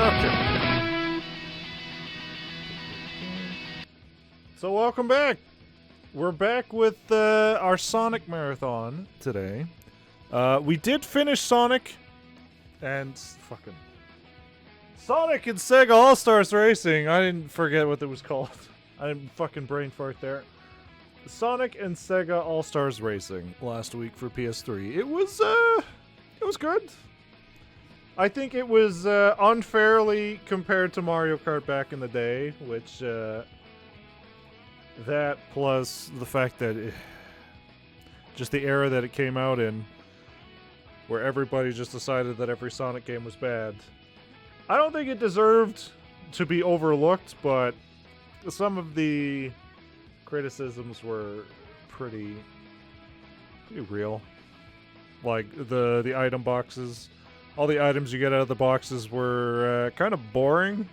Okay. So welcome back. We're back with our Sonic Marathon today. We did finish Sonic and Sonic and Sega All-Stars Racing. I didn't forget what it was called. I didn't fucking brain fart there. Sonic and Sega All-Stars Racing last week for PS3. It was good. I think it was unfairly compared to Mario Kart back in the day, which that plus the fact that just the era that it came out in, where everybody just decided that every Sonic game was bad. I don't think it deserved to be overlooked, but some of the criticisms were pretty real. Like the item boxes. All the items you get out of the boxes were kind of boring.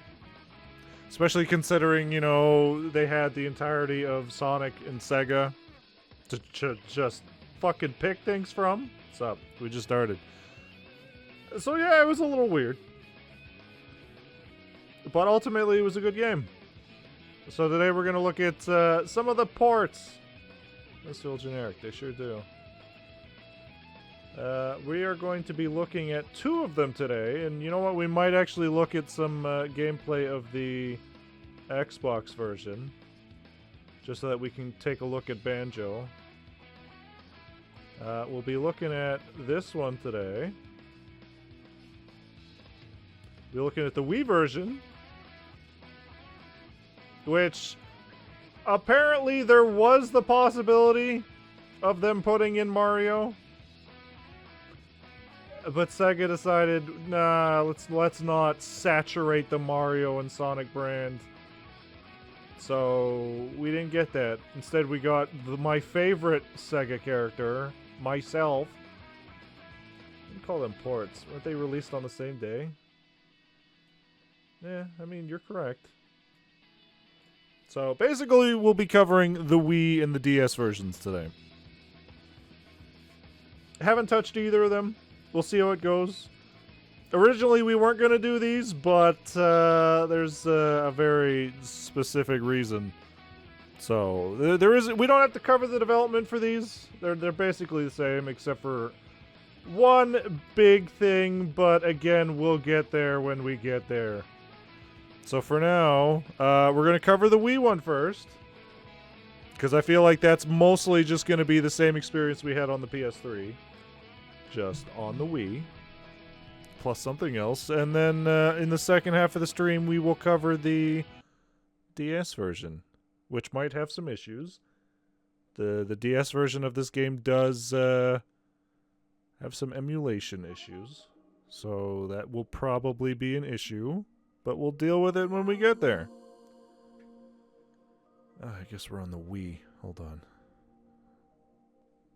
Especially considering, you know, they had the entirety of Sonic and Sega to just fucking pick things from. What's up? We just started. So yeah, it was a little weird. But ultimately, it was a good game. So today we're going to look at some of the ports. They feel generic. They sure do. We are going to be looking at two of them today, and you know what? We might actually look at some gameplay of the Xbox version, just so that we can take a look at Banjo. We'll be looking at this one today. We're looking at the Wii version, which apparently there was the possibility of them putting in Mario. But Sega decided, nah, let's not saturate the Mario and Sonic brand. So we didn't get that. Instead, we got my favorite Sega character, myself. You call them ports. Weren't they released on the same day? Yeah, I mean, you're correct. So basically, we'll be covering the Wii and the DS versions today. Haven't touched either of them. We'll see how it goes. Originally, we weren't going to do these, but there's a very specific reason. So we don't have to cover the development for these. They're basically the same, except for one big thing. But again, we'll get there when we get there. So for now, we're going to cover the Wii one first, because I feel like that's mostly just going to be the same experience we had on the PS3. Just on the Wii, plus something else. And then in the second half of the stream, we will cover the DS version, which might have some issues. The DS version of this game does have some emulation issues, so that will probably be an issue, but we'll deal with it when we get there. I guess we're on the Wii. Hold on.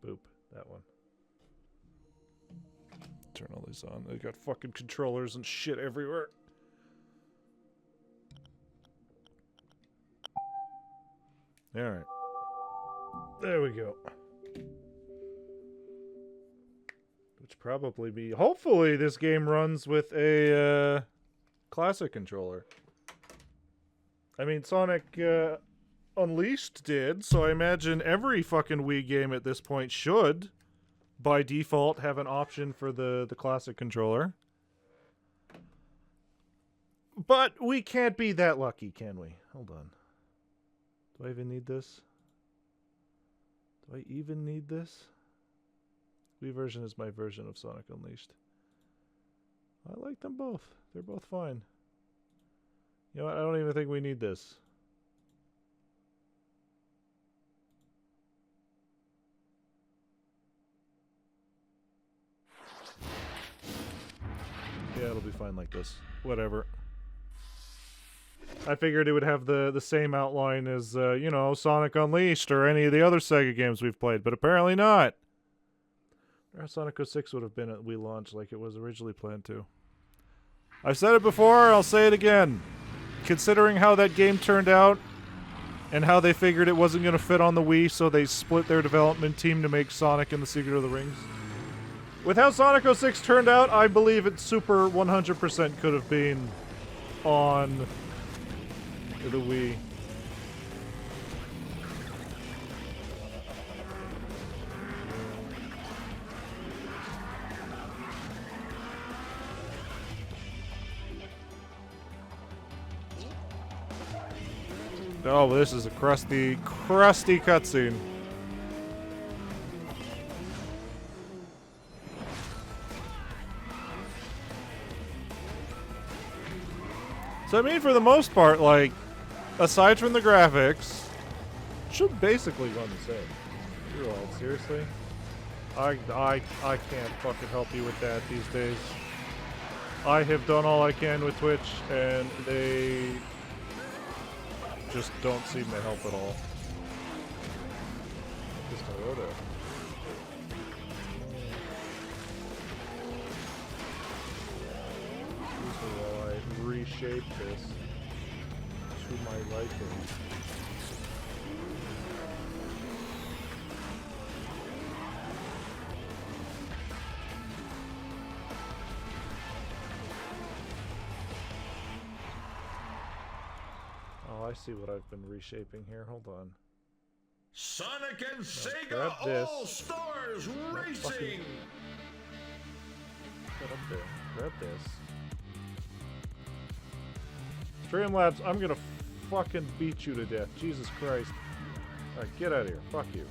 Boop. That one. Turn all these on. They got fucking controllers and shit everywhere. Alright. There we go. Which probably be... Hopefully this game runs with a classic controller. I mean, Sonic Unleashed did, so I imagine every fucking Wii game at this point should, by default, have an option for the classic controller. But we can't be that lucky, can we? Hold on. Do I even need this? Do I even need this? Wii version is my version of Sonic Unleashed. I like them both. They're both fine. You know what? I don't even think we need this. Yeah, it'll be fine like this. Whatever. I figured it would have the same outline as, you know, Sonic Unleashed or any of the other Sega games we've played, but apparently not. Sonic 06 would have been at Wii launch like it was originally planned to. I've said it before, I'll say it again. Considering how that game turned out, and how they figured it wasn't going to fit on the Wii, so they split their development team to make Sonic and the Secret of the Rings. With how Sonic 06 turned out, I believe it super 100% could have been on the Wii. Oh, this is a crusty cutscene. So I mean, for the most part, like, aside from the graphics, it should basically run the same. You're all seriously? I can't fucking help you with that these days. I have done all I can with Twitch, and they just don't seem to help at all. Just Toyota. Excuse me while I reshape this to my liking. Oh, I see what I've been reshaping here. Hold on. Sonic and Sega All-Stars Racing! Get up there. Grab this. Streamlabs, I'm gonna fucking beat you to death. Jesus Christ. Alright, get out of here. Fuck you.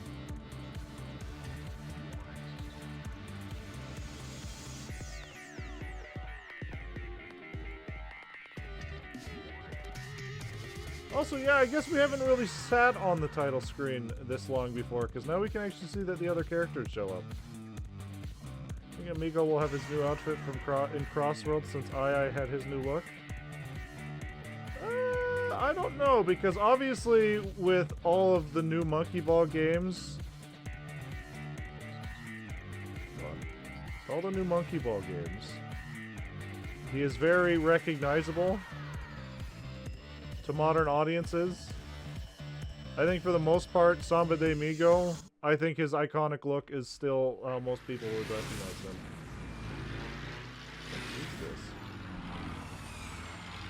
Also, yeah, I guess we haven't really sat on the title screen this long before, because now we can actually see that the other characters show up. I think Amigo will have his new outfit from in Crossroads since II had his new look. I don't know, because obviously with all of the new Monkey Ball games... all the new Monkey Ball games, he is very recognizable to modern audiences. I think for the most part, Samba de Amigo, I think his iconic look is still how most people would recognize him. What's this?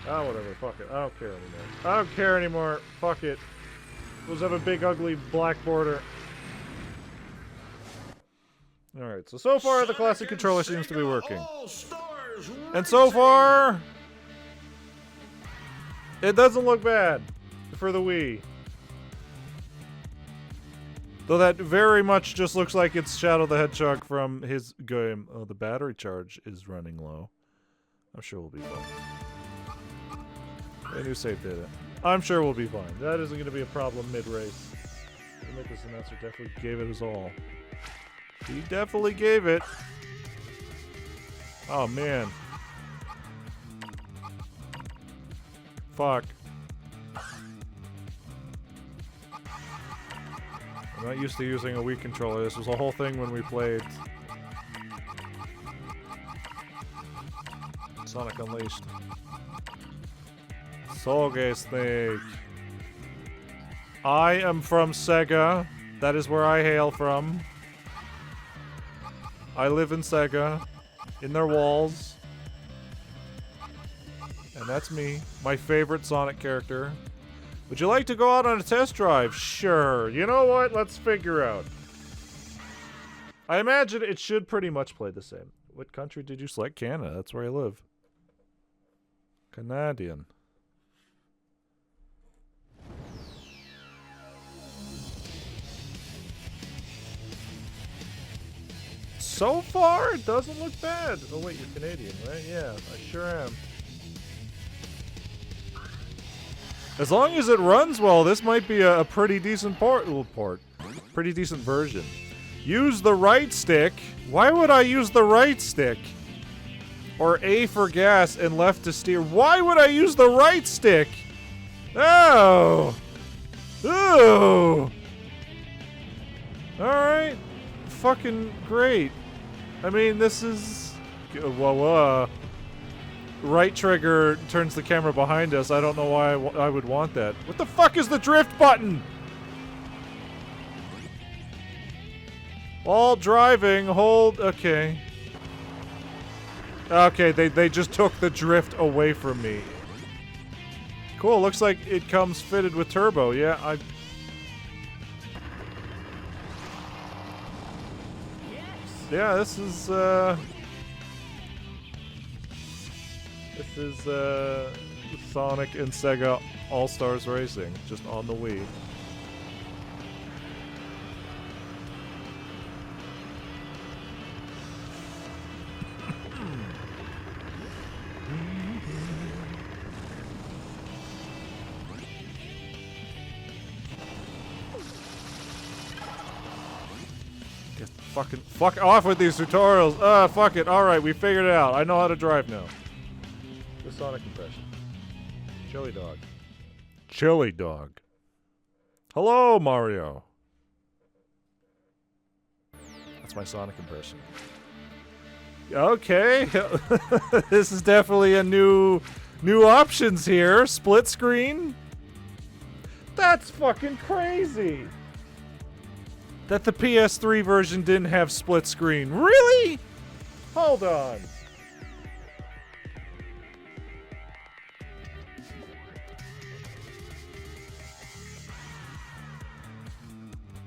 Ah, whatever, fuck it. I don't care anymore. I don't care anymore. Fuck it. Those have a big ugly black border. Alright, so far the classic controller seems to be working. And so far, it doesn't look bad for the Wii. Though that very much just looks like it's Shadow the Hedgehog from his game. Oh, the battery charge is running low. I'm sure we'll be fine. A new save data. I'm sure we'll be fine. That isn't going to be a problem mid-race. The Nicholas announcer definitely gave it his all. He definitely gave it. Oh, man. Fuck. I'm not used to using a Wii controller. This was a whole thing when we played Sonic Unleashed. SOGESNAKE. I am from Sega. That is where I hail from. I live in Sega. In their walls. And that's me, my favorite Sonic character. Would you like to go out on a test drive? Sure. You know what? Let's figure out. I imagine it should pretty much play the same. What country did you select? Canada. That's where I live. Canadian. So far, it doesn't look bad. Oh wait, you're Canadian, right? Yeah, I sure am. As long as it runs well, this might be a pretty decent pretty decent version. Use the right stick. Why would I use the right stick? Or A for gas and left to steer. Why would I use the right stick? Oh! Ooh! Alright. Fucking great. I mean, this is... right trigger turns the camera behind us. I don't know why I would want that. What the fuck is the drift button? While driving, hold... Okay. Okay, they just took the drift away from me. Cool, looks like it comes fitted with turbo. Yeah, Yeah, this is Sonic and Sega All-Stars Racing, just on the Wii. Fuck off with these tutorials. Fuck it. Alright, we figured it out. I know how to drive now. The Sonic impression. Chili dog. Chili dog. Hello, Mario. That's my Sonic impression. Okay. This is definitely a new options here. Split screen. That's fucking crazy. That the PS3 version didn't have split screen. Really? Hold on.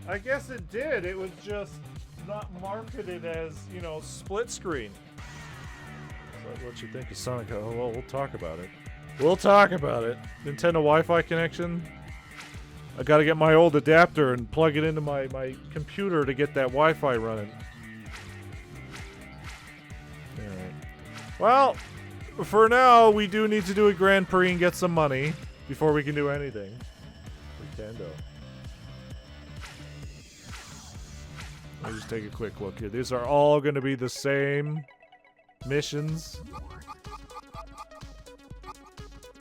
I guess it did. It was just not marketed as, you know, split screen. So what you think of Sonic? Oh, well, we'll talk about it. We'll talk about it. Nintendo Wi-Fi connection. I gotta get my old adapter and plug it into my computer to get that Wi-Fi running. Alright. Well, for now, we do need to do a Grand Prix and get some money before we can do anything. Nintendo. Let me just take a quick look here. These are all gonna be the same missions.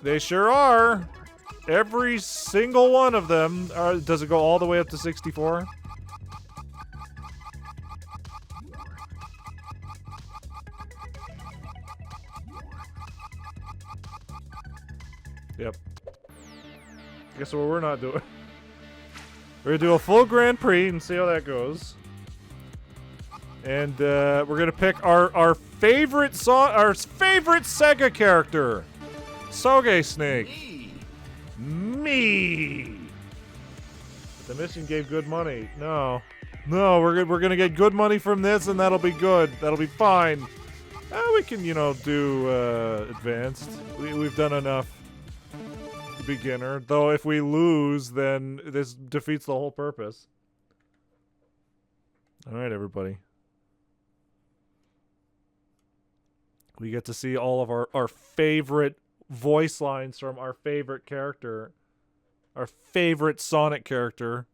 They sure are! Every single one of them. Does it go all the way up to 64? Yep. Guess what we're not doing. We're gonna do a full Grand Prix and see how that goes. And we're gonna pick our favorite Sega character, SOGESNAKE. Me. The mission gave good money. No, we're gonna get good money from this, and that'll be good. That'll be fine. We can, you know, do advanced. We've done enough beginner. Though if we lose, then this defeats the whole purpose. All right, everybody. We get to see all of our favorite voice lines from our favorite character. Our favorite Sonic character.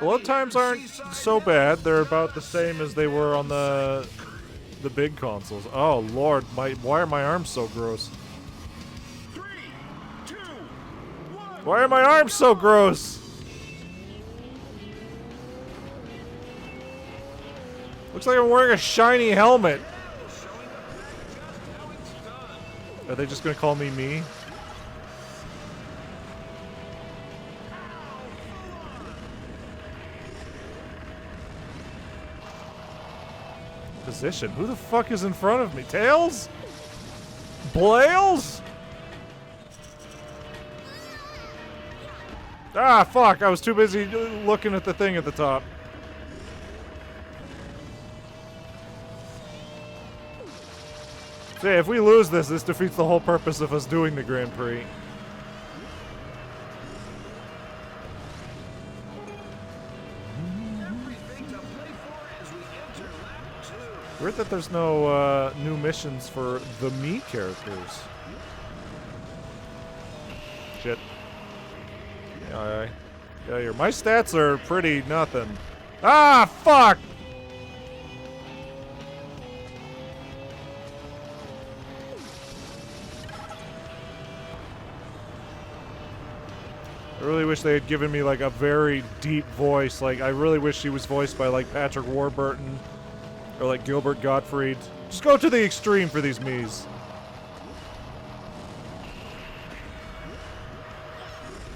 Load times aren't so bad. They're about the same as they were on the big consoles. Oh lord, why are my arms so gross? 3, 2, 1. Why are my arms so gross? Looks like I'm wearing a shiny helmet. Are they just gonna call me me? Position? Who the fuck is in front of me? Tails? Blails? Ah, fuck. I was too busy looking at the thing at the top. So yeah, if we lose this defeats the whole purpose of us doing the Grand Prix. Weird that there's no new missions for the Mii characters. Shit. Yeah, my stats are pretty nothing. Ah, fuck! I really wish they had given me like a very deep voice. Like, I really wish she was voiced by like Patrick Warburton or like Gilbert Gottfried. Just go to the extreme for these Miis.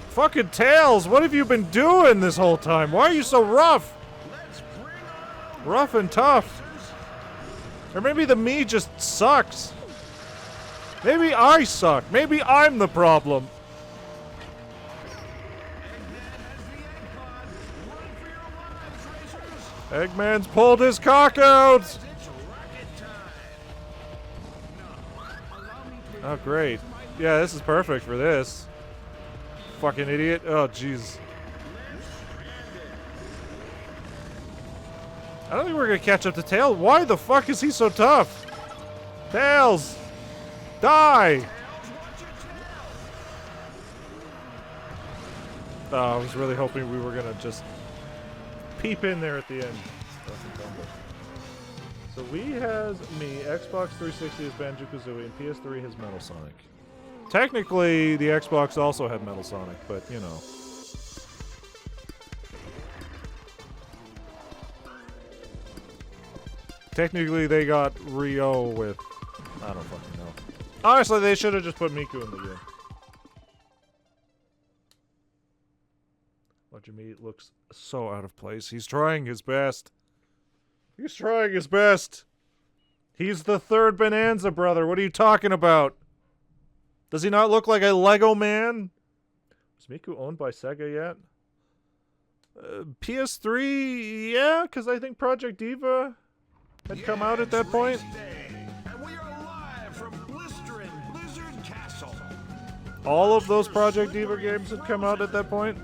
Fucking Tails, what have you been doing this whole time? Why are you so rough? Rough and tough. Or maybe the Mii just sucks. Maybe I suck. Maybe I'm the problem. Eggman's pulled his cock out! Oh, great. Yeah, this is perfect for this. Fucking idiot. Oh, jeez. I don't think we're gonna catch up to Tails. Why the fuck is he so tough? Tails! Die! Oh, I was really hoping we were gonna just peep in there at the end. So Wii has me, Xbox 360 has Banjo-Kazooie, and PS3 has Metal Sonic. Technically, the Xbox also had Metal Sonic, but you know. Technically, they got Rio with... I don't fucking know. Honestly, they should have just put Miku in the game. Jimmy looks so out of place. He's trying his best. He's trying his best. He's the third Bonanza brother. What are you talking about? Does he not look like a Lego man? Was Miku owned by Sega yet? PS3, yeah, because I think Project Diva had come out at that point. And we are live from blistering Blizzard Castle. All of those Project Diva games had come out at that point.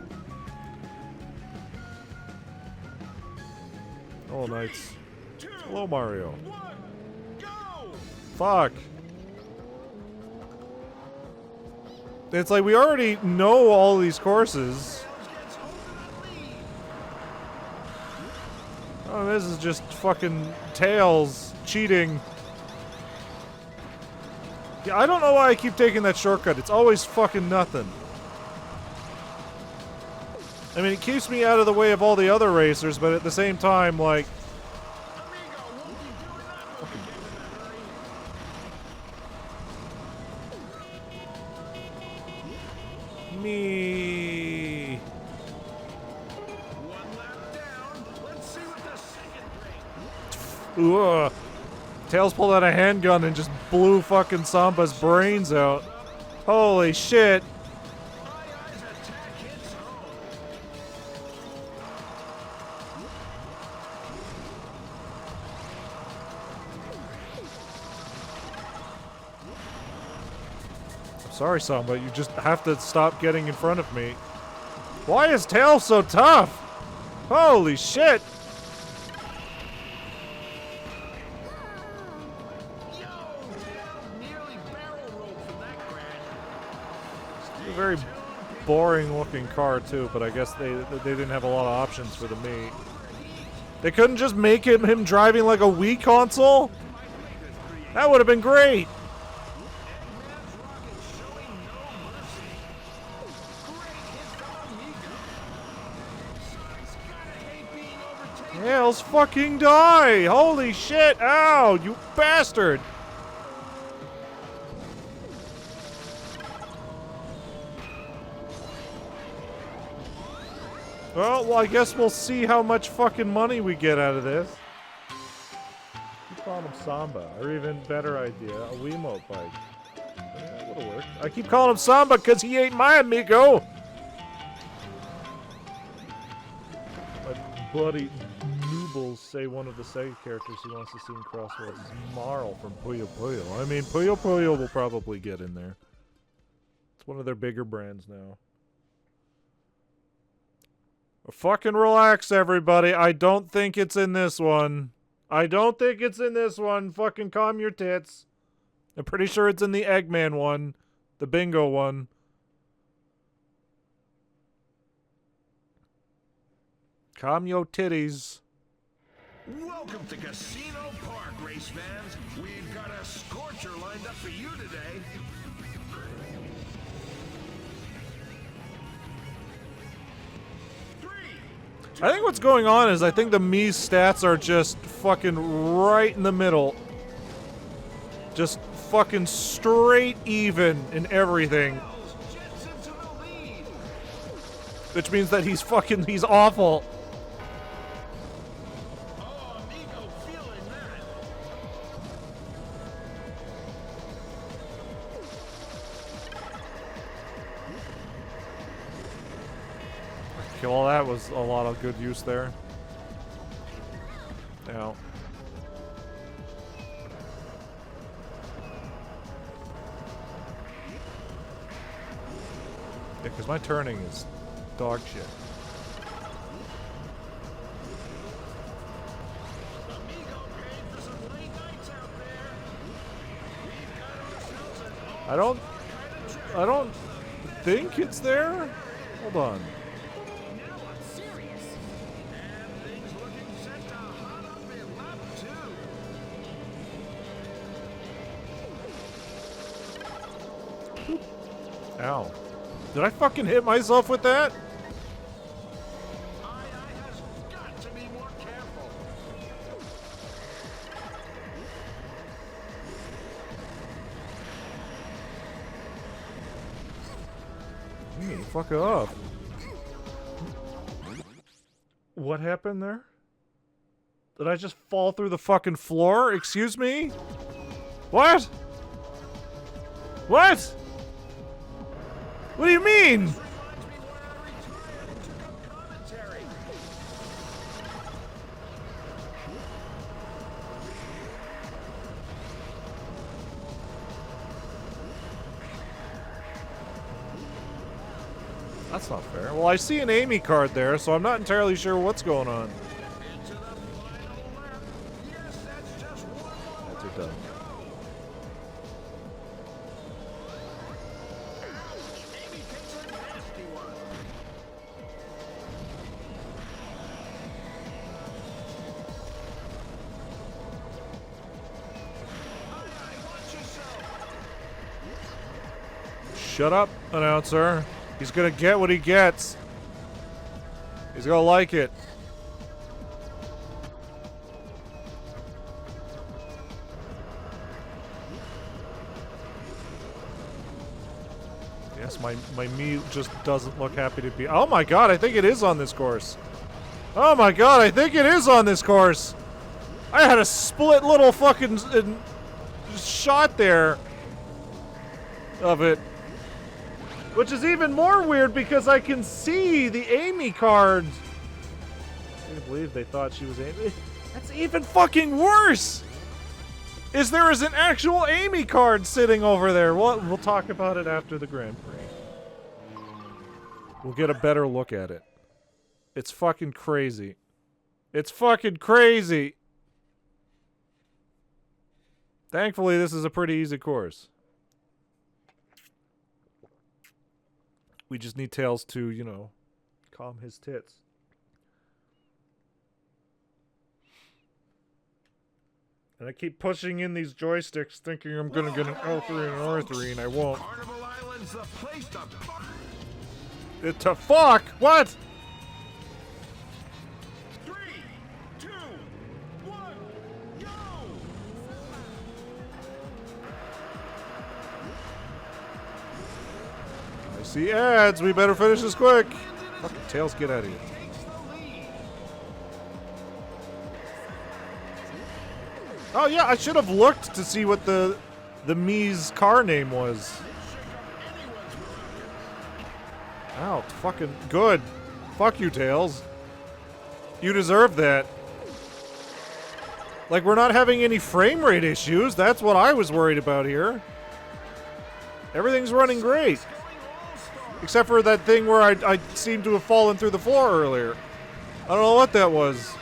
Oh, Knights. Hello, Mario. 1, go! Fuck. It's like we already know all these courses. Oh, this is just fucking Tails cheating. Yeah, I don't know why I keep taking that shortcut. It's always fucking nothing. I mean, it keeps me out of the way of all the other racers, but at the same time, like... Me. One lap down. Let's see what the second ring. Ugh. Tails pulled out a handgun and just blew fucking Samba's brains out. Holy shit. Sorry, Samba, you just have to stop getting in front of me. Why is Tails so tough? Holy shit! It's a very boring looking car too, but I guess they didn't have a lot of options for the Mii. They couldn't just make him driving like a Wii console? That would have been great! Tails fucking die! Holy shit! Ow! You bastard! Well, I guess we'll see how much fucking money we get out of this. Keep calling him Samba, or even better idea, a Wiimote bike. That would've worked. I keep calling him Samba because he ain't my amigo! My buddy Noobles say one of the Sega characters he wants to see in Crosswell is Marl from Puyo Puyo. I mean, Puyo Puyo will probably get in there. It's one of their bigger brands now. Fucking relax, everybody. I don't think it's in this one. I don't think it's in this one. Fucking calm your tits. I'm pretty sure it's in the Eggman one. The bingo one. Calm your titties. Welcome to Casino Park, race fans. We've got a scorcher lined up for you today. I think what's going on is I think the Mii's stats are just fucking right in the middle. Just fucking straight even in everything. Which means that he's awful. Okay, well that was a lot of good use there. Now. Yeah, because my turning is dog shit. I don't think it's there. Hold on. Ow. Did I fucking hit myself with that? Fuck up. What happened there? Did I just fall through the fucking floor? Excuse me? What? What? What do you mean? That's not fair. Well, I see an Amy card there, so I'm not entirely sure what's going on. That's it done. Shut up, announcer. He's gonna get what he gets. He's gonna like it. Yes, my me just doesn't look happy to be. Oh my god, I think it is on this course. Oh my god, I think it is on this course. I had a split little fucking shot there of it. Which is even more weird because I can see the Amy card. I can't believe they thought she was Amy. That's even fucking worse! Is there is an actual Amy card sitting over there. We'll talk about it after the Grand Prix. We'll get a better look at it. It's fucking crazy. It's fucking crazy! Thankfully, this is a pretty easy course. We just need Tails to, you know, calm his tits. And I keep pushing in these joysticks thinking I'm gonna get an L3 and an R3 and I won't. Carnival Island's the place to fuck. It's a fuck! What? 3, 2, 1, go! I see ads. We better finish this quick. Fucking Tails, get out of here. Oh yeah, I should have looked to see what the Mii's car name was. Ow, fucking good. Fuck you, Tails. You deserve that. Like, we're not having any frame rate issues. That's what I was worried about here. Everything's running great. Except for that thing where I seemed to have fallen through the floor earlier. I don't know what that was.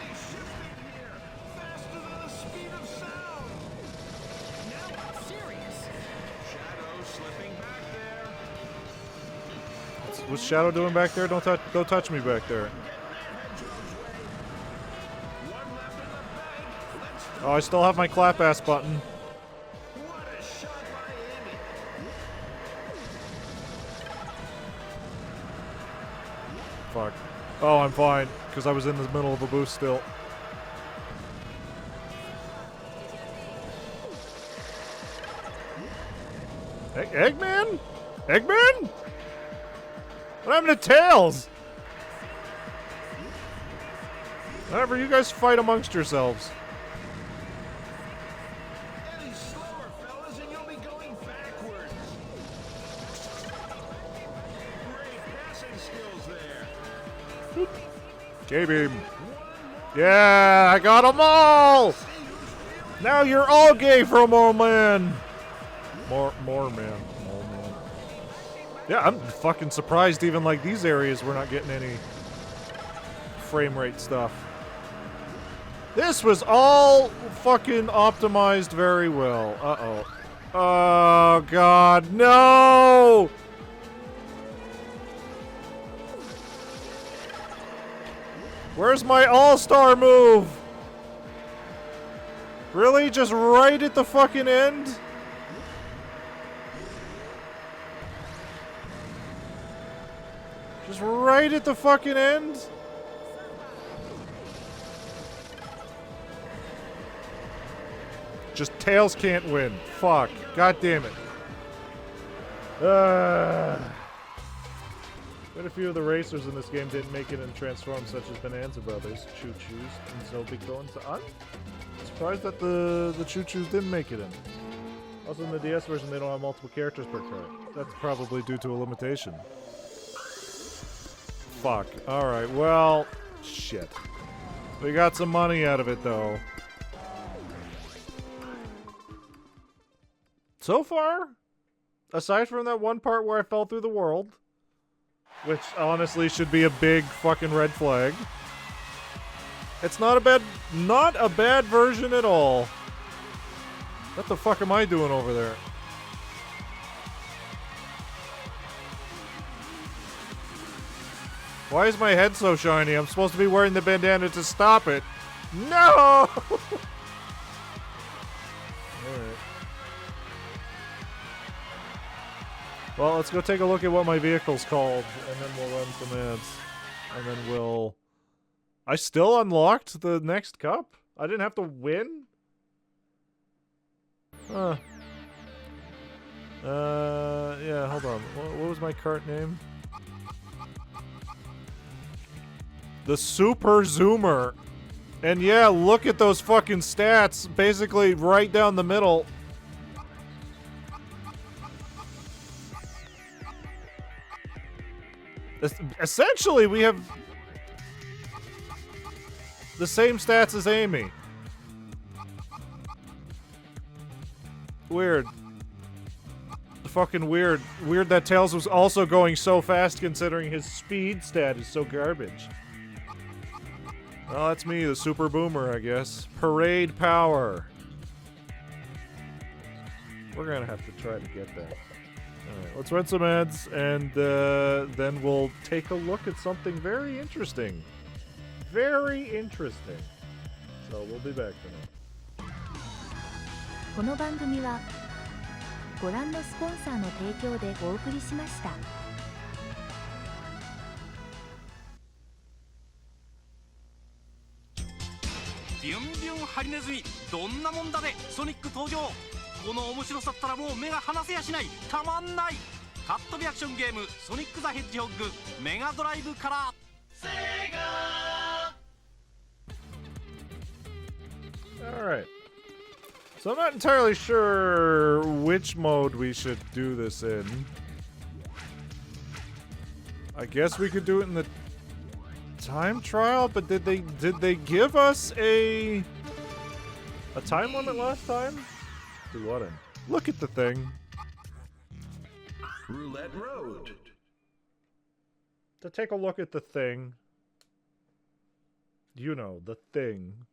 What's Shadow doing back there? Don't touch me back there. Oh, I still have my clap ass button. Fuck. Oh, I'm fine, because I was in the middle of a boost still. Eggman? Eggman? What happened to Tails? Whatever, you guys fight amongst yourselves. Any slower, fellas, and you'll be going backwards. Great passing skills there. K-beam. Yeah, I got them all! Now you're all gay for a more man. More man. Yeah, I'm fucking surprised even like these areas we're not getting any frame rate stuff. This was all fucking optimized very well. Uh-oh. Oh, God, no! Where's my all-star move? Really? Just right at the fucking end? Just right at the fucking end? Just Tails can't win. Fuck. God damn it. Quite a few of the racers in this game didn't make it in Transform, such as Bonanza Brothers, Choo Choos, and Zobico, and I'm surprised that the Choo Choos didn't make it in. Also, in the DS version, they don't have multiple characters per card. That's probably due to a limitation. Fuck. Alright, well, shit. We got some money out of it, though. So far, aside from that one part where I fell through the world, which honestly should be a big fucking red flag, it's not a bad version at all. What the fuck am I doing over there? Why is my head so shiny? I'm supposed to be wearing the bandana to stop it. No! Alright. Well, let's go take a look at what my vehicle's called, and then we'll run some ads. And then we'll... I still unlocked the next cup? I didn't have to win? Huh. Yeah, hold on. What was my cart name? The Super Zoomer. And yeah, look at those fucking stats. Basically, right down the middle. Essentially, we have the same stats as Amy. Weird. Fucking weird. Weird that Tails was also going so fast considering his speed stat is so garbage. Well, that's me, the Super Boomer, I guess. Parade power. We're gonna have to try to get that. Alright, let's run some ads, and then we'll take a look at something very interesting. Very interesting. So, we'll be back for now. この番組はご覧のスポンサーの提供でお送りしました。ビュンビュンハリネズミどんなもんだでソニック登場。この面白さったらもう目が離せやしない。たまんない。カットビアクションゲームソニック・ザ・ヘッジホッグメガドライブから。Alright. So I'm not entirely sure which mode we should do this in. I guess we could do it in the time trial, but did they give us a time limit last time? Do what in? Look at the thing. Roulette Road. To take a look at the thing. You know, the thing.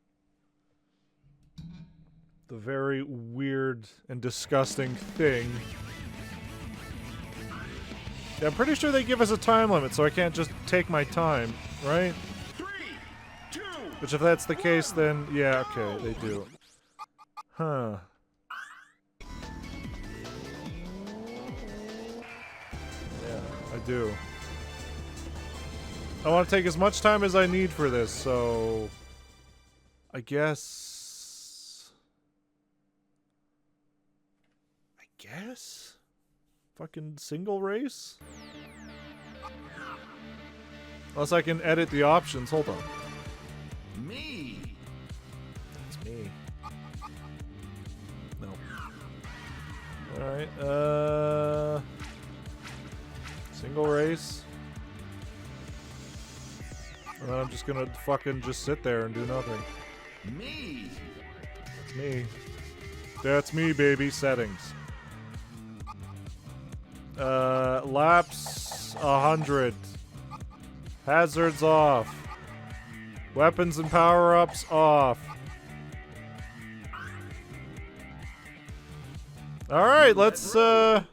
The very weird and disgusting thing. Yeah, I'm pretty sure they give us a time limit, so I can't just take my time, right? 3, 2, Which if that's the case, then yeah, okay, they do. Huh. Yeah, I do. I want to take as much time as I need for this, so... I guess... Fucking single race? Unless I can edit the options. Hold on. me. It's me. No. Alright, single race. And I'm just gonna fucking just sit there and do nothing. Me. That's me. That's me, baby. Settings. Laps 100. Hazards off. Weapons and power-ups off. Alright, let's go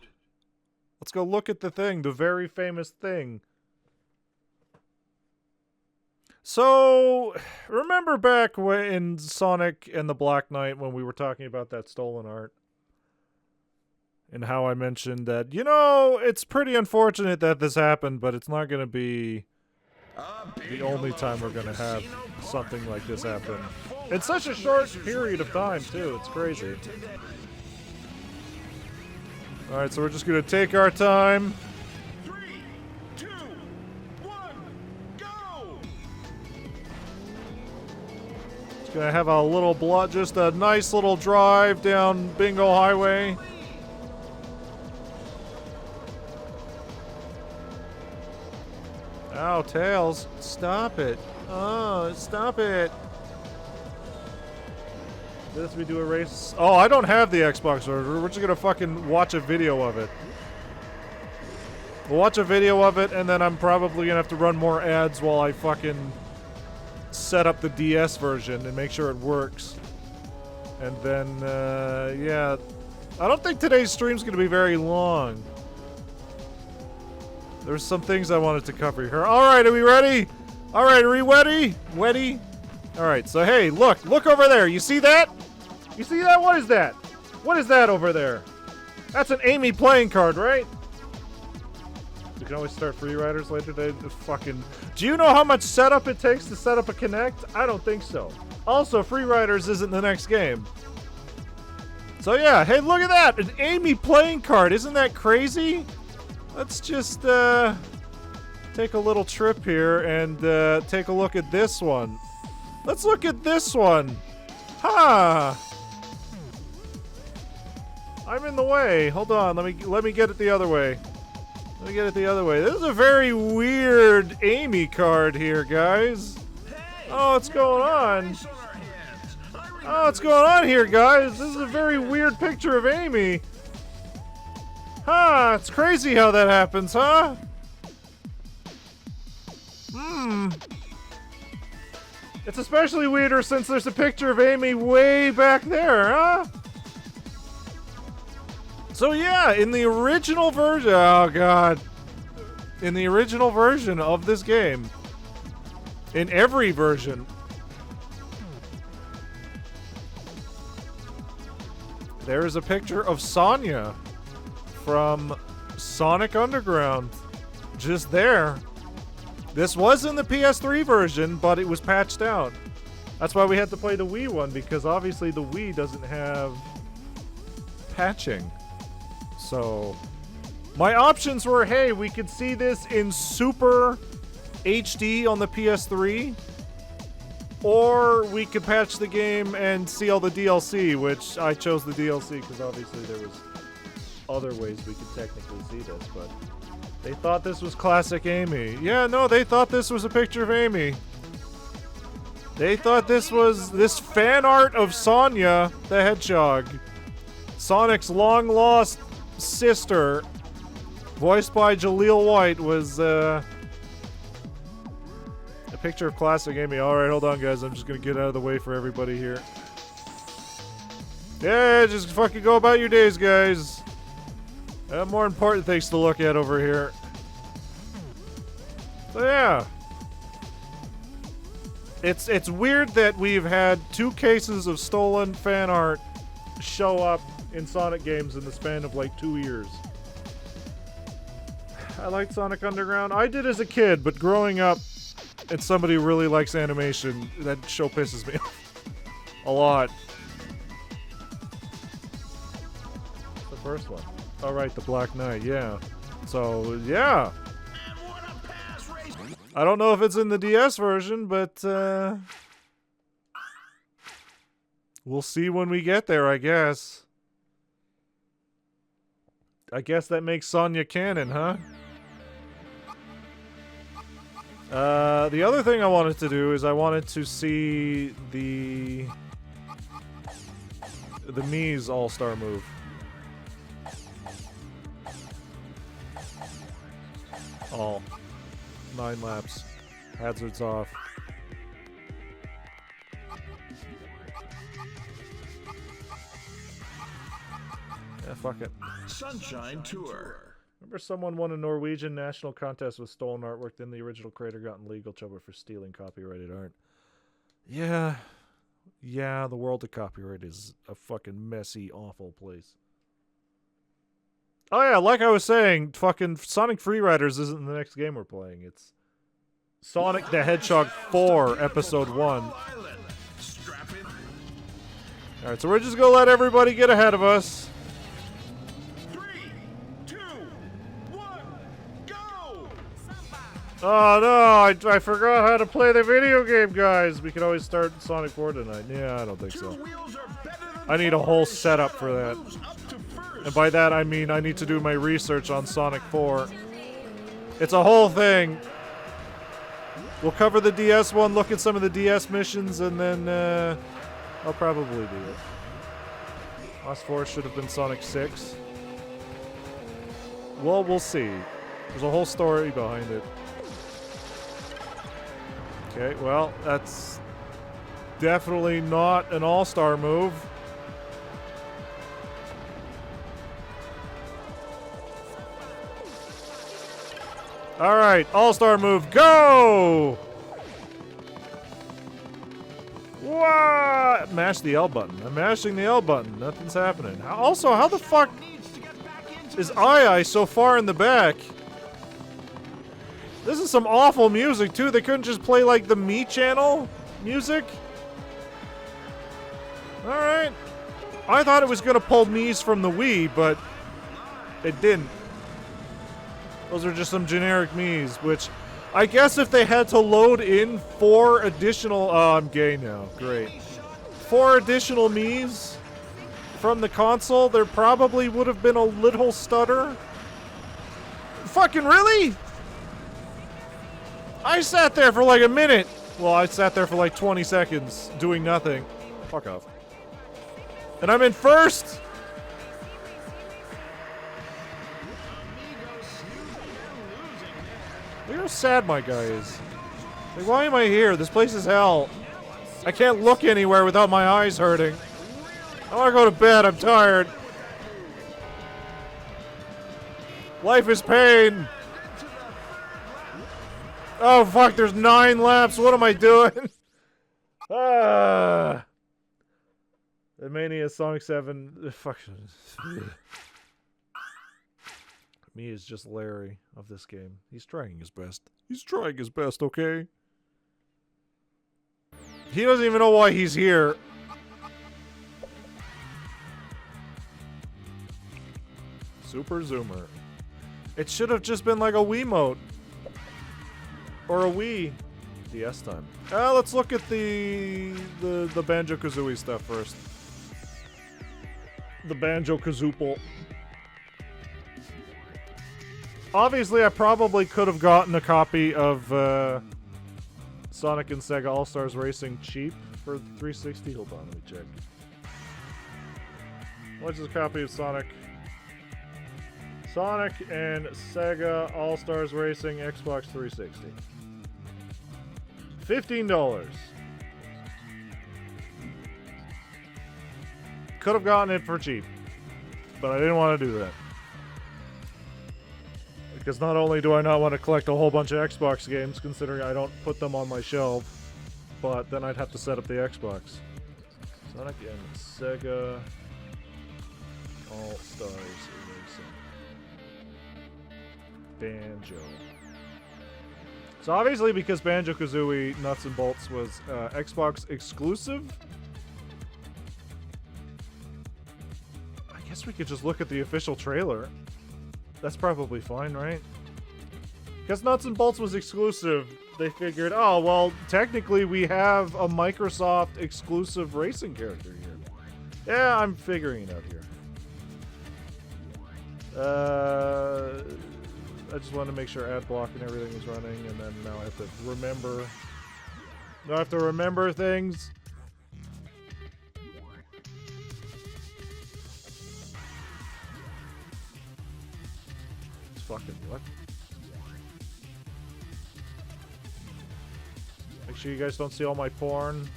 look at the thing, the very famous thing. So, remember back in Sonic and the Black Knight when we were talking about that stolen art? And how I mentioned that, you know, it's pretty unfortunate that this happened, but it's not going to be the only time we're going to have something like this happen. In such a short period of time, too. It's crazy. Alright, so we're just going to take our time. 3, 2, 1, go! Just going to have a little just a nice little drive down Bingo Highway. Ow, Tails. Stop it. Oh, stop it. This we do a race. Oh, I don't have the Xbox version. We're just gonna fucking watch a video of it. We'll watch a video of it, and then I'm probably gonna have to run more ads while I fucking set up the DS version and make sure it works. And then, yeah. I don't think today's stream's gonna be very long. There's some things I wanted to cover here. Alright, are we ready? Alright, are we ready? Ready? Alright, so hey, look over there. You see that? You see that? What is that? What is that over there? That's an Amy playing card, right? You can always start free riders later today. Fucking. Do you know how much setup it takes to set up a Kinect? I don't think so. Also, free riders isn't the next game. So yeah, hey, look at that! An Amy playing card. Isn't that crazy? Let's just take a little trip here and take a look at this one. Let's look at this one. Ha! I'm in the way. Hold on. Let me get it the other way. Let me get it the other way. This is a very weird Amy card here, guys. Oh, what's going on? Oh, what's going on here, guys? This is a very weird picture of Amy. Huh, it's crazy how that happens, huh? It's especially weirder since there's a picture of Amy way back there, huh? So yeah, in the original version, oh god. In the original version of this game, in every version, there is a picture of Sonya from Sonic Underground. Just there. This was in the PS3 version, but it was patched out. That's why we had to play the Wii one, because obviously the Wii doesn't have patching. So, my options were, hey, we could see this in Super HD on the PS3, or we could patch the game and see all the DLC, which I chose the DLC because obviously there was other ways we could technically see this, but they thought this was classic Amy. Yeah, no, they thought this was a picture of Amy. They thought this was this fan art of Sonya the Hedgehog, Sonic's long-lost sister, voiced by Jaleel White, was a picture of classic Amy. Alright, hold on, guys. I'm just gonna get out of the way for everybody here. Yeah, just fucking go about your days, guys. I have more important things to look at over here. So yeah. It's weird that we've had 2 cases of stolen fan art show up in Sonic games in the span of like 2 years. I liked Sonic Underground. I did as a kid, but growing up and somebody who really likes animation, that show pisses me off a lot. The first one. Oh, right, the Black Knight, yeah. So, yeah. I don't know if it's in the DS version, but we'll see when we get there, I guess. I guess that makes Sonya canon, huh? The other thing I wanted to do is I wanted to see the Mii's All-Star move. All 9 laps. Hazards off. Yeah, fuck it. Sunshine Tour. Remember someone won a Norwegian national contest with stolen artwork, then the original creator got in legal trouble for stealing copyrighted art. Yeah. Yeah, the world of copyright is a fucking messy, awful place. Oh yeah, like I was saying, fucking Sonic Freeriders isn't the next game we're playing. It's Sonic the Hedgehog 4, Episode 1. Alright, so we're just gonna let everybody get ahead of us. 3, 2, 1, go! Oh no, I forgot how to play the video game, guys. We can always start Sonic 4 tonight. Yeah, I don't think so. I need a whole setup for that. And by that I mean I need to do my research on Sonic 4. It's a whole thing. We'll cover the DS one, look at some of the DS missions, and then I'll probably do it. Last 4 should have been Sonic 6. Well, we'll see. There's a whole story behind it. Okay, well, that's definitely not an all-star move. Alright, all-star move, go! What? Mash the L button. I'm mashing the L button. Nothing's happening. Also, how the fuck is Ai so far in the back? This is some awful music, too. They couldn't just play, like, the Mii channel music? Alright. I thought it was gonna pull Mii's from the Wii, but it didn't. Those are just some generic Mii's, which I guess if they had to load in 4 additional... Oh, I'm gay now. Great. 4 additional Mii's from the console, there probably would have been a little stutter. Fucking really? I sat there for like a minute. Well, I sat there for like 20 seconds doing nothing. Fuck off. And I'm in first! Look how sad my guy is. Like, why am I here? This place is hell. I can't look anywhere without my eyes hurting. I want to go to bed. I'm tired. Life is pain. Oh, fuck. There's 9 laps. What am I doing? The Mania Sonic 7. Fuck. Me is just Larry of this game. He's trying his best. He's trying his best, okay? He doesn't even know why he's here. Super Zoomer. It should have just been like a Wiimote. Or a Wii. DS time. Let's look at the Banjo-Kazooie stuff first. The Banjo-Kazoople. Obviously, I probably could have gotten a copy of Sonic and Sega All-Stars Racing cheap for 360. Hold on, let me check. What's a copy of Sonic? Sonic and Sega All-Stars Racing Xbox 360. $15. Could have gotten it for cheap, but I didn't want to do that. Because not only do I not want to collect a whole bunch of Xbox games, considering I don't put them on my shelf, but then I'd have to set up the Xbox. Sonic and Sega All-Stars Racing. Banjo. So obviously because Banjo-Kazooie Nuts and Bolts was Xbox exclusive, I guess we could just look at the official trailer. That's probably fine, right? Because Nuts and Bolts was exclusive, they figured, oh, well, technically we have a Microsoft exclusive racing character here. Yeah, I'm figuring it out here. I just wanted to make sure ad block and everything was running, and then now I have to remember. Now I have to remember things. It's fucking what? Make sure you guys don't see all my porn.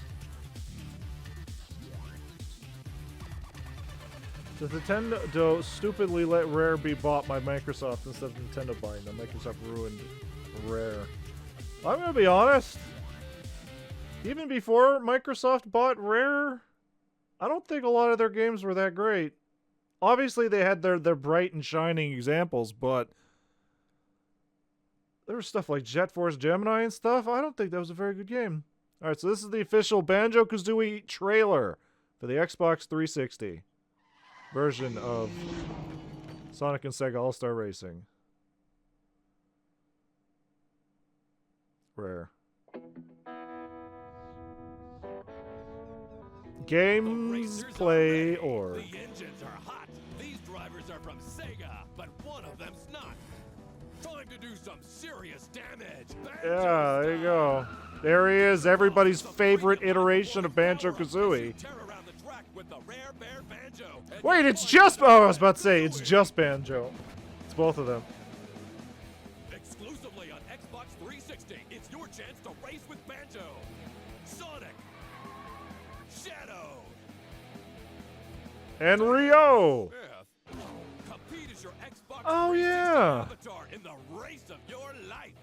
Does Nintendo stupidly let Rare be bought by Microsoft instead of Nintendo buying them? Microsoft ruined Rare. I'm gonna be honest. Even before Microsoft bought Rare, I don't think a lot of their games were that great. Obviously, they had their bright and shining examples, but there was stuff like Jet Force Gemini and stuff. I don't think that was a very good game. All right, so this is the official Banjo-Kazooie trailer for the Xbox 360 version of Sonic and Sega All-Star Racing. Rare. Gameplay org. The engines are hot. These drivers are from Sega, but one of them's not. Time to do some serious damage. Yeah, there you go. There he is, everybody's favorite iteration of Banjo-Kazooie. Wait, it's just... Oh, I was about to say, it's just Banjo. It's both of them. Exclusively on Xbox 360, it's your chance to race with Banjo, Sonic, Shadow, And Rio! compete as your Xbox Oh, 360 yeah! avatar in the race of your life,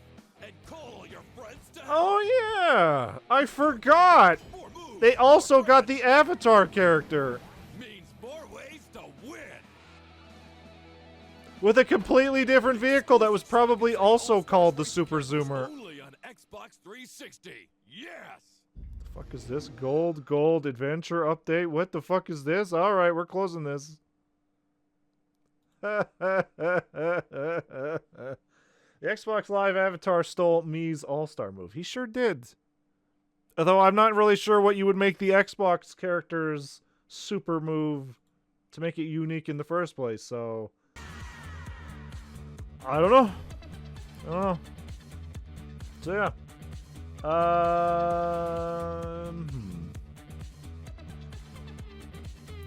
and call your friends to help. Oh, yeah! I forgot! More moves, They also got the Avatar character means more ways to win. with a completely different vehicle that was probably also called the Super Zoomer. Only on Xbox 360. Yes. The fuck is this? Gold adventure update? What the fuck is this? Alright, we're closing this. The Xbox Live Avatar stole Mii's All-Star move. He sure did. Although I'm not really sure what you would make the Xbox character's super move to make it unique in the first place, so... I don't know. So yeah.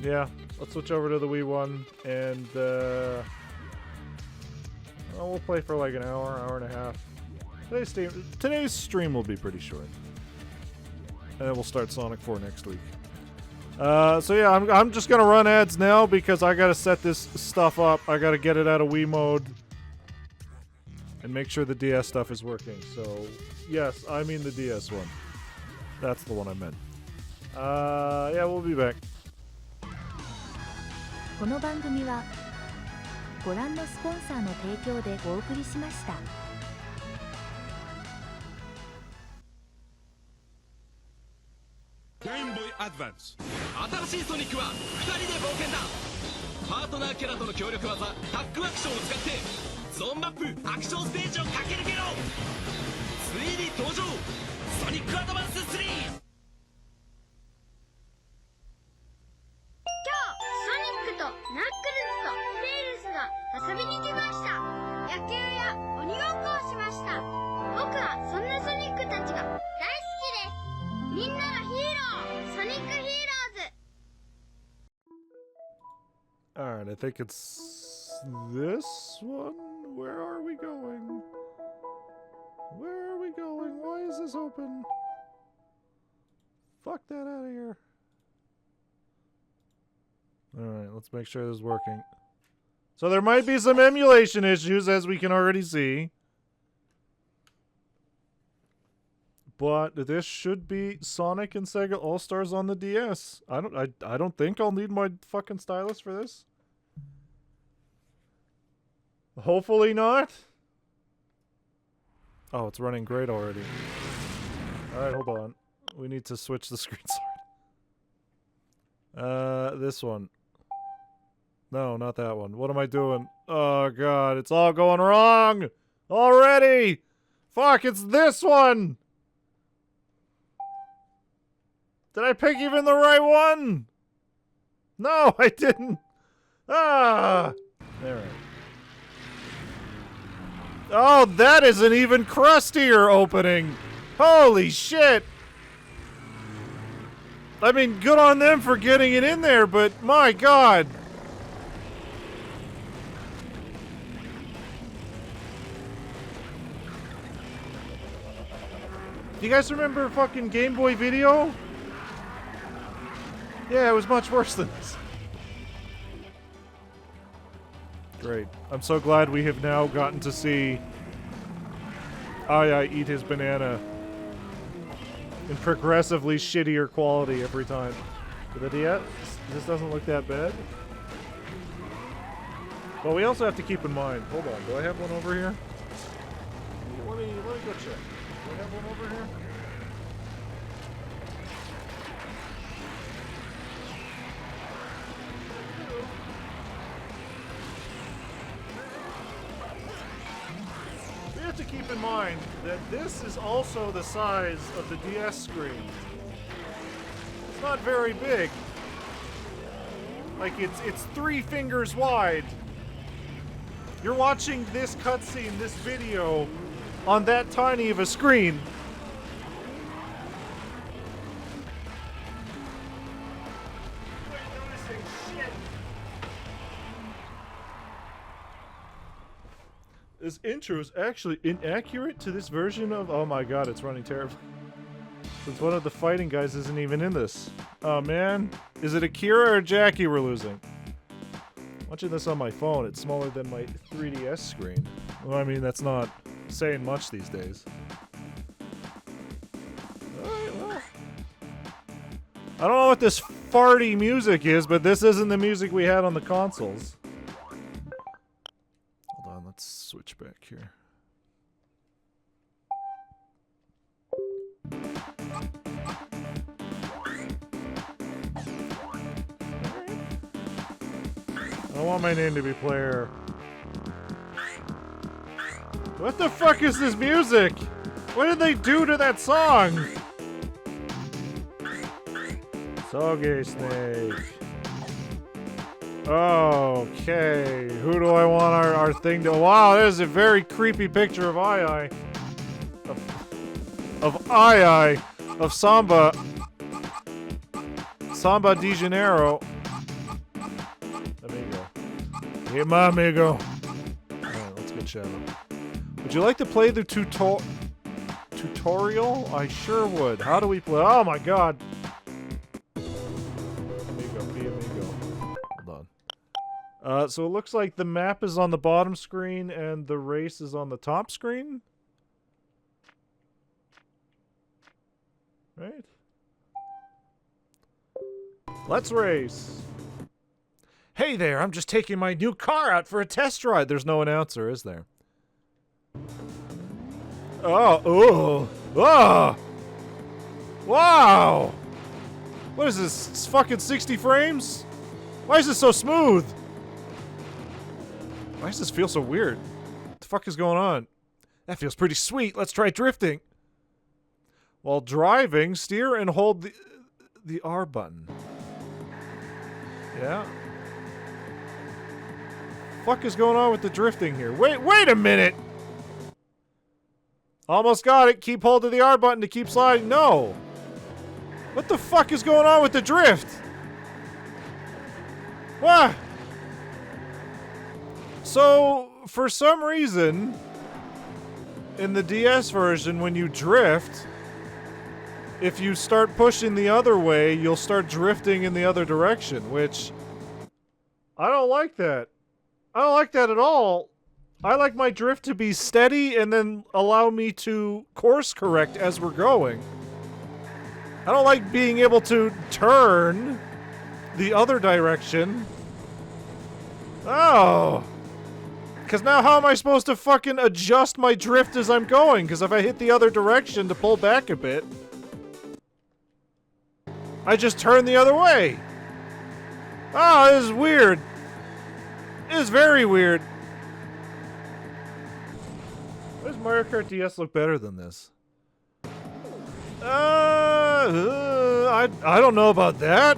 Yeah, let's switch over to the Wii one, and we'll play for like an hour and a half. Today's stream will be pretty short, and then we'll start Sonic 4 next week. So yeah, I'm just gonna run ads now because I gotta set this stuff up. I gotta get it out of Wii mode and make sure the DS stuff is working. So yes, I mean the DS one. That's the one I meant. Yeah, we'll be back. この番組はご覧のスポンサーの提供でお送りしました。ゲームボーイアドバンス。新しいソニックは2人で冒険だ。パートナーキャラとの協力技タックアクションを使ってゾーンマップアクションステージを駆け抜けろ。ついに登場ソニックアドバンス3。ソニックとナックルズとテイルスが遊びに来ました。野球や鬼ごっこをしました。僕はそんなソニックたちが大好きです。みんなのヒーロー、ソニックヒーローズ。 Alright, I think it's this one? Where are we going? Where are we going? Why is this open? Fuck that out of here. Alright, let's make sure this is working. So there might be some emulation issues, as we can already see. But this should be Sonic and Sega All-Stars on the DS. I don't think I'll need my fucking stylus for this. Hopefully not. Oh, it's running great already. Alright, hold on. We need to switch the screen side. This one. No, not that one. What am I doing? Oh god, it's all going wrong! Already! Fuck, it's this one! Did I pick even the right one? No, I didn't! Ah! Alright. Oh, that is an even crustier opening. Holy shit. I mean, good on them for getting it in there, but my god. Do you guys remember fucking Game Boy Video? Yeah, it was much worse than this. Great. I'm so glad we have now gotten to see I eat his banana in progressively shittier quality every time. But yeah, this doesn't look that bad. Well, we also have to keep in mind. Hold on, do I have one over here? Let me go check. Do I have one over here? We have to keep in mind that this is also the size of the DS screen. It's not very big. Like, it's 3 fingers wide. You're watching this cutscene, this video, on that tiny of a screen. This intro is actually inaccurate to this version of... Oh my god, it's running terribly. Since one of the fighting guys isn't even in this. Oh man. Is it Akira or Jackie we're losing? Watching this on my phone, it's smaller than my 3DS screen. Well, I mean, that's not saying much these days. Alright, well. I don't know what this farty music is, but this isn't the music we had on the consoles. Hold on, let's switch back here. I don't want my name to be player. What the fuck is this music? What did they do to that song? SOGESNAKE. Okay, who do I want our thing to... Wow, that is a very creepy picture of of Samba de Janeiro. Amigo. Hey, my amigo. Alright, let's get Shadow. Would you like to play the tutorial? I sure would. How do we play? Oh my god. Amigo, be amigo. Hold on. So it looks like the map is on the bottom screen and the race is on the top screen? Right? Let's race. Hey there, I'm just taking my new car out for a test ride. There's no announcer, is there? Oh, wow! What is this? It's fucking 60 frames? Why is this so smooth? Why does this feel so weird? What the fuck is going on? That feels pretty sweet. Let's try drifting. While driving, steer and hold the R button. Yeah. Fuck is going on with the drifting here? Wait a minute! Almost got it. Keep hold of the R button to keep sliding. No! What the fuck is going on with the drift? What? So, for some reason, in the DS version, when you drift, if you start pushing the other way, you'll start drifting in the other direction, which... I don't like that. I don't like that at all. I like my drift to be steady and then allow me to course correct as we're going. I don't like being able to turn the other direction. Oh. Because now how am I supposed to fucking adjust my drift as I'm going? Because if I hit the other direction to pull back a bit, I just turn the other way. Oh, this is weird. It is very weird. Why does Mario Kart DS look better than this? I don't know about that.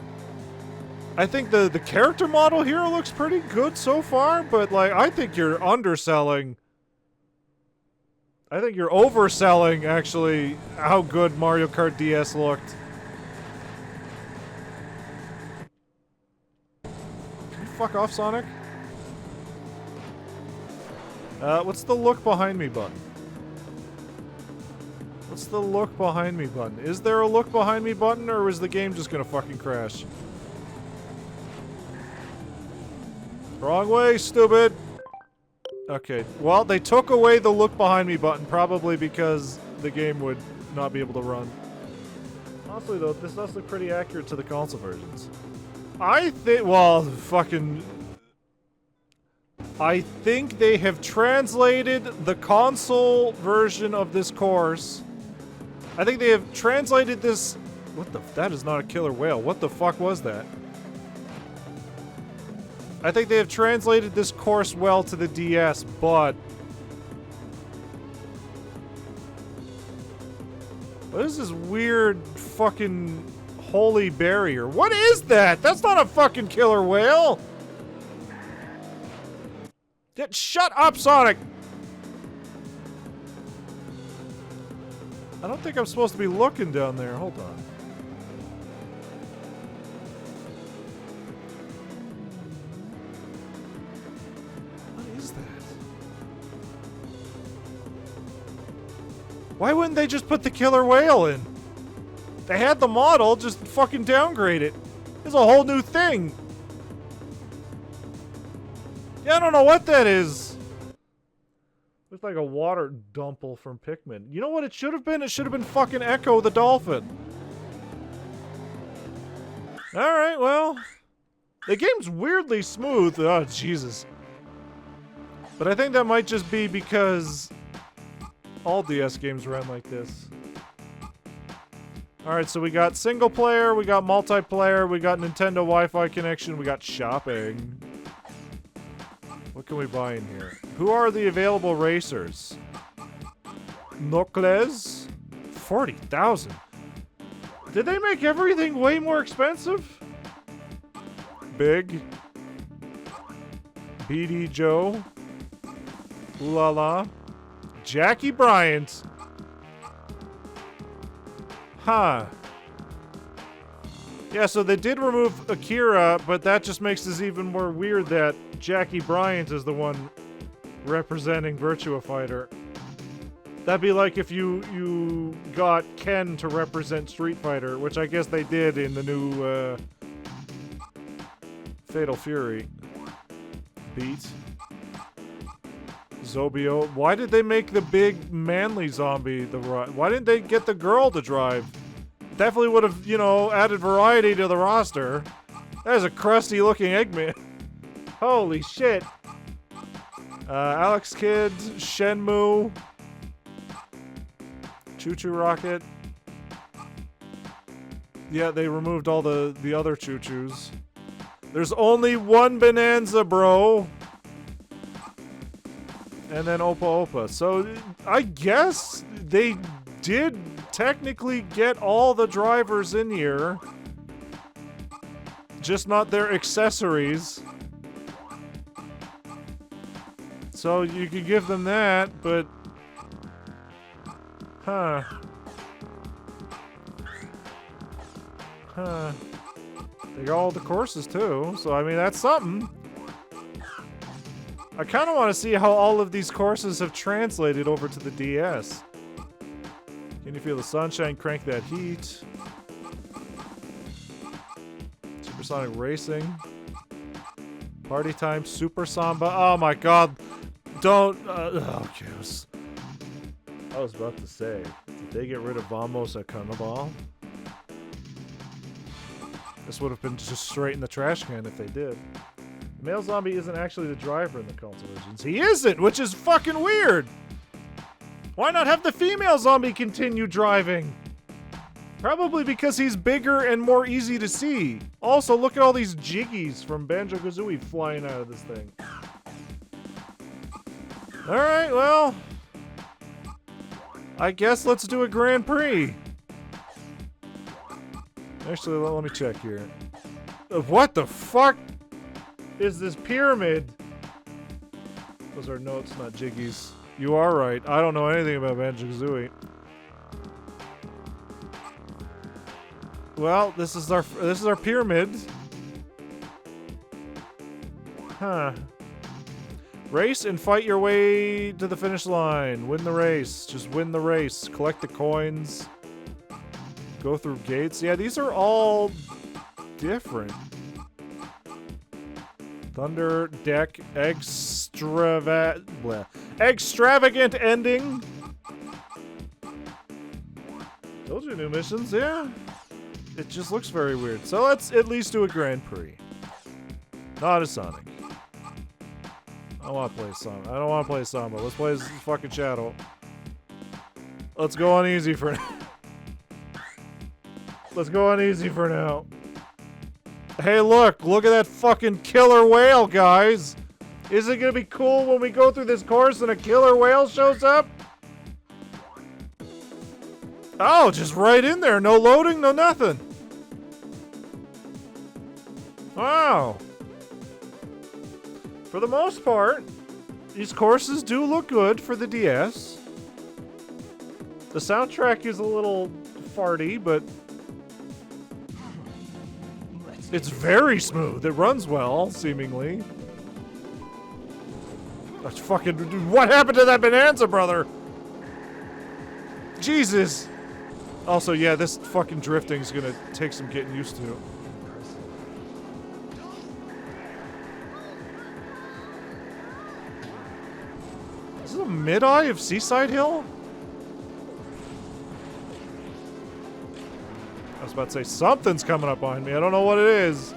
I think the character model here looks pretty good so far, but like I think you're underselling I think you're overselling, actually, how good Mario Kart DS looked. Can you fuck off, Sonic? What's the look behind me button? What's the look behind me button? Is there a look behind me button, or is the game just gonna fucking crash? Wrong way, stupid! Okay, well, they took away the look behind me button, probably because the game would not be able to run. Honestly, though, this does look pretty accurate to the console versions. I think, well, fucking... I think they have translated the console version of this course. I think they have translated this... What the... That is not a killer whale. What the fuck was that? I think they have translated this course well to the DS, but... What is this weird fucking holy barrier? What is that? That's not a fucking killer whale! Shut up, Sonic! I don't think I'm supposed to be looking down there. Hold on. What is that? Why wouldn't they just put the killer whale in? They had the model, just fucking downgrade it. It's a whole new thing. Yeah, I don't know what that is. Looks like a water dumple from Pikmin. You know what it should have been? It should have been fucking Echo the dolphin. Alright, well. The game's weirdly smooth. Oh, Jesus. But I think that might just be because all DS games run like this. Alright, so we got single player, we got multiplayer, we got Nintendo Wi-Fi connection, we got shopping. What can we buy in here? Who are the available racers? Knuckles? 40,000. Did they make everything way more expensive? Big. BD Joe. Ooh la la. Jackie Bryant. Huh. Yeah, so they did remove Akira, but that just makes this even more weird that Jackie Bryant is the one representing Virtua Fighter. That'd be like if you got Ken to represent Street Fighter, which I guess they did in the new Fatal Fury. Beat. Zobio. Why did they make the big manly zombie the why didn't they get the girl to drive? Definitely would have, you know, added variety to the roster. That is a crusty looking Eggman. Holy shit. Alex Kidd, Shenmue, Choo Choo Rocket. Yeah, they removed all the other Choo Choos. There's only one Bonanza, bro. And then Opa Opa. So, I guess they did technically get all the drivers in here. Just not their accessories. So you could give them that, but... Huh. Huh. They got all the courses too, so I mean that's something. I kind of want to see how all of these courses have translated over to the DS. Can you feel the sunshine? Crank that heat. Supersonic Racing. Party Time. Super Samba. Oh my god. Don't. Okay. I was about to say, did they get rid of Vamos at Carnival? This would have been just straight in the trash can if they did. The male zombie isn't actually the driver in the console versions. He isn't, which is fucking weird. Why not have the female zombie continue driving? Probably because he's bigger and more easy to see. Also, look at all these jiggies from Banjo-Kazooie flying out of this thing. Alright, well... I guess let's do a Grand Prix. Actually, let me check here. What the fuck is this pyramid? Those are notes, not jiggies. You are right. I don't know anything about Banjo-Kazooie. Well, this is our pyramid. Huh. Race and fight your way to the finish line. Win the race. Just win the race. Collect the coins. Go through gates. Yeah, these are all different. Thunder Deck extravagant ending. Told you new missions, yeah. It just looks very weird. So let's at least do a Grand Prix. Not a Sonic. I don't want to play Samba. I don't want to play Samba. Let's play as fucking Shadow. Let's go on easy for now. Let's go on easy for now. Hey, look at that fucking killer whale, guys. Is it gonna be cool when we go through this course and a killer whale shows up? Oh, just right in there. No loading, no nothing. Wow. For the most part, these courses do look good for the DS. The soundtrack is a little farty, but it's very smooth. It runs well, seemingly. That's fucking... What happened to that Bonanza, brother? Jesus. Also, yeah, this fucking drifting's gonna take some getting used to. Is this a mid-eye of Seaside Hill? I was about to say, something's coming up behind me. I don't know what it is.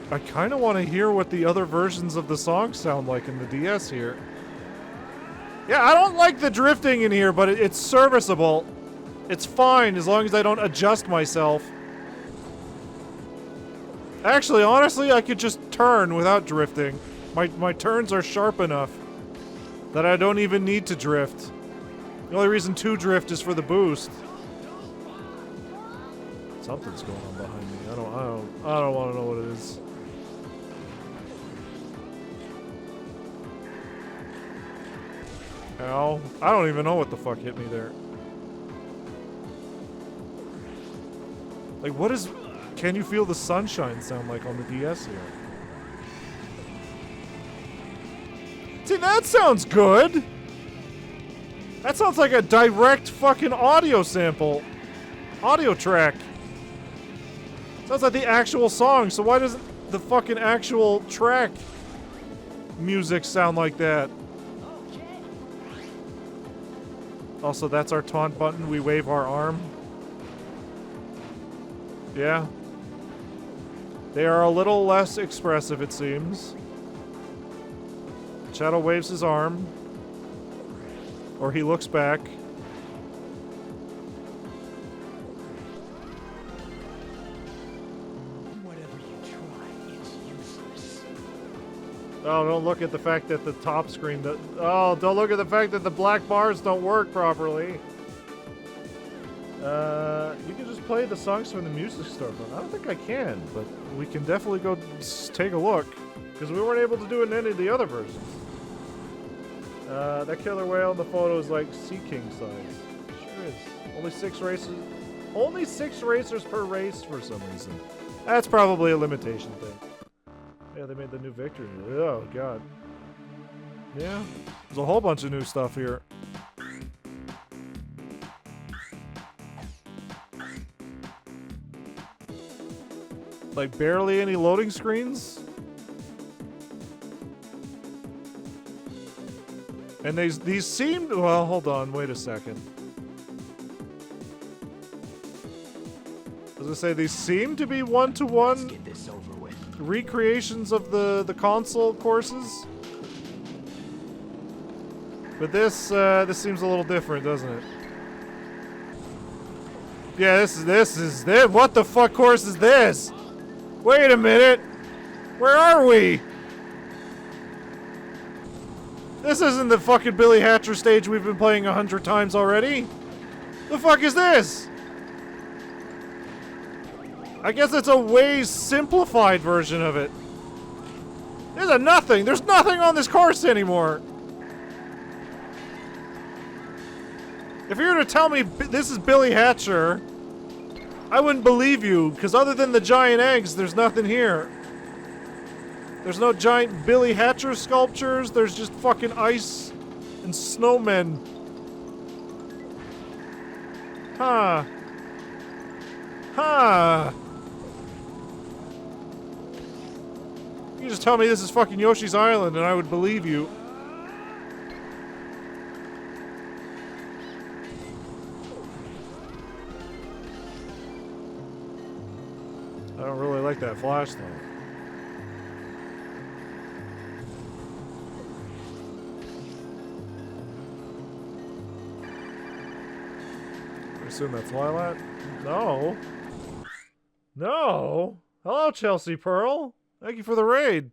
I kind of want to hear what the other versions of the song sound like in the DS here. Yeah, I don't like the drifting in here, but it's serviceable. It's fine as long as I don't adjust myself. Actually, honestly, I could just turn without drifting. My turns are sharp enough that I don't even need to drift. The only reason to drift is for the boost. Something's going on behind me. I don't want to know what it is. Ow. I don't even know what the fuck hit me there. Like, what is... Can You Feel the Sunshine sound like on the DS here? See, that sounds good! That sounds like a direct fucking audio sample. Audio track. Sounds like the actual song, so why doesn't the fucking actual track music sound like that? Also, that's our taunt button. We wave our arm. Yeah. They are a little less expressive, it seems. Shadow waves his arm. Or he looks back. Oh, don't look at the fact that the top screen does... Oh, don't look at the fact that the black bars don't work properly. You can just play the songs from the music storefront. I don't think I can, but we can definitely go take a look. Because we weren't able to do it in any of the other versions. That killer whale in the photo is like Sea King size. Sure is. Only 6 races. Only 6 racers per race for some reason. That's probably a limitation thing. Yeah, they made the new victory. Oh, God. Yeah. There's a whole bunch of new stuff here. Like, barely any loading screens? And these seem... Well, hold on. Wait a second. I was gonna say, these seem to be one-to-one recreations of the console courses. But this seems a little different, doesn't it? Yeah, this is what the fuck course is this? Wait a minute. Where are we? This isn't the fucking Billy Hatcher stage we've been playing 100 times already. The fuck is this? I guess it's a way simplified version of it. There's a nothing. There's nothing on this course anymore. If you were to tell me this is Billy Hatcher, I wouldn't believe you, because other than the giant eggs, there's nothing here. There's no giant Billy Hatcher sculptures, there's just fucking ice and snowmen. Huh. Huh. You just tell me this is fucking Yoshi's Island and I would believe you. I don't really like that flash though. I assume that's Lilat? No. No. Hello, Chelsea Pearl. Thank you for the raid.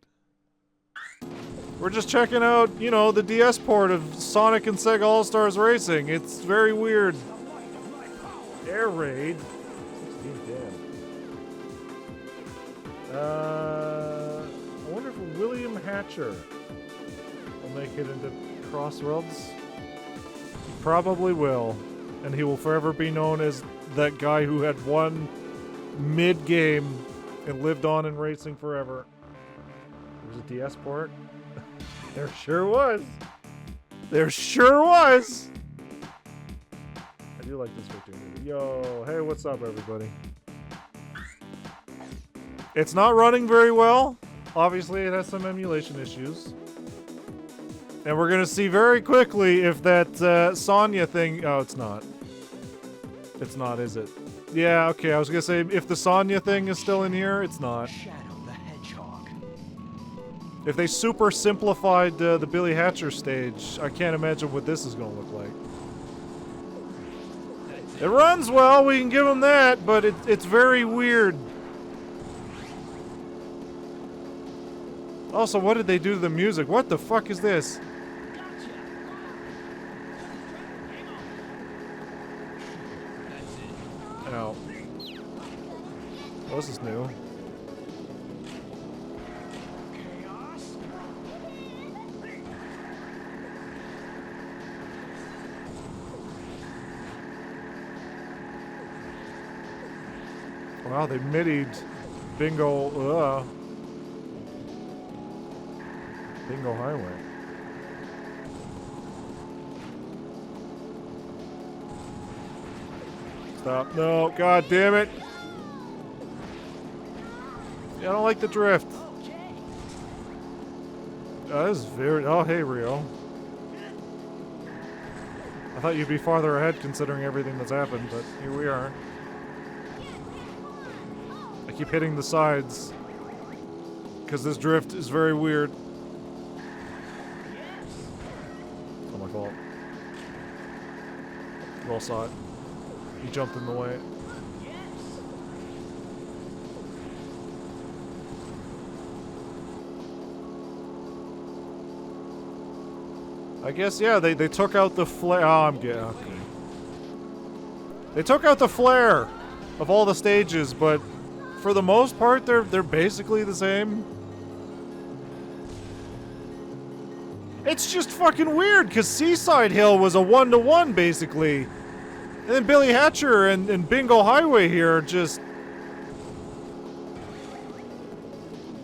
We're just checking out, you know, the DS port of Sonic and Sega All-Stars Racing. It's very weird. Air raid. 16 I wonder if William Hatcher will make it into Crossroads. He probably will. And he will forever be known as that guy who had won mid-game and lived on in racing forever. There's a DS port. There sure was. There sure was. I do like this victory movie. Yo, hey, what's up, everybody? It's not running very well. Obviously, it has some emulation issues. And we're gonna see very quickly if that Sonya thing... Oh, it's not. It's not, is it? Yeah, okay, I was gonna say, if the Sonya thing is still in here, it's not. If they super simplified the Billy Hatcher stage, I can't imagine what this is gonna look like. It runs well, we can give them that, but it's very weird. Also, what did they do to the music? What the fuck is this? Ow. Oh, this is new. Wow, they midied Bingo. Bingo Highway. Stop. No, god damn it. Yeah, I don't like the drift. This is very... Oh, hey, Rio. I thought you'd be farther ahead considering everything that's happened, but here we are. I keep hitting the sides because this drift is very weird. It's not my fault. You all saw it. He jumped in the way. I guess, yeah, they took out the flare. Oh, I'm getting... Okay. They took out the flare of all the stages, but for the most part, they're basically the same. It's just fucking weird, because Seaside Hill was a 1-to-1, basically. And then Billy Hatcher and Bingo Highway here are just...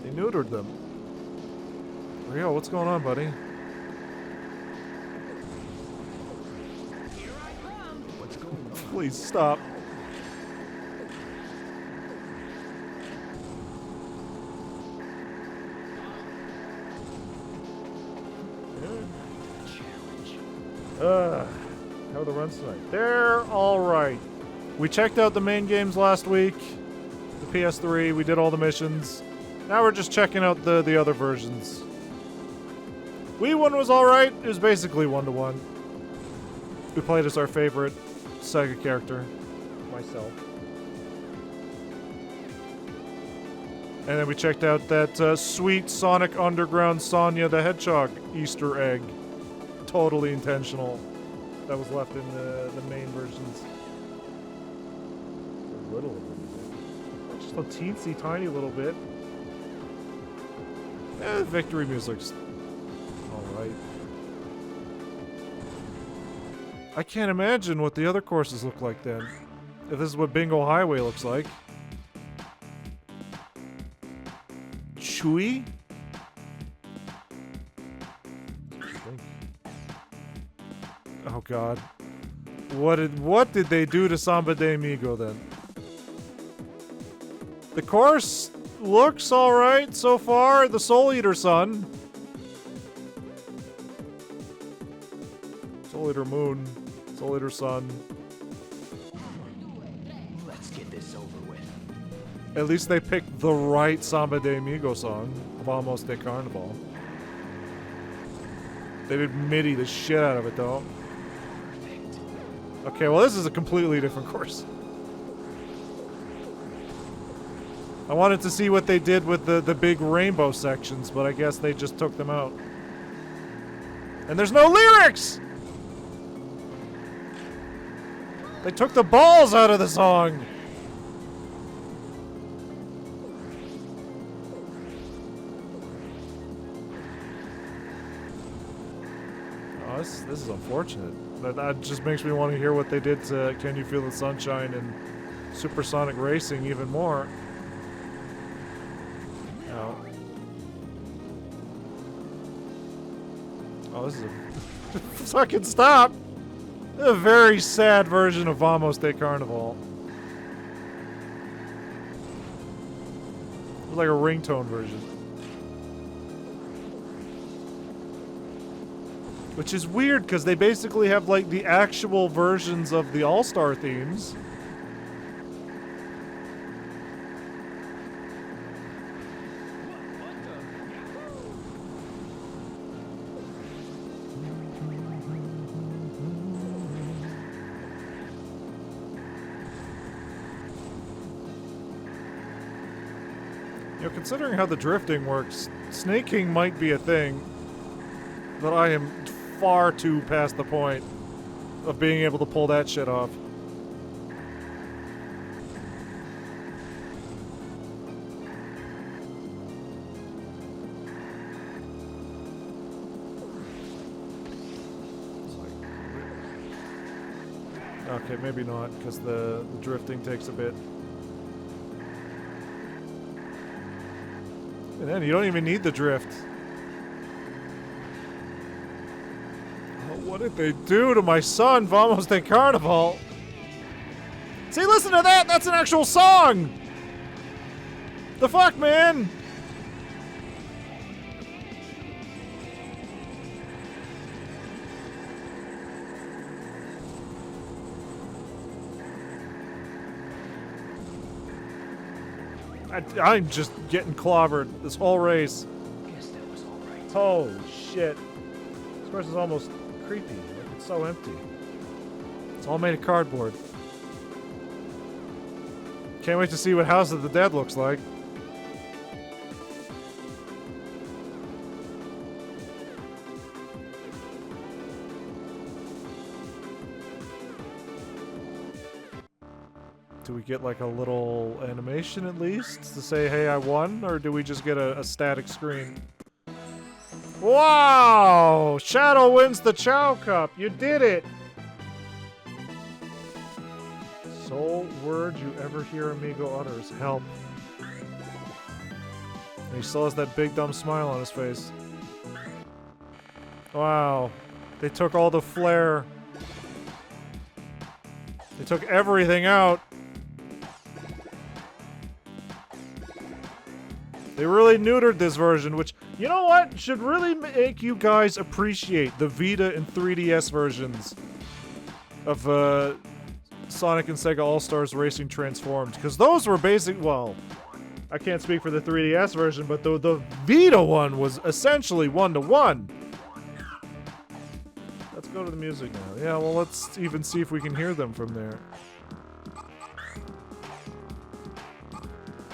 They neutered them. Rio, what's going on, buddy? Please stop. How are the runs tonight? They're alright. We checked out the main games last week. The PS3, we did all the missions. Now we're just checking out the other versions. Wii one was alright. It was basically 1-to-1. We played as our favorite Sega character. Myself. And then we checked out that sweet Sonic Underground Sonya the Hedgehog Easter egg. Totally intentional. That was left in the main versions. A little of it. Just a teensy tiny little bit. Victory music's alright. I can't imagine what the other courses look like then. If this is what Bingo Highway looks like. Chewy? Oh god. What did they do to Samba de Amigo then? The course looks alright so far. The Soul Eater Sun. Soul Eater Moon. Soul Eater Sun. Let's get this over with. At least they picked the right Samba de Amigo song. Vamos de Carnival. They did MIDI the shit out of it though. Okay, well this is a completely different course. I wanted to see what they did with the big rainbow sections, but I guess they just took them out. And there's no lyrics! They took the balls out of the song! Oh, this is unfortunate. That just makes me want to hear what they did to Can You Feel the Sunshine and Supersonic Racing even more. Oh, this is a fucking stop! A very sad version of Vamos de Carnival. It's like a ringtone version. Which is weird because they basically have like the actual versions of the All-Star themes. You know, considering how the drifting works, snaking might be a thing, but I am far too past the point of being able to pull that shit off. Okay, maybe not, because the drifting takes a bit. And then you don't even need the drift. Oh, what did they do to my son, Vamos de Carnival? See, listen to that! That's an actual song! The fuck, man? I'm just getting clobbered this whole race. Guess that was all right. Holy shit. This course is almost creepy. Like, it's so empty. It's all made of cardboard. Can't wait to see what House of the Dead looks like. Do we get like a little animation at least to say, hey, I won? Or do we just get a static screen? Wow! Shadow wins the Chow Cup! You did it! Sole word you ever hear Amigo utters. Help. And he still has that big dumb smile on his face. Wow. They took all the flair. They took everything out. They really neutered this version, which, you know what, should really make you guys appreciate the Vita and 3DS versions of Sonic and Sega All-Stars Racing Transformed. Because those were basic, well, I can't speak for the 3DS version, but the Vita one was essentially one-to-one. Let's go to the music now. Yeah, well, let's even see if we can hear them from there.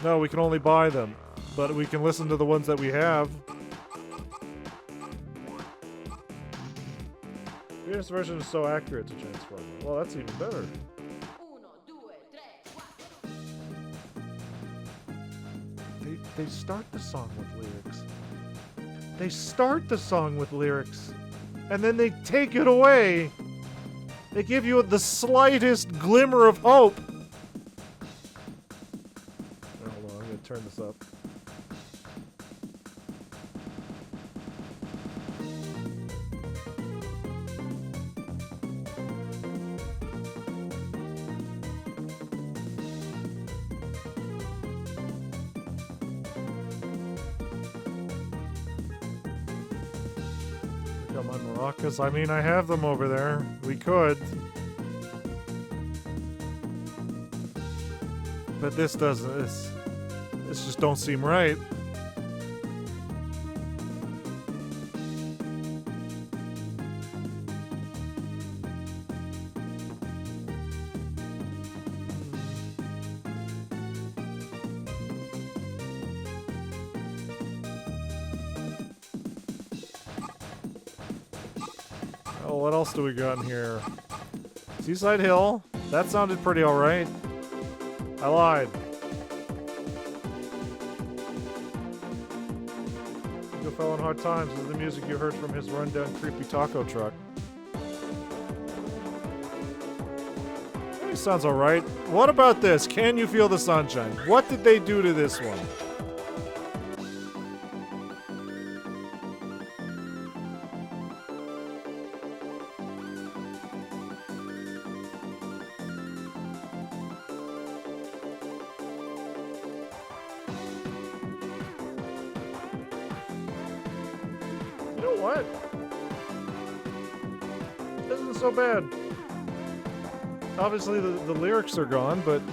No, we can only buy them. But we can listen to the ones that we have. This version is so accurate to transform. Well, that's even better. They start the song with lyrics. They start the song with lyrics, and then they take it away. They give you the slightest glimmer of hope. Hold on, I'm gonna turn this up. Come on, maracas. I mean, I have them over there. We could. But this doesn't. This just don't seem right. Oh, what else do we got in here? Seaside Hill. That sounded pretty alright. I lied. Go Fell on Hard Times is the music you heard from his rundown creepy taco truck. It sounds alright. What about this? Can You Feel the Sunshine? What did they do to this one? What? This isn't so bad. Obviously the lyrics are gone, but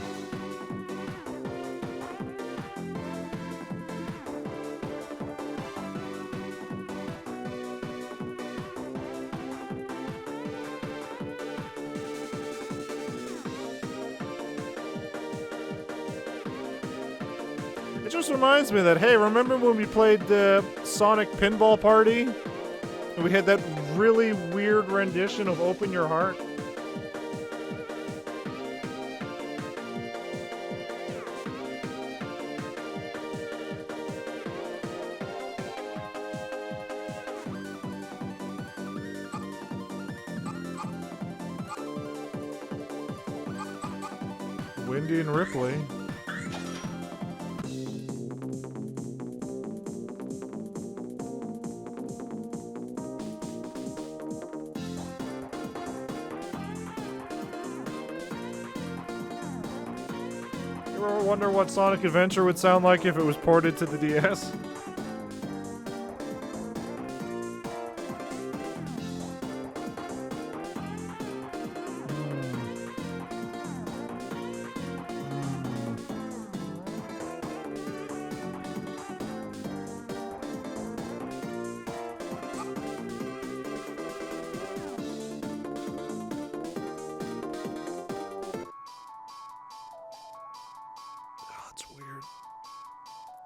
it just reminds me that, hey, remember when we played the Sonic Pinball Party? And we had that really weird rendition of Open Your Heart. Wendy and Ripley. I wonder what Sonic Adventure would sound like if it was ported to the DS.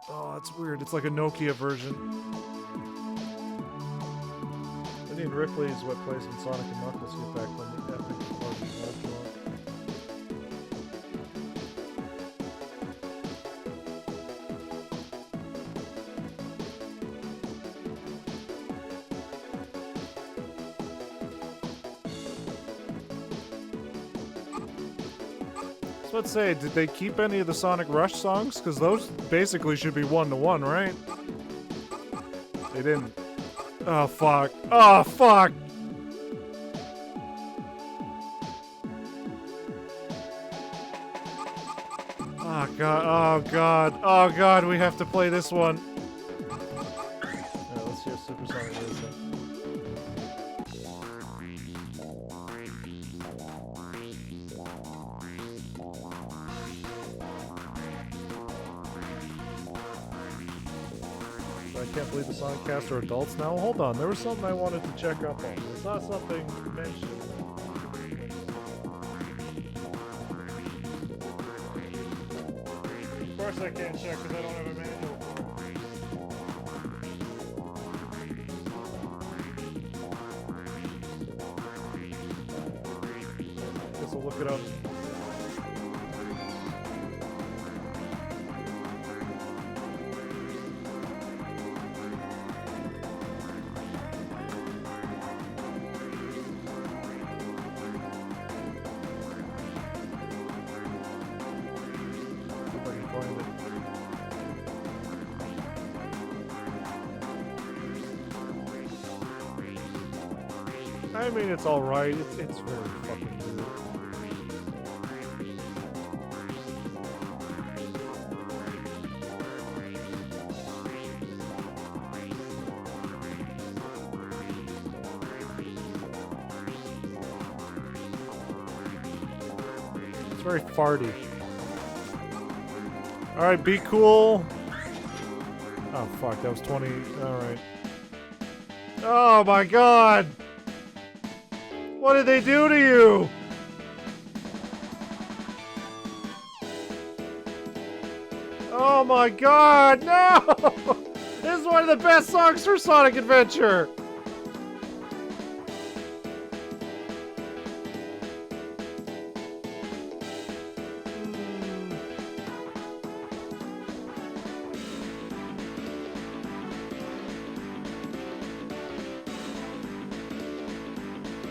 Oh, it's weird. It's like a Nokia version. I think Ripley is what plays when Sonic and Knuckles get back from the epic party. Let's say, did they keep any of the Sonic Rush songs? Because those basically should be 1-to-1, right? They didn't. Oh, fuck. Oh, fuck! Oh, God. Oh, God. Oh, God, we have to play this one. Alright, let's hear Super Sonic Racing. I can't believe the Sonic cast are adults now. Hold on, there was something I wanted to check up on. I saw something mentioned. Of course I can't check because I don't have a manual. Guess I'll look it up. I mean, it's alright. It's very fucking weird. It's very farty. Alright, be cool. Oh, fuck, that was 20. Alright. Oh my god! What did they do to you? Oh my god, no! This is one of the best songs for Sonic Adventure!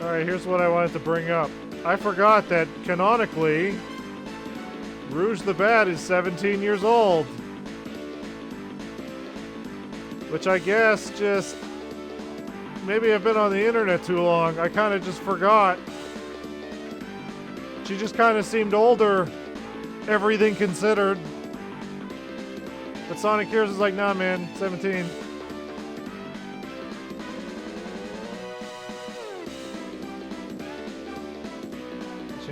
Alright, here's what I wanted to bring up. I forgot that, canonically, Rouge the Bat is 17 years old. Which I guess just... Maybe I've been on the internet too long. I kind of just forgot. She just kind of seemed older, everything considered. But Sonic Heroes is like, nah man, 17.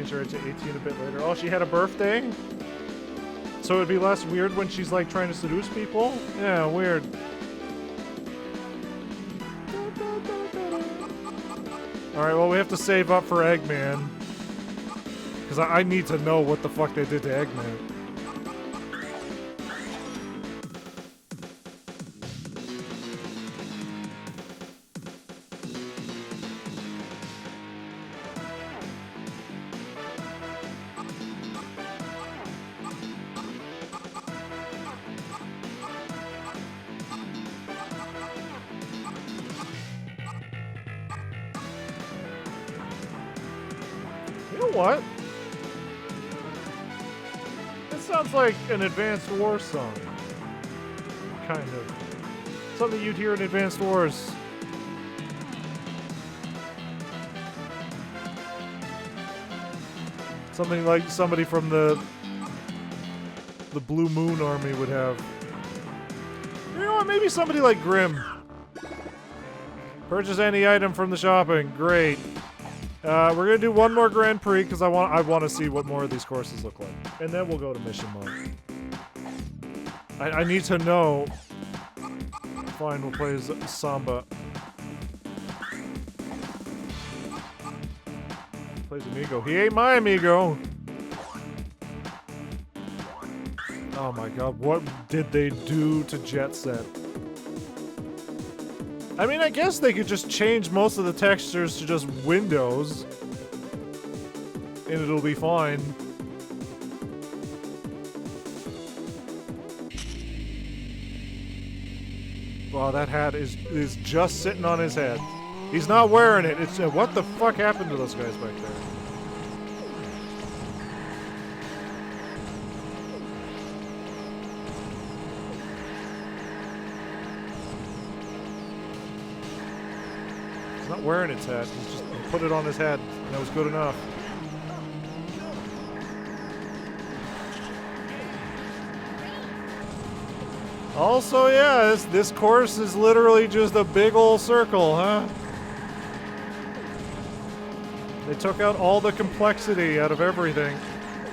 Her to 18 a bit later. Oh, she had a birthday? So it'd be less weird when she's like trying to seduce people? Yeah, weird. Alright, well we have to save up for Eggman. Because I need to know what the fuck they did to Eggman. What? It sounds like an Advanced Wars song. Kind of. Something you'd hear in Advanced Wars. Something like somebody from the Blue Moon Army would have. You know what? Maybe somebody like Grimm. Purchase any item from the shopping. Great. We're gonna do one more Grand Prix because I want to see what more of these courses look like, and then we'll go to mission mode. I need to know. Fine, we'll play Samba. Plays Amigo. He ain't my amigo. Oh my god, what did they do to Jet Set? I mean, I guess they could just change most of the textures to just windows. And it'll be fine. Wow, that hat is just sitting on his head. He's not wearing it. It's what the fuck happened to those guys back there? He's not wearing its hat. He's just put it on his head, and that was good enough. Also, yeah, this course is literally just a big old circle, huh? They took out all the complexity out of everything,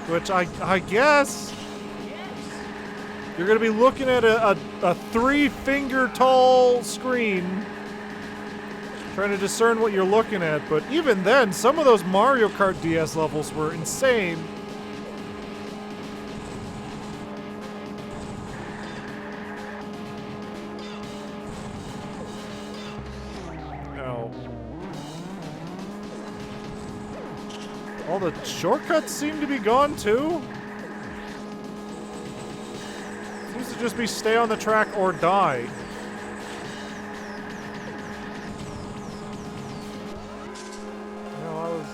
which I guess you're gonna be looking at a 3-finger tall screen trying to discern what you're looking at, but even then, some of those Mario Kart DS levels were insane. All the shortcuts seem to be gone too. Seems to just be stay on the track or die. No,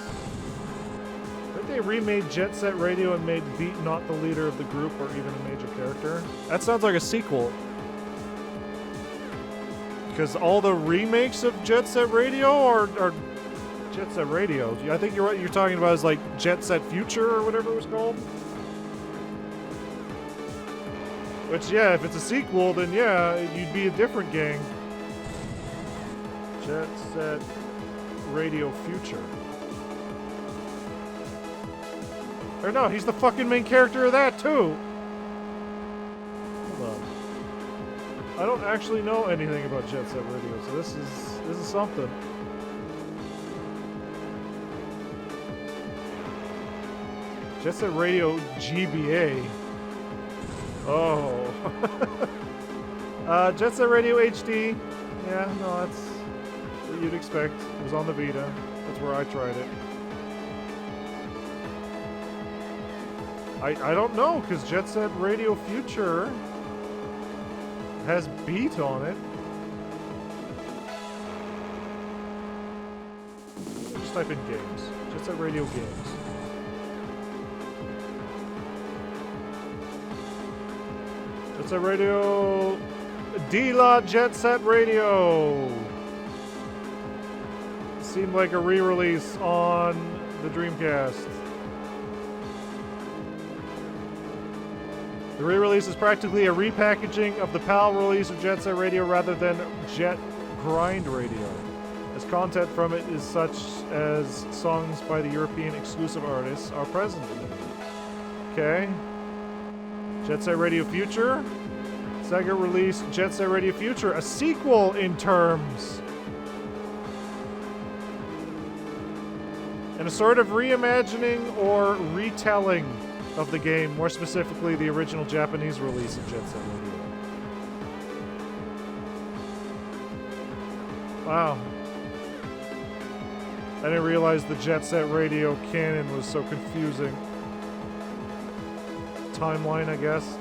I think they remade Jet Set Radio and made Beat not the leader of the group or even a major character. That sounds like a sequel. Because all the remakes of Jet Set Radio are Jet Set Radio. I think you're what you're talking about is like Jet Set Future or whatever it was called. Which, yeah, if it's a sequel, then yeah, you'd be a different gang. Jet Set Radio Future. Or no, he's the fucking main character of that too. Hold on. I don't actually know anything about Jet Set Radio, so this is something. Jet Set Radio GBA. Oh. Jet Set Radio HD. Yeah, no, that's what you'd expect. It was on the Vita. That's where I tried it. I don't know, because Jet Set Radio Future has Beat on it. Just type in games. Jet Set Radio games. Jet Set Radio... D-La Jet Set Radio! Seemed like a re-release on the Dreamcast. The re-release is practically a repackaging of the PAL release of Jet Set Radio rather than Jet Grind Radio, as content from it is such as songs by the European exclusive artists are present in it. Okay. Jet Set Radio Future. Sega released Jet Set Radio Future, a sequel in terms. And a sort of reimagining or retelling of the game, more specifically the original Japanese release of Jet Set Radio. Wow. I didn't realize the Jet Set Radio canon was so confusing. Timeline, I guess.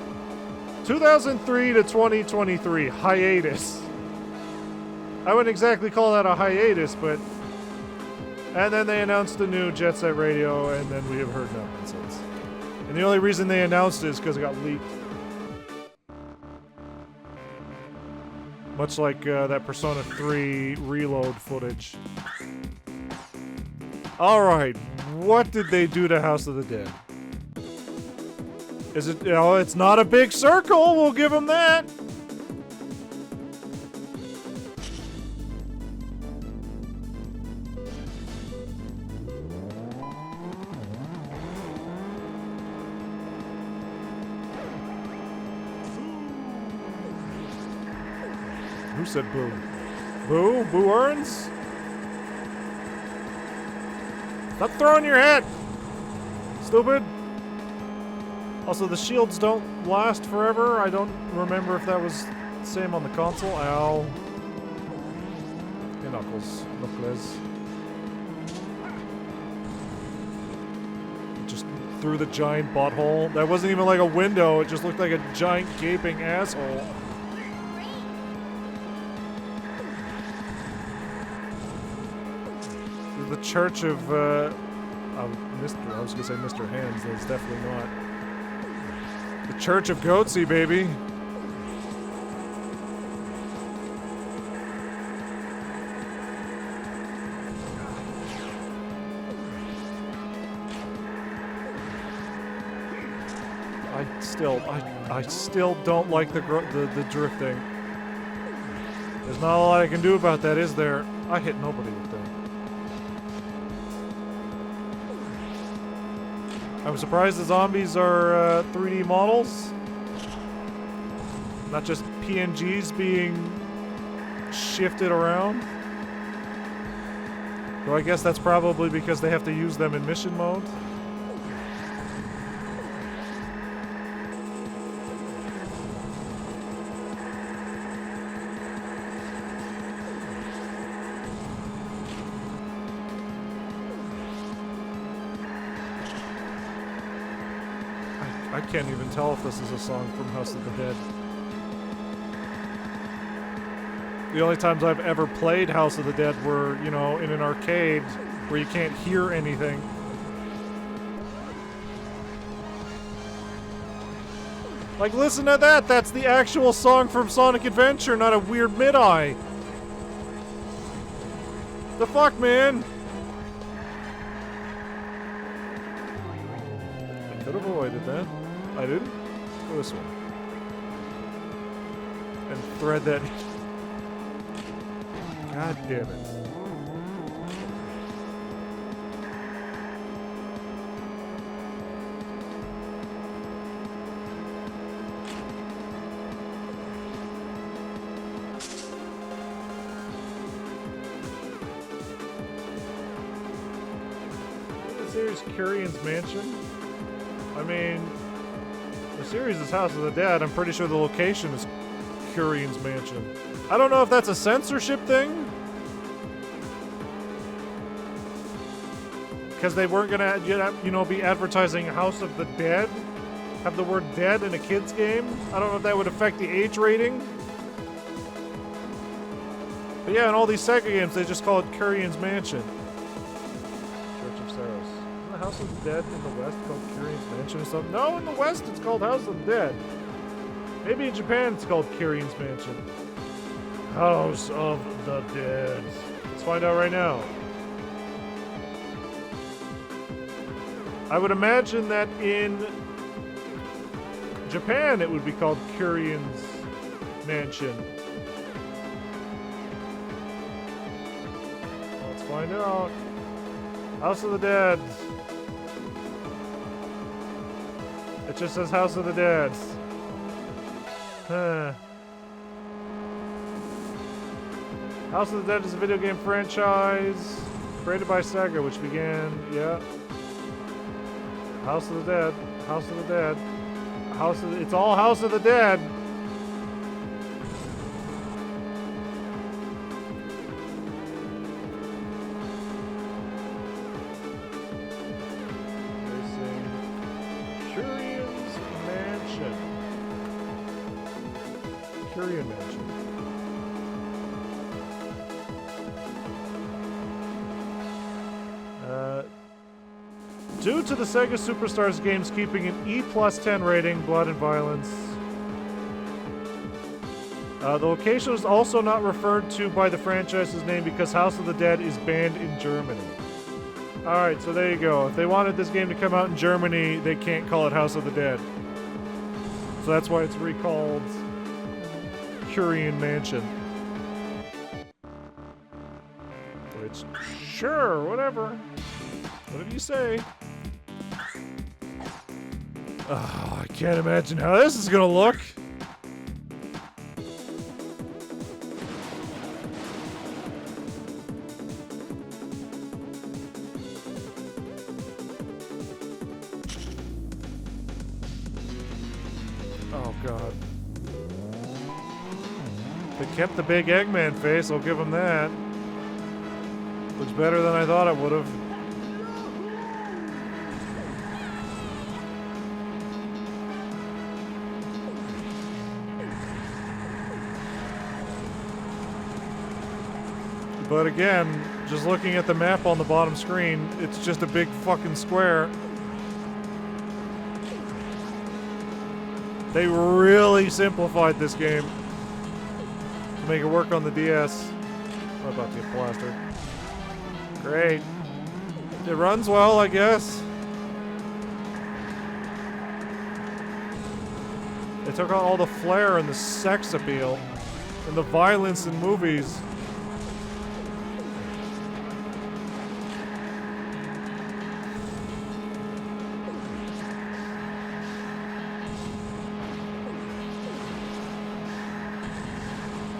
2003 to 2023, hiatus. I wouldn't exactly call that a hiatus, but... And then they announced the new Jet Set Radio, and then we have heard nothing since. And the only reason they announced it is because it got leaked. Much like that Persona 3 reload footage. Alright, what did they do to House of the Dead? Is it, it's not a big circle, we'll give them that! Who said boo? Boo? Boo earns? Stop throwing your head! Stupid! Also, the shields don't last forever. I don't remember if that was the same on the console. Ow. Hey, Knuckles. Knuckles. Just through the giant butthole. That wasn't even like a window. It just looked like a giant gaping asshole. The Church of, I was gonna say Mr. Hands, that's definitely not. The Church of Goatsy, baby. I still don't like the drifting. There's not a lot I can do about that, is there? I hit nobody with that. I'm surprised the zombies are 3D models. Not just PNGs being shifted around. So I guess that's probably because they have to use them in mission mode. I can't even tell if this is a song from House of the Dead. The only times I've ever played House of the Dead were, you know, in an arcade where you can't hear anything. Like, listen to that! That's the actual song from Sonic Adventure, not a weird mid-eye! The fuck, man? Oh, I did that. I didn't? Go this one. And thread that. God damn it. Series Curion's Mansion? I mean, the series is House of the Dead. I'm pretty sure the location is Curion's Mansion. I don't know if that's a censorship thing. Because they weren't gonna, you know, be advertising House of the Dead. Have the word dead in a kid's game. I don't know if that would affect the age rating. But yeah, in all these Sega games, they just call it Curion's Mansion. House of the Dead in the West called Curion's Mansion or something? No, in the West it's called House of the Dead. Maybe in Japan it's called Curion's Mansion. House of the Dead. Let's find out right now. I would imagine that in Japan it would be called Curion's Mansion. Let's find out. House of the Dead. It just says House of the Dead. Huh. House of the Dead is a video game franchise created by Sega, which began, yeah. House of the Dead. House of the Dead. It's all House of the Dead. Curion Mansion. Due to the Sega Superstars games keeping an E+10 rating, blood and violence. The location is also not referred to by the franchise's name because House of the Dead is banned in Germany. Alright, so there you go. If they wanted this game to come out in Germany, they can't call it House of the Dead. So that's why it's recalled Curion Mansion. Which, sure, whatever. Whatever you say. Oh, I can't imagine how this is gonna look. Oh, God. They kept the big Eggman face, I'll give them that. Looks better than I thought it would have. But again, just looking at the map on the bottom screen, it's just a big fucking square. They really simplified this game to make it work on the DS. I'm about to get plastered. Great. It runs well, I guess. They took out all the flair and the sex appeal and the violence in movies.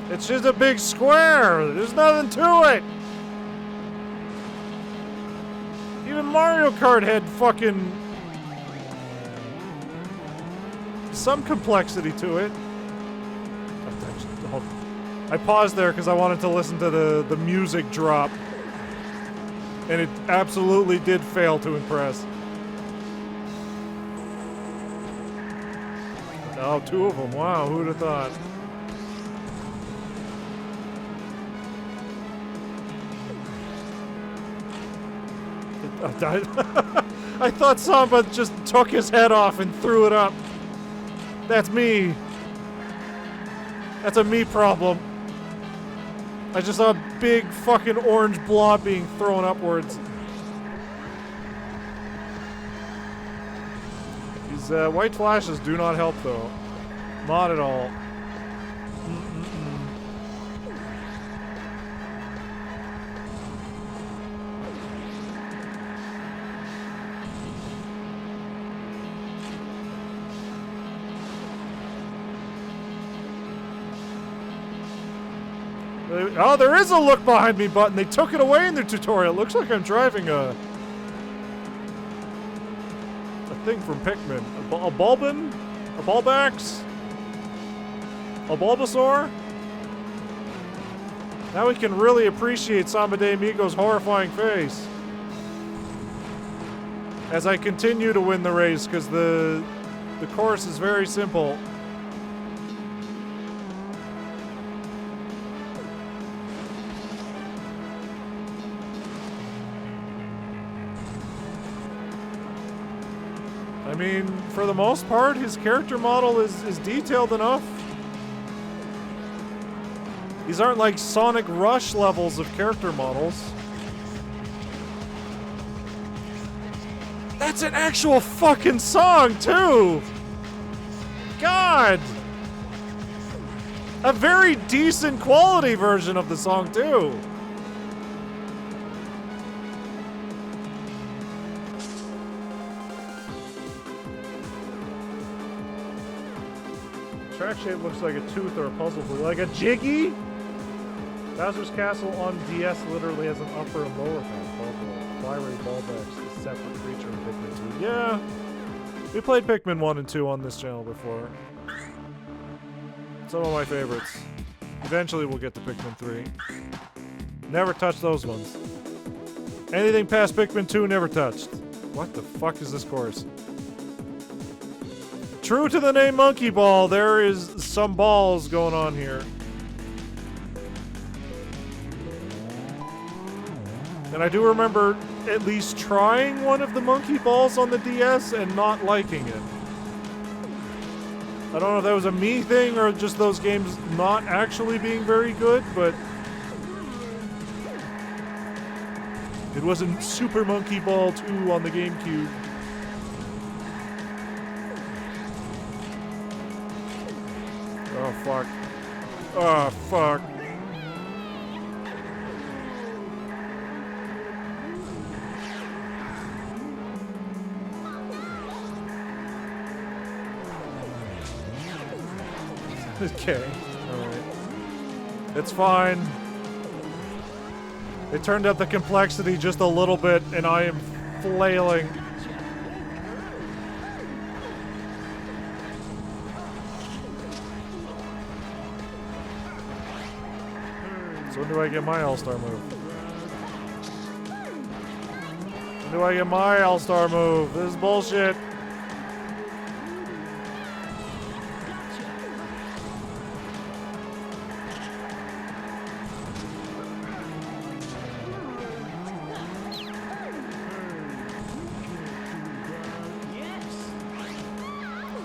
It's just a big square. There's nothing to it. Even Mario Kart had fucking some complexity to it. I paused there because I wanted to listen to the music drop. And it absolutely did fail to impress. Oh, two of them. Wow, who would have thought? I thought Samba just took his head off and threw it up. That's me. That's a me problem. I just saw a big fucking orange blob being thrown upwards. These white flashes do not help, though. Not at all. Oh, there is a look behind me button. They took it away in their tutorial. It looks like I'm driving a thing from Pikmin. A Bulbin? A Bulbax? A Bulbasaur? Now we can really appreciate Samba de Amigo's horrifying face. As I continue to win the race, because the course is very simple. I mean, for the most part, his character model is detailed enough. These aren't like Sonic Rush levels of character models. That's an actual fucking song, too! God! A very decent quality version of the song, too. Track shape looks like a tooth or a puzzle blue. Like a Jiggy? Bowser's Castle on DS literally has an upper and lower half. Fly-ray Bulbax is a separate creature in Pikmin 2. Yeah! We played Pikmin 1 and 2 on this channel before. Some of my favorites. Eventually we'll get to Pikmin 3. Never touched those ones. Anything past Pikmin 2, never touched. What the fuck is this course? True to the name Monkey Ball, there is some balls going on here. And I do remember at least trying one of the Monkey Balls on the DS and not liking it. I don't know if that was a me thing or just those games not actually being very good, but it wasn't Super Monkey Ball 2 on the GameCube. Oh, fuck. Oh, fuck. Okay. Alright. It's fine. They turned up the complexity just a little bit, and I am flailing. So when do I get my All-Star move? When do I get my All-Star move? This is bullshit.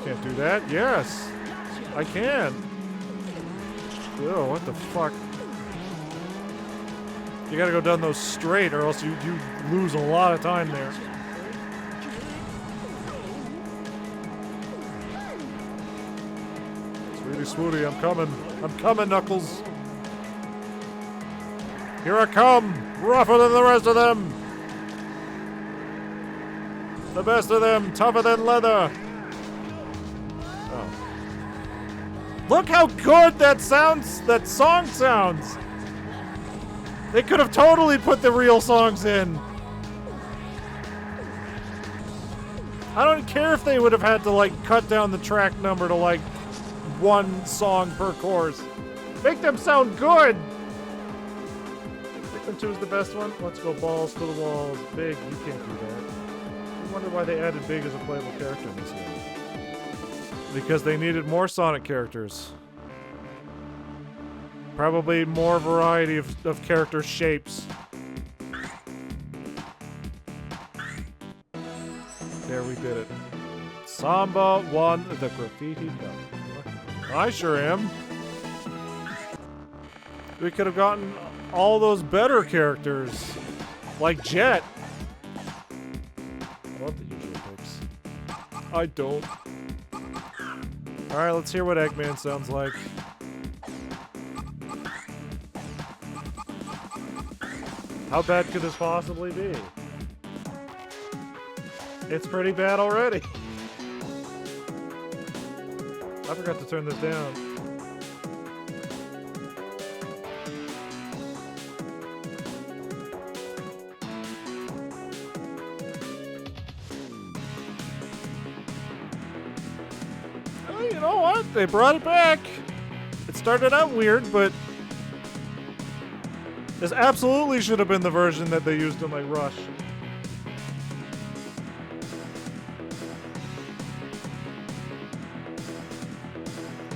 Can't do that? Yes! I can! Ew, what the fuck? You gotta go down those straight or else you lose a lot of time there. Sweetie Swooty, I'm coming. I'm coming, Knuckles. Here I come! Rougher than the rest of them! The best of them, tougher than leather! Oh. Look how good that song sounds! They could have totally put the real songs in. I don't care if they would have had to, like, cut down the track number to, like, one song per course. Make them sound good! Pikmin 2 is the best one. Let's go balls to the walls. Big, you can't do that. I wonder why they added Big as a playable character in this game. Because they needed more Sonic characters. Probably more variety of character shapes. There, we did it. Samba won the graffiti cup. I sure am. We could have gotten all those better characters. Like Jet. I love the usual picks. I don't. Alright, let's hear what Eggman sounds like. How bad could this possibly be? It's pretty bad already. I forgot to turn this down. Oh, you know what? They brought it back. It started out weird, but this absolutely should have been the version that they used in like Rush.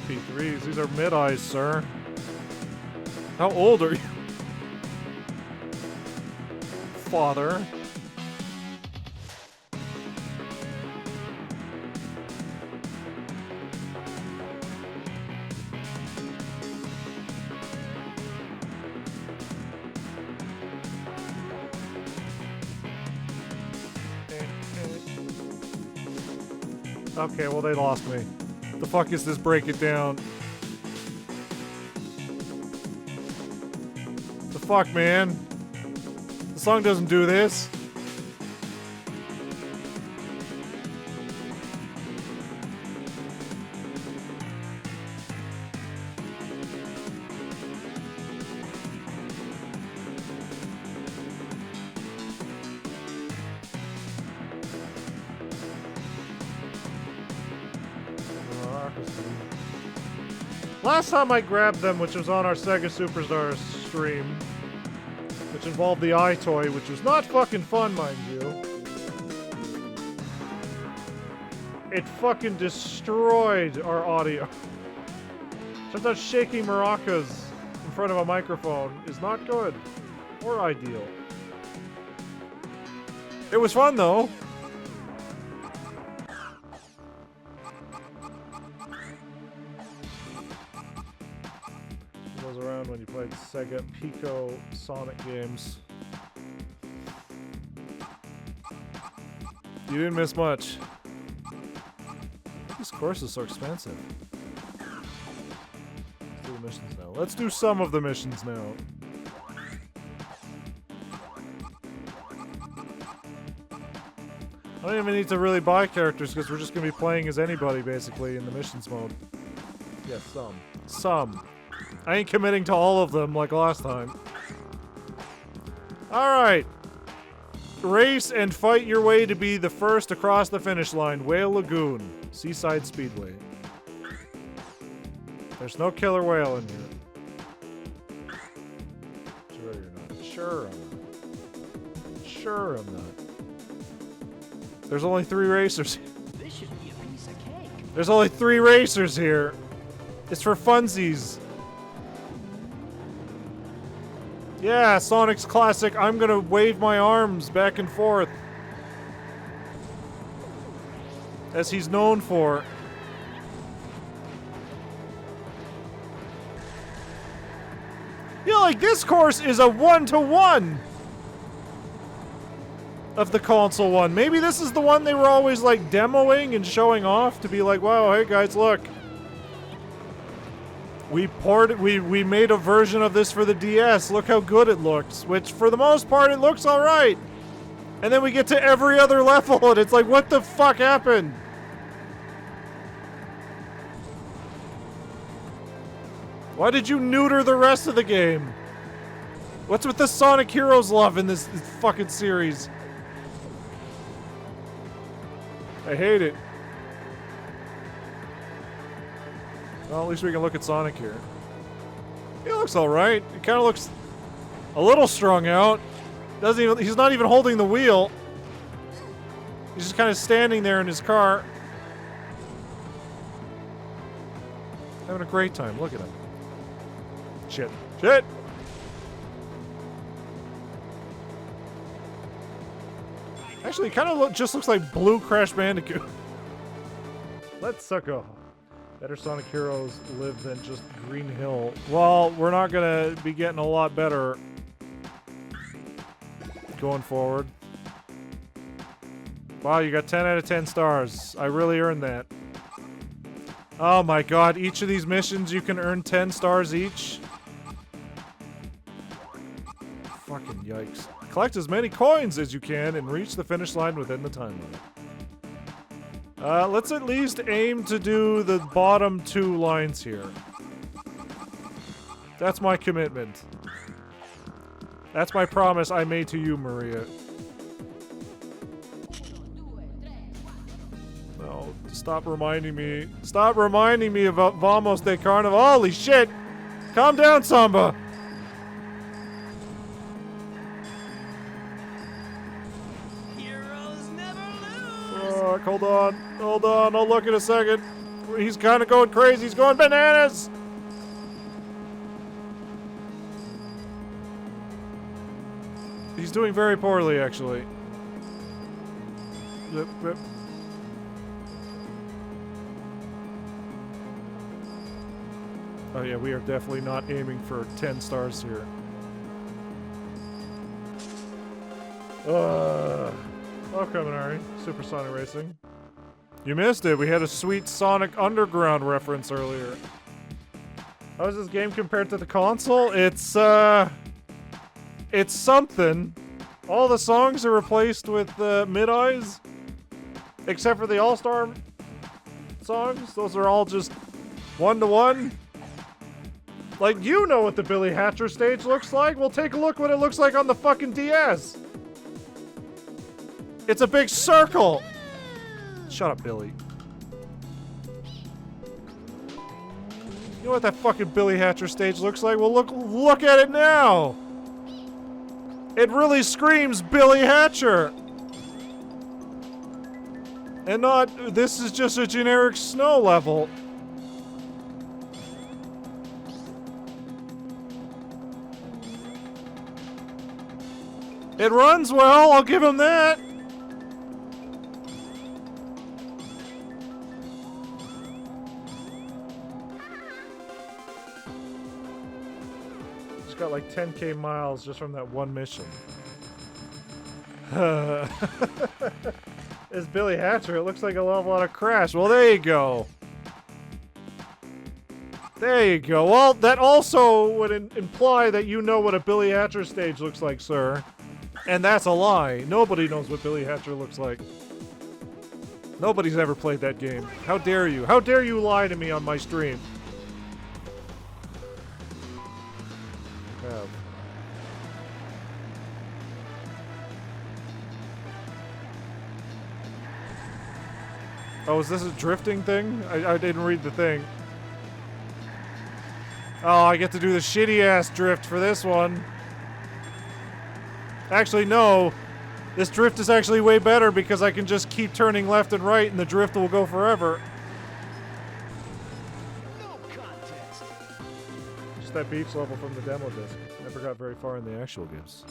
P3s, these are mid-eyes, sir. How old are you? Father. Okay, well, they lost me. The fuck is this? Break it down. The fuck, man? The song doesn't do this. Last time I grabbed them, which was on our Sega Superstars stream, which involved the iToy, which was not fucking fun, mind you. It fucking destroyed our audio. Turns out shaking maracas in front of a microphone is not good or ideal. It was fun, though. Around when you played Sega Pico Sonic games. You didn't miss much. This course is so expensive. Let's do the missions now. Let's do some of the missions now. I don't even need to really buy characters because we're just going to be playing as anybody basically in the missions mode. Yes, some. Some. I ain't committing to all of them like last time. Alright. Race and fight your way to be the first across the finish line. Whale Lagoon. Seaside Speedway. There's no killer whale in here. Sure you're not. Sure I'm not. Sure I'm not. There's only 3 racers. This should be a piece of cake. There's only 3 racers here. It's for funsies. Yeah, Sonic's classic, I'm gonna wave my arms back and forth. As he's known for. Yeah, like this course is a 1-to-1 of the console one. Maybe this is the one they were always like demoing and showing off to be like, wow, hey guys, look. We made a version of this for the DS. Look how good it looks. Which, for the most part, it looks alright. And then we get to every other level, and it's like, what the fuck happened? Why did you neuter the rest of the game? What's with the Sonic Heroes love in this fucking series? I hate it. Well, at least we can look at Sonic here. He looks alright. He kind of looks a little strung out. He's not even holding the wheel. He's just kind of standing there in his car. Having a great time. Look at him. Shit. Shit! Actually, he kind of just looks like Blue Crash Bandicoot. Let's go. Better Sonic Heroes live than just Green Hill. Well, we're not gonna be getting a lot better going forward. Wow, you got 10 out of 10 stars. I really earned that. Oh my god, each of these missions you can earn 10 stars each? Fucking yikes. Collect as many coins as you can and reach the finish line within the time limit. Let's at least aim to do the bottom 2 lines here. That's my commitment. That's my promise I made to you, Maria. No, stop reminding me. Stop reminding me about Vamos de Carnival. Holy shit! Calm down, Samba! Heroes never lose. Fuck, hold on. Hold on, I'll look in a second. He's kind of going crazy. He's going bananas! He's doing very poorly, actually. Yep, yep. Oh yeah, we are definitely not aiming for 10 stars here. Welcome, Ari. Supersonic Racing. You missed it. We had a sweet Sonic Underground reference earlier. How is this game compared to the console? It's something. All the songs are replaced with mid-eyes. Except for the All-Star songs. Those are all just one-to-one. Like, you know what the Billy Hatcher stage looks like. Well, take a look what it looks like on the fucking DS. It's a big circle. Shut up, Billy. You know what that fucking Billy Hatcher stage looks like? Well, look at it now. It really screams Billy Hatcher. And not, this is just a generic snow level. It runs well, I'll give him that. Just got like 10k miles just from that one mission. It's Billy Hatcher. It looks like a level out of Crash. Well, there you go. There you go. Well, that also would imply that you know what a Billy Hatcher stage looks like, sir. And that's a lie. Nobody knows what Billy Hatcher looks like. Nobody's ever played that game. How dare you? How dare you lie to me on my stream? Have. Oh, is this a drifting thing? I didn't read the thing. Oh, I get to do the shitty-ass drift for this one. Actually, no. This drift is actually way better because I can just keep turning left and right and the drift will go forever. No contest. Just that beach level from the demo disc. Never got very far in the actual games.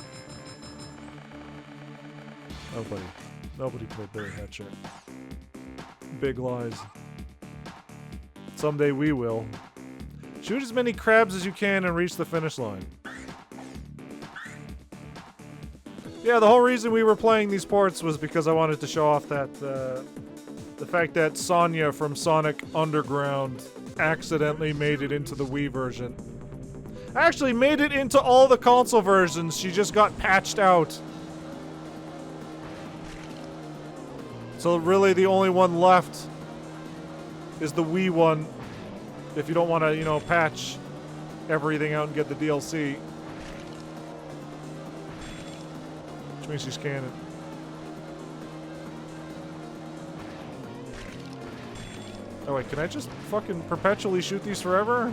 Nobody played Billy Hatcher. Big lies. Someday we will. Shoot as many crabs as you can and reach the finish line. Yeah, the whole reason we were playing these ports was because I wanted to show off that, the fact that Sonya from Sonic Underground accidentally made it into the Wii version. Actually made it into all the console versions, she just got patched out. So really the only one left is the Wii one, if you don't want to, you know, patch everything out and get the DLC. Which means she's canon. Oh wait, can I just fucking perpetually shoot these forever?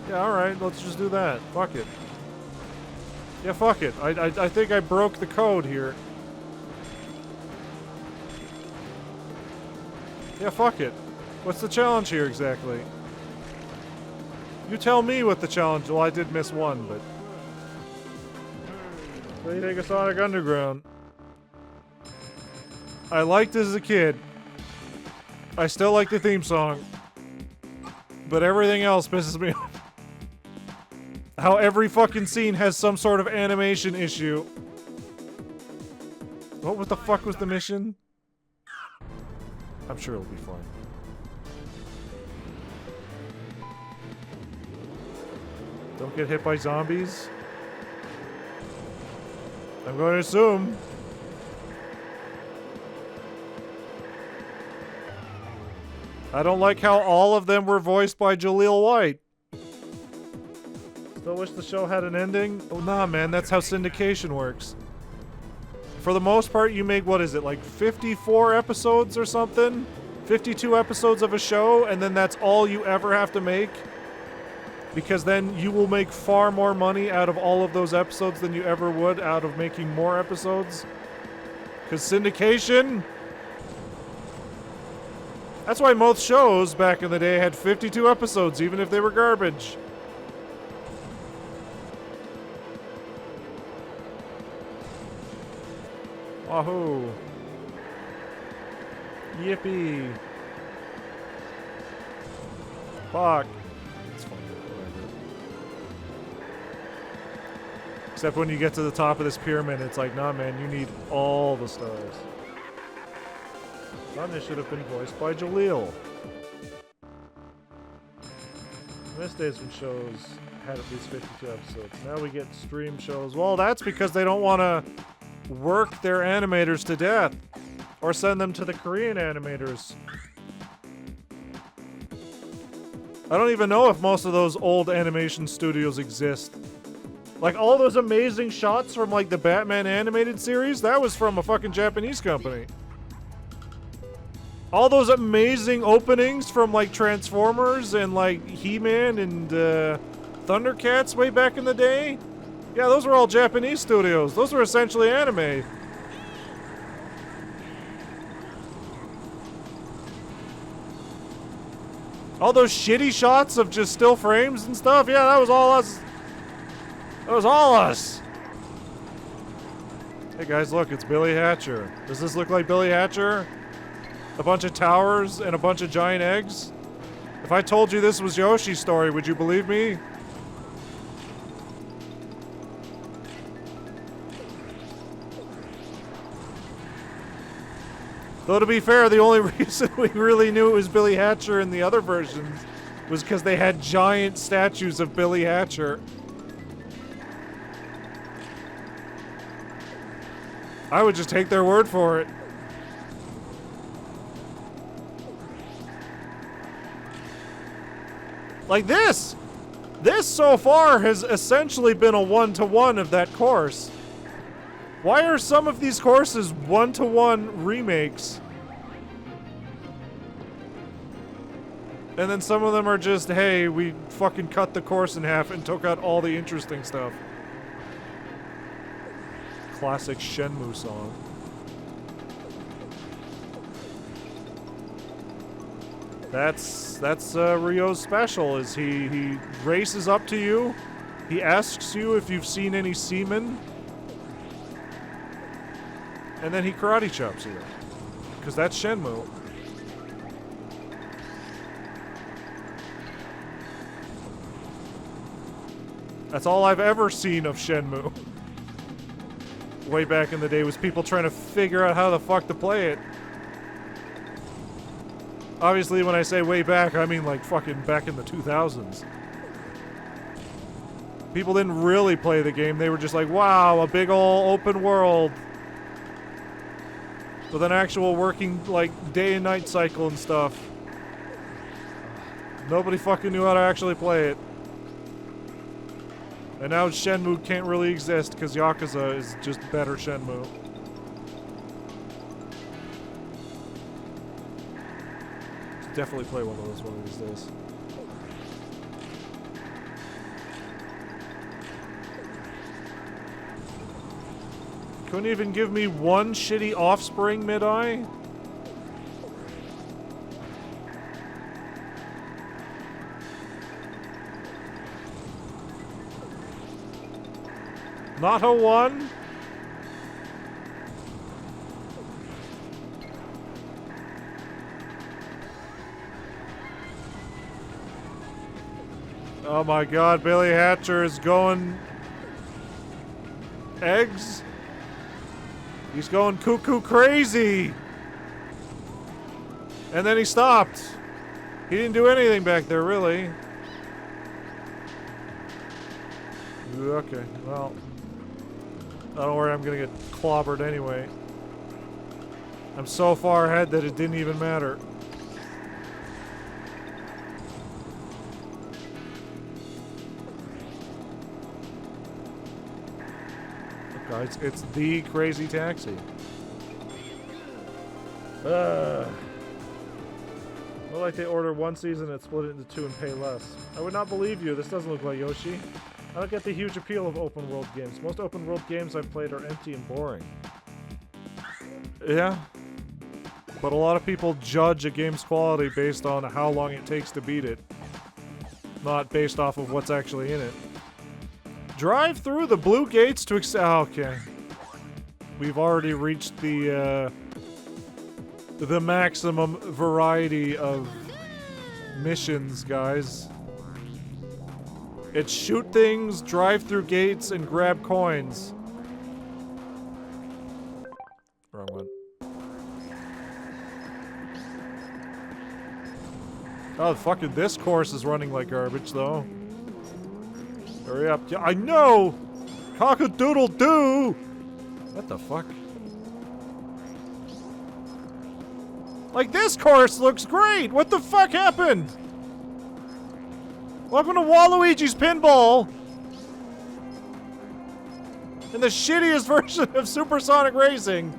Yeah, alright, let's just do that. Fuck it. Yeah, fuck it. I think I broke the code here. Yeah, fuck it. What's the challenge here exactly? You tell me what the challenge... Well, I did miss one, but... So you take a Sonic Underground. I liked it as a kid. I still like the theme song. But everything else pisses me off. How every fucking scene has some sort of animation issue. What the fuck was the mission? I'm sure it'll be fun. Don't get hit by zombies. I'm going to assume. I don't like how all of them were voiced by Jaleel White. Still wish the show had an ending? Oh, nah, man, that's how syndication works. For the most part, you make, what is it, like 54 episodes or something? 52 episodes of a show, and then that's all you ever have to make? Because then you will make far more money out of all of those episodes than you ever would out of making more episodes. Because syndication... That's why most shows back in the day had 52 episodes, even if they were garbage. Wahoo. Yippee. Fuck. It's fun. Whatever. Except when you get to the top of this pyramid, it's like, nah, man, you need all the stars. This should have been voiced by Jaleel. This days when shows had at least 52 episodes. Now we get stream shows. Well, that's because they don't want to work their animators to death. Or send them to the Korean animators. I don't even know if most of those old animation studios exist. Like, all those amazing shots from, like, the Batman animated series, that was from a fucking Japanese company. All those amazing openings from, like, Transformers and, like, He-Man and Thundercats way back in the day. Yeah, those were all Japanese studios. Those were essentially anime. All those shitty shots of just still frames and stuff, yeah, that was all us. That was all us. Hey guys, look, it's Billy Hatcher. Does this look like Billy Hatcher? A bunch of towers and a bunch of giant eggs? If I told you this was Yoshi's story, would you believe me? Though to be fair, the only reason we really knew it was Billy Hatcher in the other versions was because they had giant statues of Billy Hatcher. I would just take their word for it. Like this! This so far has essentially been a one-to-one of that course. Why are some of these courses one-to-one remakes? And then some of them are just, hey, we fucking cut the course in half and took out all the interesting stuff. Classic Shenmue song. That's Ryo's special, is he races up to you, he asks you if you've seen any semen, and then he karate chops you. Because that's Shenmue. That's all I've ever seen of Shenmue. Way back in the day was people trying to figure out how the fuck to play it. Obviously, when I say way back, I mean like fucking back in the 2000s. People didn't really play the game. They were just like, wow, a big ol' open world. With an actual working, like, day and night cycle and stuff. Nobody fucking knew how to actually play it. And now Shenmue can't really exist because Yakuza is just better Shenmue. Definitely play one of those one of these days. Couldn't even give me one shitty offspring mid-eye? Not a one? Oh my god, Billy Hatcher is going... eggs? He's going cuckoo crazy! And then he stopped. He didn't do anything back there, really. Okay, well. Don't worry, I'm gonna get clobbered anyway. I'm so far ahead that it didn't even matter. Look, guys, it's the Crazy Taxi. Well, like they order one season and split it into two and pay less. I would not believe you. This doesn't look like Yoshi. I don't get the huge appeal of open world games. Most open world games I've played are empty and boring. Yeah. But a lot of people judge a game's quality based on how long it takes to beat it. Not based off of what's actually in it. Drive through the blue gates to okay. We've already reached the maximum variety of missions, guys. It's shoot things, drive through gates, and grab coins. Wrong one. Oh, fucking this course is running like garbage, though. Hurry up. Yeah, I know! Cock-a-doodle-doo! What the fuck? Like, this course looks great! What the fuck happened? Welcome to Waluigi's Pinball! In the shittiest version of Supersonic Racing!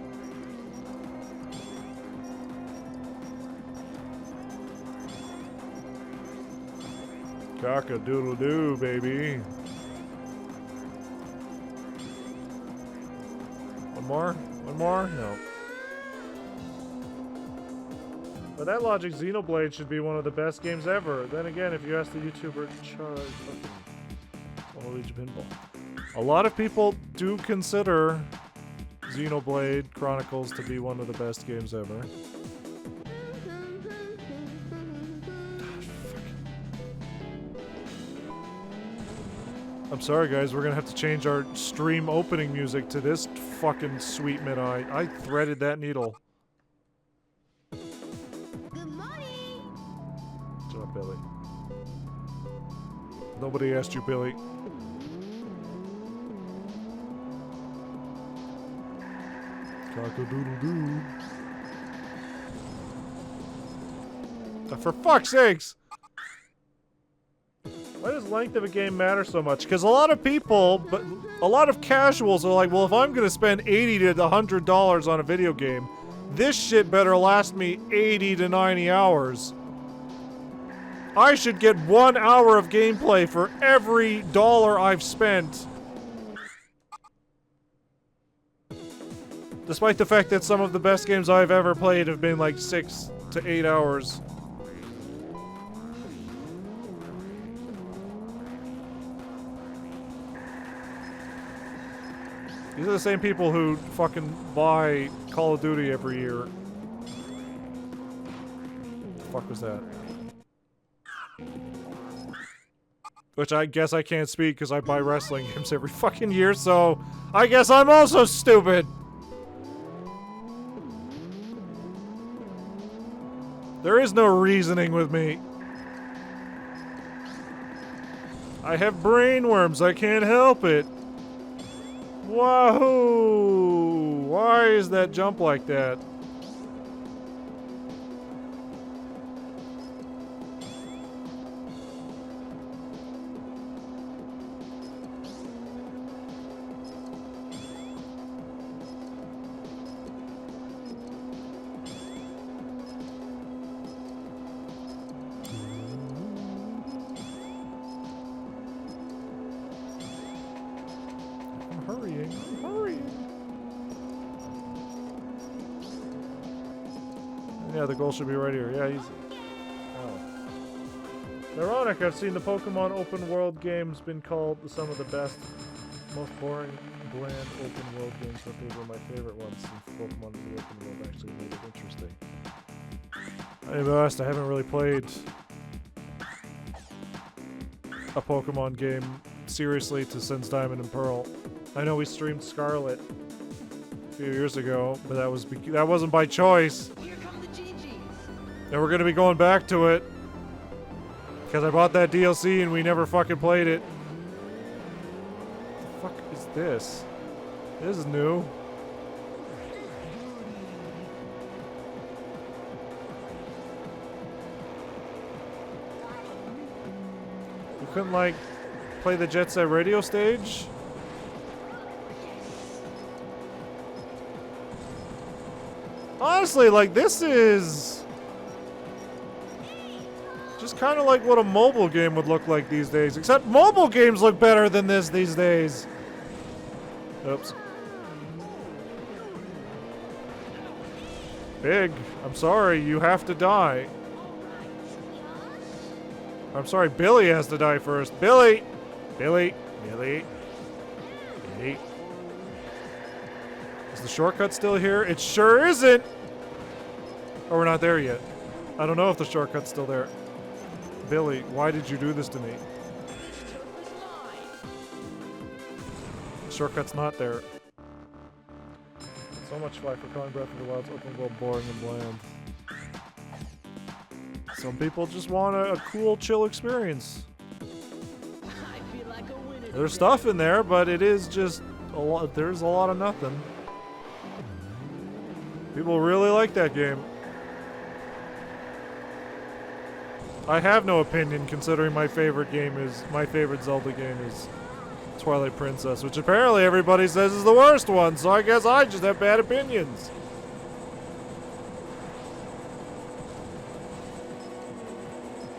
Cock-a-doodle-doo, baby. One more? One more? No. By that logic, Xenoblade should be one of the best games ever. Then again, if you ask the YouTuber, Waluigi Pinball. A lot of people do consider Xenoblade Chronicles to be one of the best games ever. I'm sorry, guys. We're gonna have to change our stream opening music to this fucking sweet mid-eye. I threaded that needle. Billy. Nobody asked you, Billy. Cock-a-doodle-doo. For fuck's sakes! Why does length of a game matter so much? Because a lot of people, but a lot of casuals are like, well, if I'm gonna spend $80 to $100 on a video game, this shit better last me 80 to 90 hours. I should get 1 hour of gameplay for every dollar I've spent. Despite the fact that some of the best games I've ever played have been like 6 to 8 hours. These are the same people who fucking buy Call of Duty every year. What the fuck was that? Which I guess I can't speak because I buy wrestling games every fucking year, so I guess I'm also stupid! There is no reasoning with me. I have brainworms, I can't help it. Wahoo! Why is that jump like that? I'm hurrying. Yeah, the goal should be right here. Yeah, easy. Oh. Ironic, I've seen the Pokemon open world games been called some of the best, most boring, bland open world games, but they were my favorite ones since Pokemon in the open world actually made it interesting. I'll be honest, I haven't really played a Pokemon game seriously since Diamond and Pearl. I know we streamed Scarlet a few years ago, but that wasn't by choice. Here come the GGs. And we're gonna be going back to it. Because I bought that DLC and we never fucking played it. What the fuck is this? This is new. You couldn't, like, play the Jet Set Radio stage? Honestly, like, this is just kind of like what a mobile game would look like these days. Except mobile games look better than this these days. Oops. Big, I'm sorry, you have to die. I'm sorry, Billy has to die first. Billy! Billy! Billy! Billy! Is the shortcut still here? It sure isn't! Oh, we're not there yet. I don't know if the shortcut's still there. Billy, why did you do this to me? The shortcut's not there. So much fight for calling Breath of the Wild's open world boring and bland. Some people just want a cool, chill experience. There's stuff in there, but it is just a lot. There's a lot of nothing. People really like that game. I have no opinion, considering my favorite Zelda game is Twilight Princess, which apparently everybody says is the worst one, so I guess I just have bad opinions.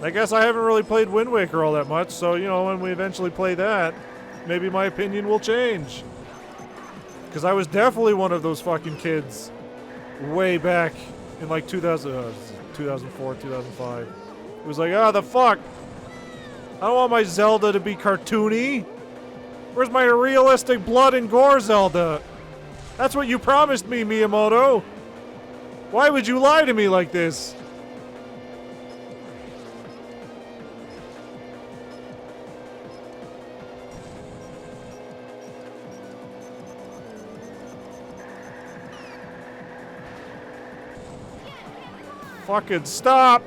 I guess I haven't really played Wind Waker all that much, so, you know, when we eventually play that, maybe my opinion will change. Because I was definitely one of those fucking kids way back in like 2004, 2005. It was like, the fuck? I don't want my Zelda to be cartoony. Where's my realistic blood and gore Zelda? That's what you promised me, Miyamoto. Why would you lie to me like this? Fucking stop!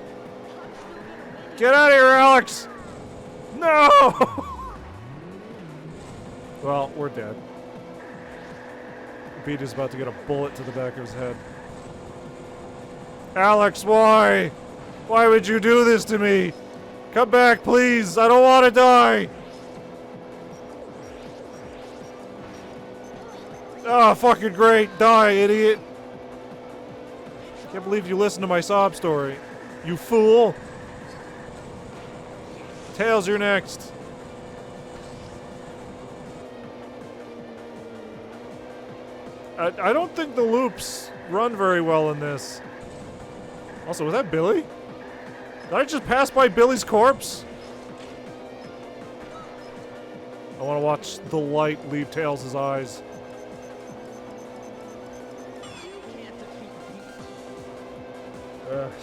Get out of here, Alex! No! Well, we're dead. Pete is about to get a bullet to the back of his head. Alex, why? Why would you do this to me? Come back, please! I don't want to die! Oh, fucking great! Die, idiot! Can't believe you listened to my sob story. You fool! Tails, you're next. I don't think the loops run very well in this. Also, was that Billy? Did I just pass by Billy's corpse? I want to watch the light leave Tails' eyes.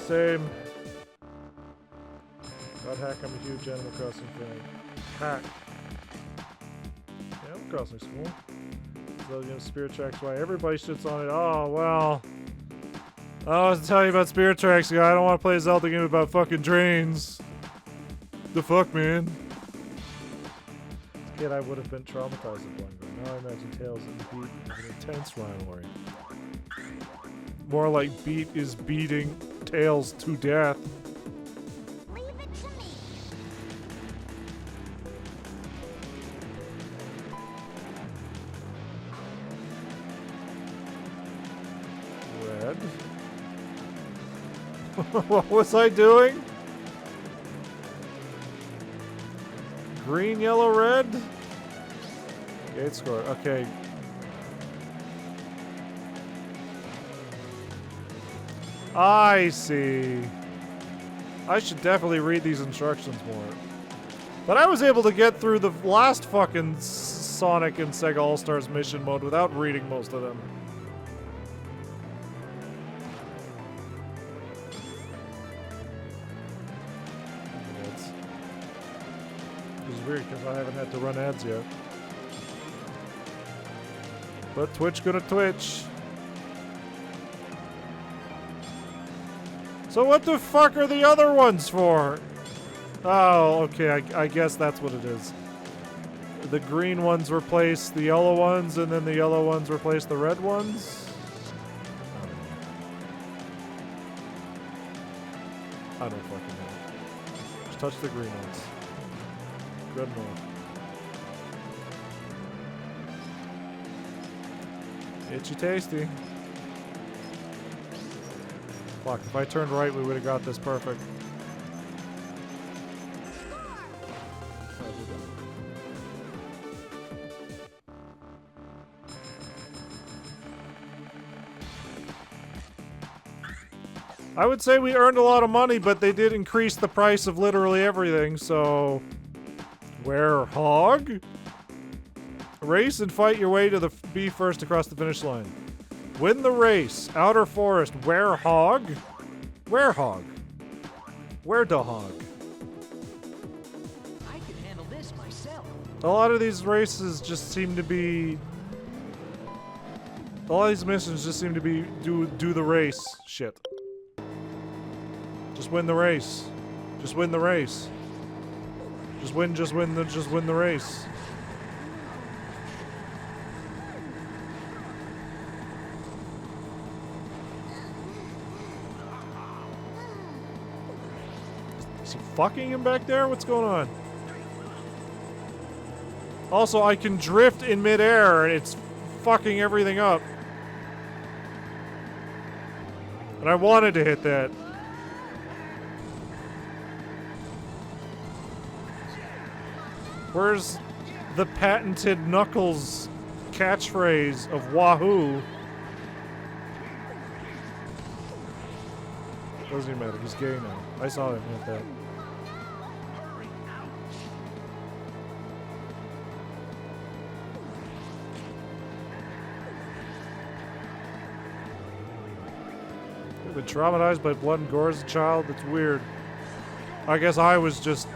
Same. God, Hack, I'm a huge Animal Crossing fan. Hack. Animal Crossing's cool. Zelda game Spirit Tracks, why everybody shits on it. Oh, well. I was to tell you about Spirit Tracks, guy. I don't want to play a Zelda game about fucking drains. The fuck, man? As a kid, I would have been traumatized at playing, but now I imagine Tails and Beat have an intense rivalry. More like Beat is beating Tails to death. Leave it to me. Red. What was I doing? Green, yellow, red? Gate score. Okay. I see. I should definitely read these instructions more. But I was able to get through the last fucking Sonic and Sega All-Stars mission mode without reading most of them. Which is weird because I haven't had to run ads yet. But Twitch gonna Twitch. So what the fuck are the other ones for? Oh, okay, I guess that's what it is. The green ones replace the yellow ones, and then the yellow ones replace the red ones? I don't fucking know. Just touch the green ones. Good enough. Itchy tasty. Fuck, if I turned right, we would have got this perfect. I would say we earned a lot of money, but they did increase the price of literally everything, so... Werehog? Race and fight your way to the be first across the finish line. Win the race. Outer Forest. Werehog? Werehog. Werdehog. I can handle this myself. A lot of these races just seem to be... A lot of these missions just seem to be do the race shit. Just win the race. Just win the race. Just win the race. Is he fucking him back there? What's going on? Also, I can drift in midair and it's fucking everything up. And I wanted to hit that. Where's the patented Knuckles catchphrase of Wahoo? Doesn't even matter, he's gay now. I saw him hit that. You've been traumatized by blood and gore as a child? That's weird. I guess I was just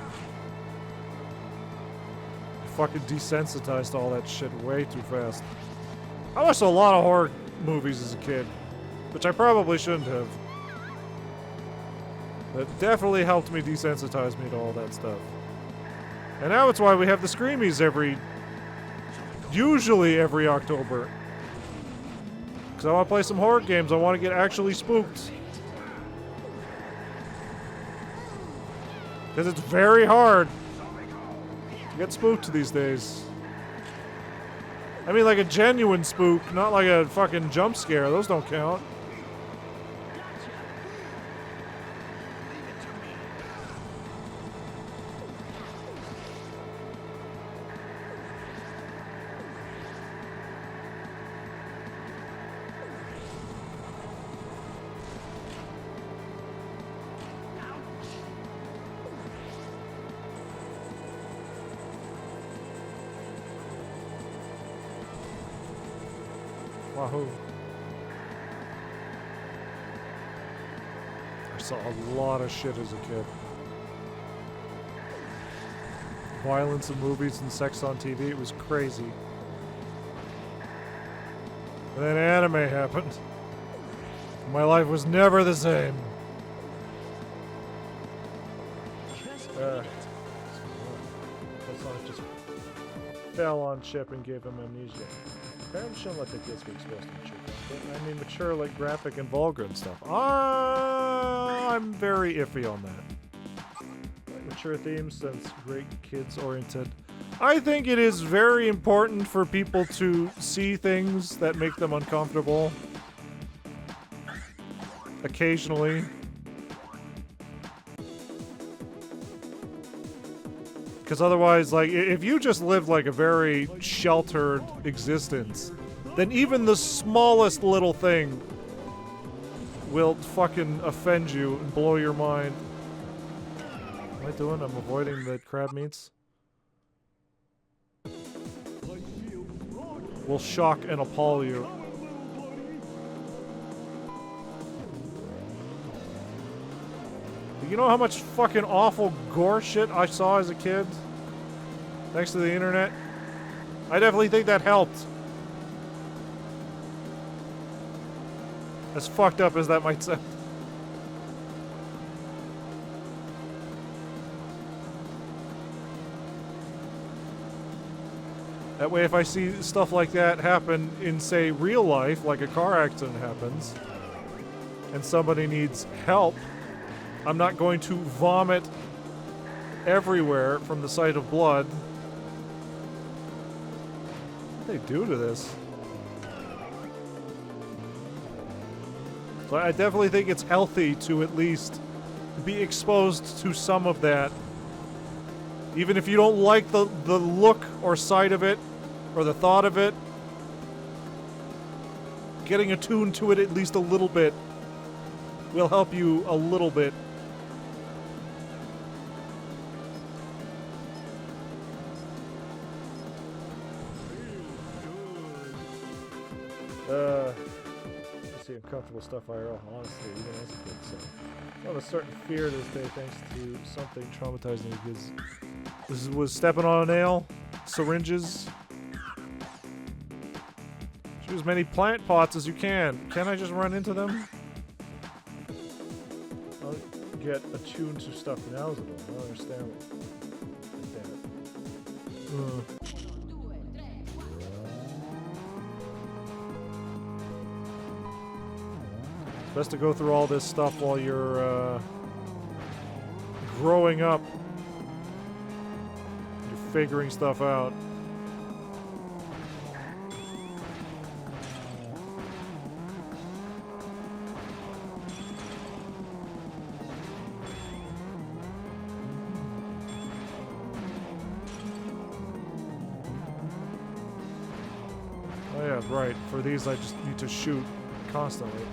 fucking desensitized to all that shit way too fast. I watched a lot of horror movies as a kid, which I probably shouldn't have. That definitely helped me desensitize me to all that stuff. And now it's why we have the Screamies usually every October. Because I want to play some horror games, I want to get actually spooked. Because it's very hard to get spooked these days. I mean, like a genuine spook, not like a fucking jump scare. Those don't count. Wahoo. I saw a lot of shit as a kid. Violence in movies and sex on TV, it was crazy. And then anime happened. My life was never the same. That's not just fell on Chip and gave him amnesia. Parents shouldn't let their kids be exposed to mature content. I mean, mature, like, graphic and vulgar and stuff. I'm very iffy on that. Like, mature themes, since great kids-oriented. I think it is very important for people to see things that make them uncomfortable. Occasionally. Because otherwise, like, if you just live like a very sheltered existence, then even the smallest little thing will fucking offend you and blow your mind. What am I doing? I'm avoiding the crab meats. Will shock and appall you. You know how much fucking awful gore shit I saw as a kid? Thanks to the internet? I definitely think that helped. As fucked up as that might sound. That way, if I see stuff like that happen in, say, real life, like a car accident happens, and somebody needs help, I'm not going to vomit everywhere from the sight of blood. What do they do to this? So I definitely think it's healthy to at least be exposed to some of that. Even if you don't like the look or sight of it, or the thought of it, getting attuned to it at least a little bit will help you a little bit. Let's see, uncomfortable stuff IRL, honestly, even as a kid, so. I have a certain fear this day thanks to something traumatizing because this was stepping on a nail, syringes. Shoot as many plant pots as you can. Can I just run into them? I'll get attuned to stuff now. I don't understand. Damn it. It's best to go through all this stuff while you're growing up. You're figuring stuff out. Oh yeah, right. For these I just need to shoot constantly.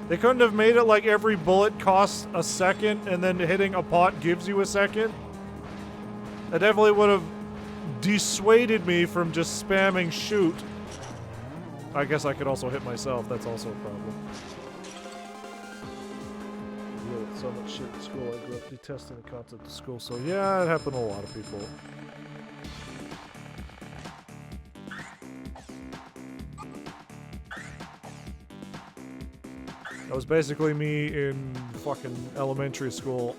They couldn't have made it like every bullet costs a second and then hitting a pot gives you a second? That definitely would have dissuaded me from just spamming shoot. I guess I could also hit myself. That's also a problem. I deal with so much shit in school. I grew up detesting the concept of school. So yeah, it happened to a lot of people. That was basically me in fucking elementary school.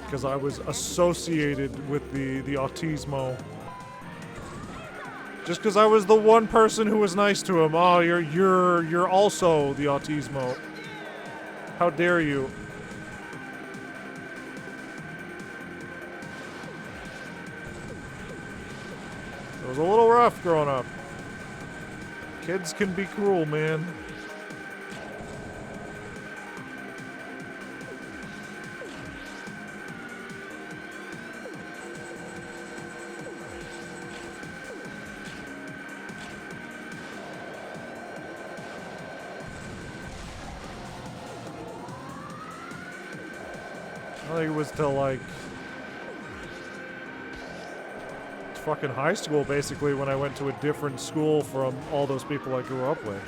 Because I was associated with the autismo. Just because I was the one person who was nice to him. Oh, you're also the autismo. How dare you? It was a little rough growing up. Kids can be cruel, man. I think it was till like fucking high school basically when I went to a different school from all those people I grew up with.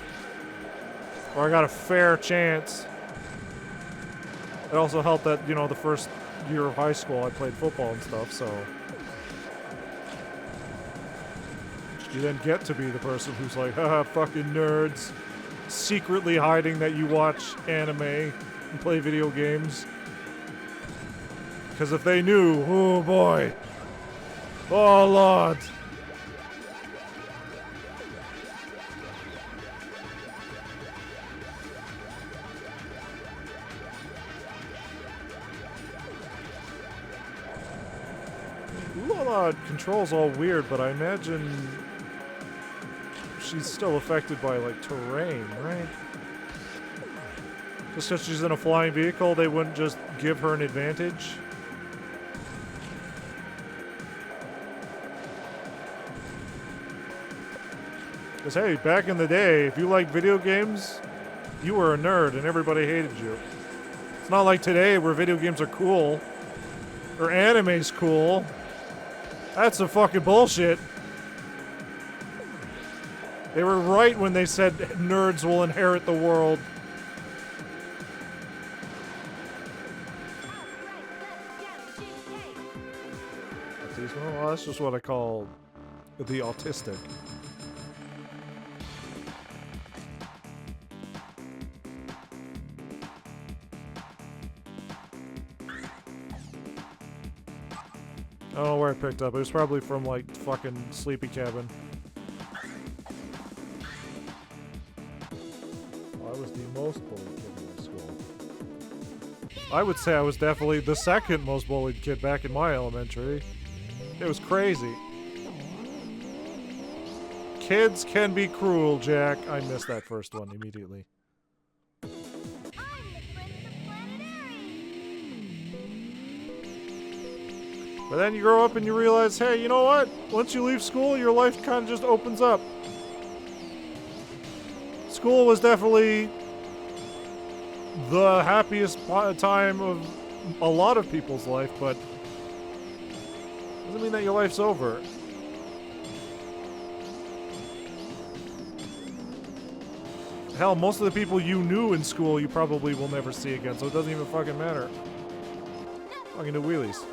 Where I got a fair chance. It also helped that, you know, the first year of high school I played football and stuff, so you then get to be the person who's like, haha, fucking nerds, secretly hiding that you watch anime and play video games. Because if they knew, oh boy. Oh Lord. Lula controls all weird, but I imagine she's still affected by like terrain, right? Just because she's in a flying vehicle, they wouldn't just give her an advantage? Because, hey, back in the day, if you liked video games, you were a nerd and everybody hated you. It's not like today where video games are cool. Or anime's cool. That's some fucking bullshit. They were right when they said nerds will inherit the world. Well, that's just what I call the autistic. I don't know where I picked up. It was probably from, like, fucking Sleepy Cabin. I was the most bullied kid in my school. I would say I was definitely the second most bullied kid back in my elementary. It was crazy. Kids can be cruel, Jack. I missed that first one immediately. But then you grow up and you realize, hey, you know what? Once you leave school, your life kind of just opens up. School was definitely the happiest time of a lot of people's life, but doesn't mean that your life's over. Hell, most of the people you knew in school you probably will never see again, so it doesn't even fucking matter. Fucking do wheelies.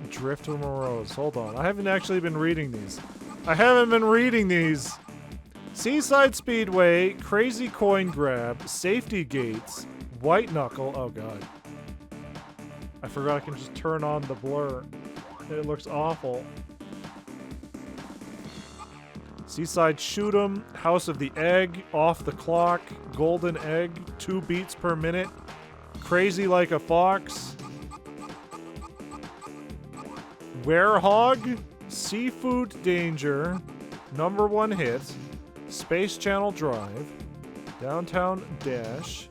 Drift from a Rose. Hold on. I haven't actually been reading these. Seaside Speedway, Crazy Coin Grab, Safety Gates, White Knuckle. Oh god. I forgot I can just turn on the blur. It looks awful. Seaside Shoot'em, House of the Egg, Off the Clock, Golden Egg, 2 beats per minute, Crazy Like a Fox, Werehog, Seafood Danger, Number 1 Hit, Space Channel Drive, Downtown Dash,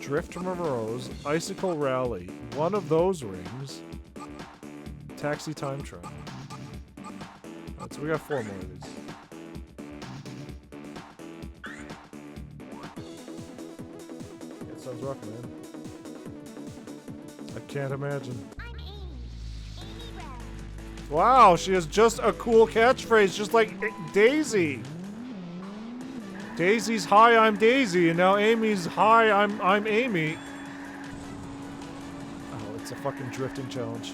Drift from a Rose, Icicle Rally, One of Those Rings, Taxi Time Trial. Alright, so we got 4 more of these. That sounds rough, man. I can't imagine. Wow, she has just a cool catchphrase, just like Daisy. Daisy's hi, I'm Daisy, and now Amy's hi, I'm Amy. Oh, it's a fucking drifting challenge.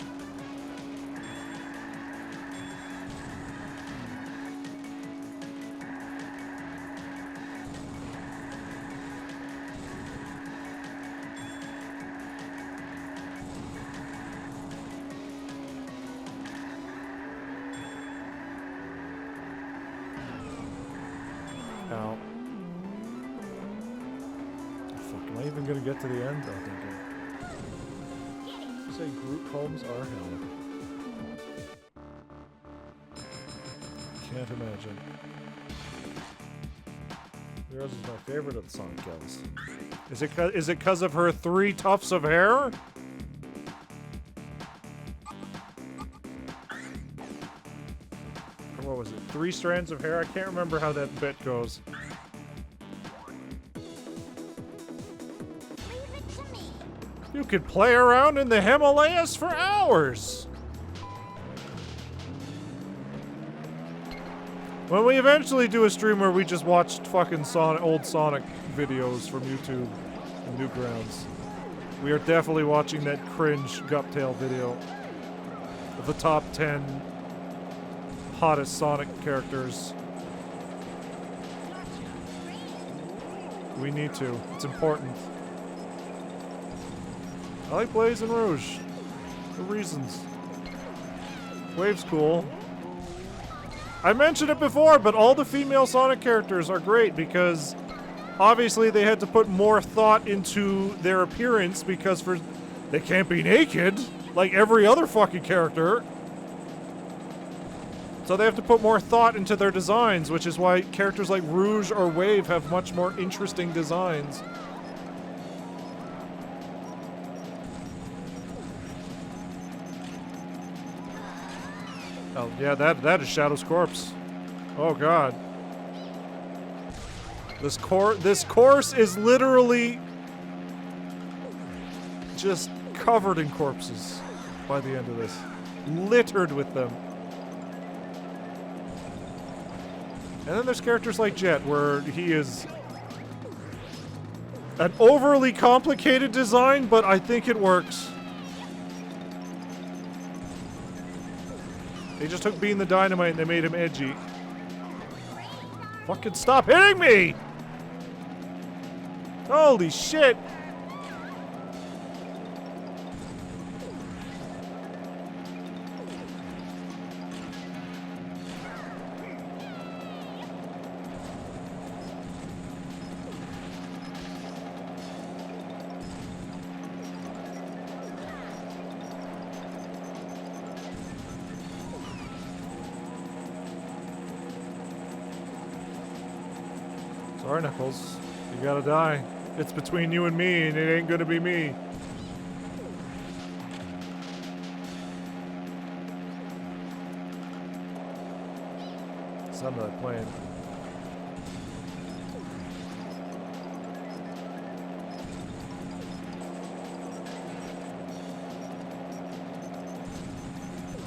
Now, fuck, am I even gonna get to the end? Oh, thank God. You say group homes are hell. Can't imagine. Yours is my favorite of the Sonic kills. Is it because of her 3 tufts of hair? What was it? 3 strands of hair? I can't remember how that bit goes. You could play around in the Himalayas for hours! When we eventually do a stream where we just watched fucking old Sonic videos from YouTube and Newgrounds, we are definitely watching that cringe Guptail video of the top 10 hottest Sonic characters. We need to. It's important. I like Blaze and Rouge. For reasons. Wave's cool. I mentioned it before, but all the female Sonic characters are great because obviously they had to put more thought into their appearance because they can't be naked like every other fucking character. So they have to put more thought into their designs, which is why characters like Rouge or Wave have much more interesting designs. Oh, yeah, that is Shadow's corpse. Oh, God. This course is literally just covered in corpses by the end of this. Littered with them. And then there's characters like Jet, where he is an overly complicated design, but I think it works. They just took Bean the Dynamite and they made him edgy. Fucking stop hitting me! Holy shit! Sorry, Knuckles. You gotta die. It's between you and me, and it ain't gonna be me. Sound of that plane.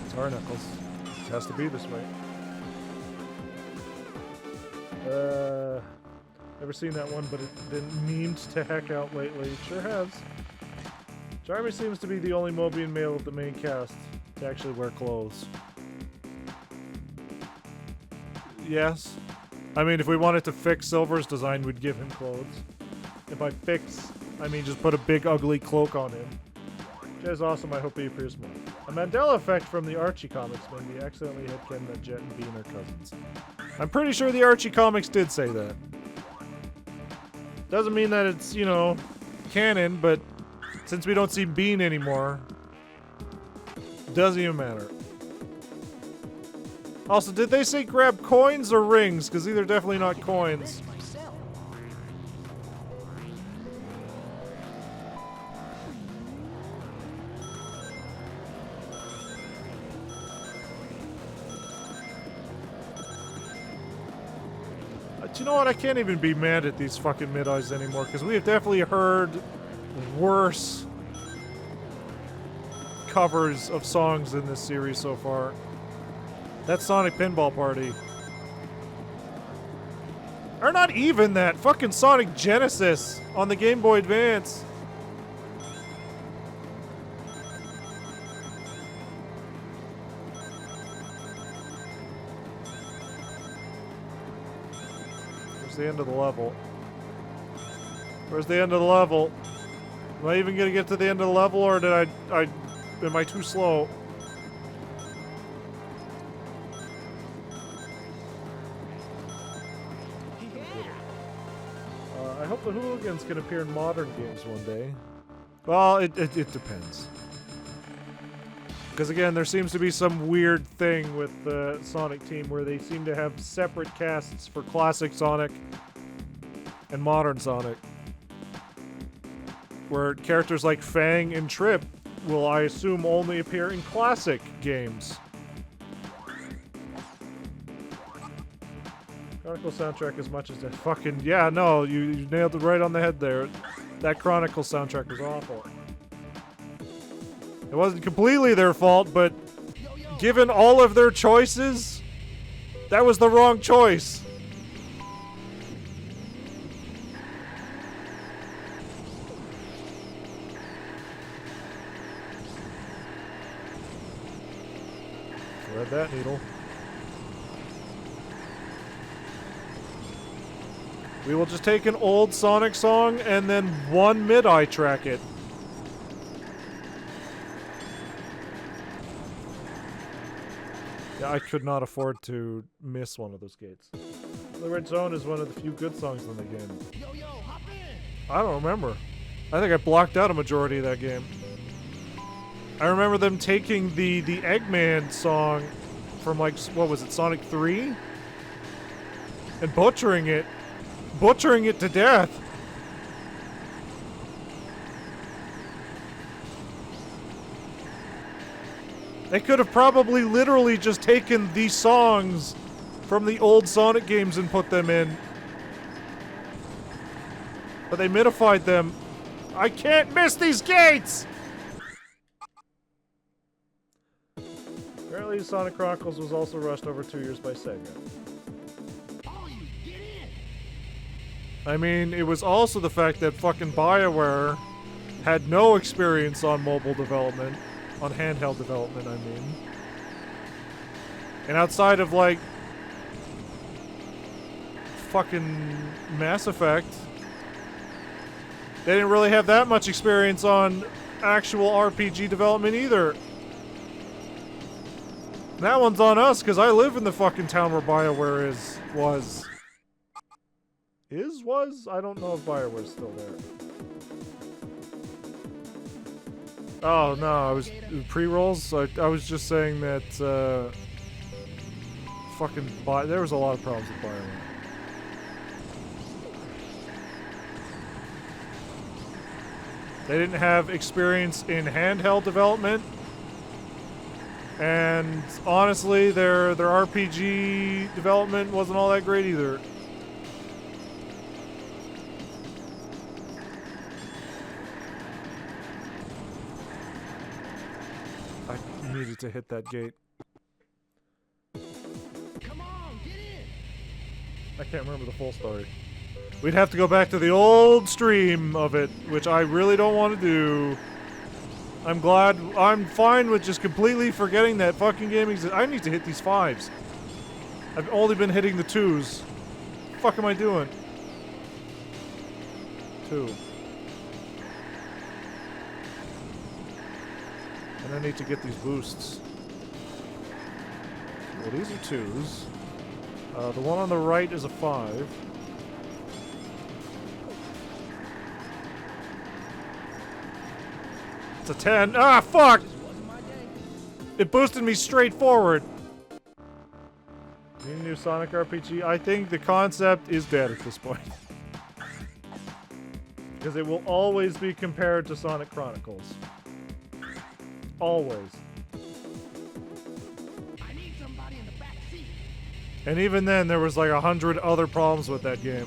Sorry, Knuckles. It has to be this way. Never seen that one, but it's been memed to heck out lately. It sure has. Jeremy seems to be the only Mobian male of the main cast to actually wear clothes. Yes. I mean, if we wanted to fix Silver's design, we'd give him clothes. And by fix, I mean just put a big ugly cloak on him. Jay's awesome, I hope he appears more. A Mandela effect from the Archie comics when we accidentally had Ken that Jet and Bean are cousins. I'm pretty sure the Archie comics did say that. Doesn't mean that it's, you know, canon, but since we don't see Bean anymore, doesn't even matter. Also, did they say grab coins or rings? Because these are definitely not coins. You know what? I can't even be mad at these fucking mid-eyes anymore, because we have definitely heard worse covers of songs in this series so far. That Sonic Pinball Party. Or not even that. Fucking Sonic Genesis on the Game Boy Advance. The end of the level. Where's the end of the level? Am I even gonna get to the end of the level, or did am I too slow? I hope the hooligans can appear in modern games one day. Well, it depends. Because again, there seems to be some weird thing with the Sonic team where they seem to have separate casts for classic Sonic and modern Sonic. Where characters like Fang and Trip will, I assume, only appear in classic games. Chronicle soundtrack as much as that fucking... Yeah, no, you nailed it right on the head there. That Chronicle soundtrack was awful. It wasn't completely their fault, but given all of their choices, that was the wrong choice. Thread that needle. We will just take an old Sonic song and then one mid-eye track it. Yeah, I could not afford to miss one of those gates. The Red Zone is one of the few good songs in the game. I don't remember. I think I blocked out a majority of that game. I remember them taking the Eggman song from, like, what was it, Sonic 3? And butchering it to death. They could have probably literally just taken these songs from the old Sonic games and put them in. But they minified them. I can't miss these gates! Apparently Sonic Chronicles was also rushed over 2 years by Sega. I mean, it was also the fact that fucking BioWare had no experience on mobile development. On handheld development, I mean. And outside of, like, fucking Mass Effect, they didn't really have that much experience on actual RPG development either. And that one's on us, because I live in the fucking town where BioWare was? I don't know if BioWare's still there. Oh, no, I was... Pre-rolls? I was just saying that, there was a lot of problems with BioWare. They didn't have experience in handheld development. And honestly, their RPG development wasn't all that great either. I needed to hit that gate. Come on, get in. I can't remember the full story. We'd have to go back to the old stream of it, which I really don't want to do. I'm fine with just completely forgetting that fucking game exists. I need to hit these 5s. I've only been hitting the 2s. What the fuck am I doing? 2. And I need to get these boosts. Well, these are 2s. The one on the right is a 5. It's a 10. Ah, fuck! It boosted me straight forward. Need a new Sonic RPG? I think the concept is dead at this point. Because it will always be compared to Sonic Chronicles. Always. I need somebody in the back seat. And even then, there was like 100 other problems with that game.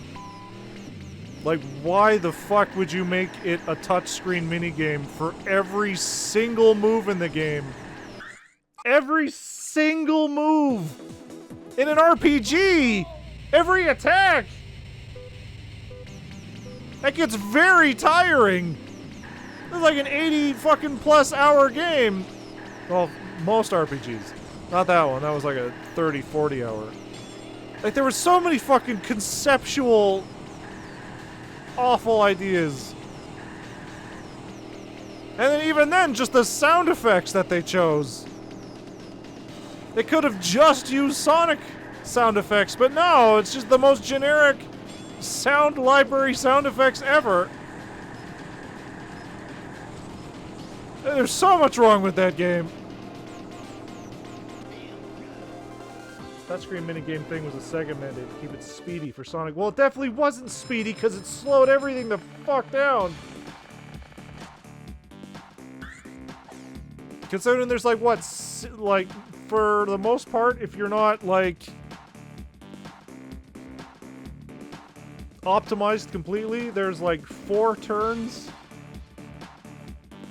Like, why the fuck would you make it a touchscreen minigame for every single move in the game? Every single move! In an RPG! Every attack! That gets very tiring! It's like an 80 fucking plus hour game. Well, most RPGs. Not that one, that was like a 30, 40 hour. Like, there were so many fucking conceptual awful ideas. And then even then, just the sound effects that they chose. They could have just used Sonic sound effects, but no, it's just the most generic sound library sound effects ever. There's so much wrong with that game. Touchscreen minigame thing was a Sega mandate to keep it speedy for Sonic. Well, it definitely wasn't speedy because it slowed everything the fuck down. Considering there's like what, like for the most part, if you're not like optimized completely, there's like 4 turns.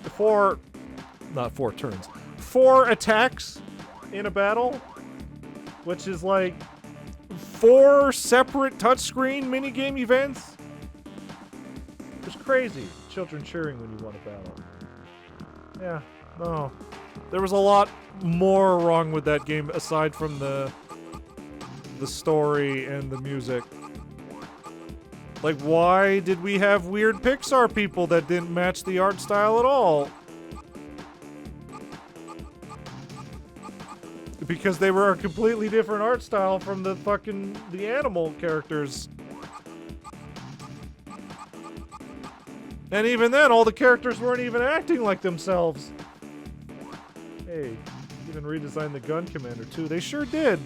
4 attacks in a battle. Which is like 4 separate touchscreen minigame events. It's crazy. Children cheering when you won a battle. Yeah, no. There was a lot more wrong with that game aside from the story and the music. Like, why did we have weird Pixar people that didn't match the art style at all? Because they were a completely different art style from the animal characters. And even then, all the characters weren't even acting like themselves. Hey, even redesigned the gun commander too. They sure did.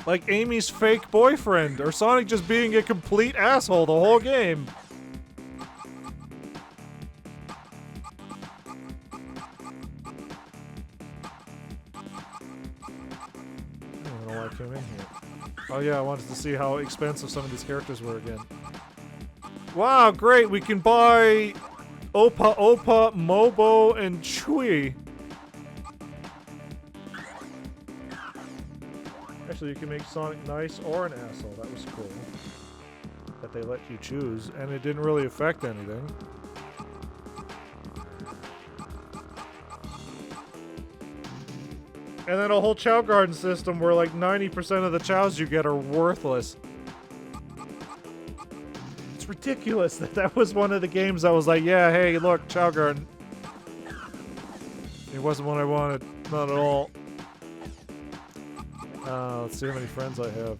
Like Amy's fake boyfriend, or Sonic just being a complete asshole the whole game. Came in here. Oh yeah, I wanted to see how expensive some of these characters were again. Wow, great! We can buy Opa Opa, Mobo, and Chui. Actually, you can make Sonic nice or an asshole. That was cool. That they let you choose, and it didn't really affect anything. And then a whole Chow Garden system where like 90% of the chows you get are worthless. It's ridiculous that was one of the games I was like, yeah, hey, look, Chow Garden. It wasn't what I wanted. Not at all. Let's see how many friends I have.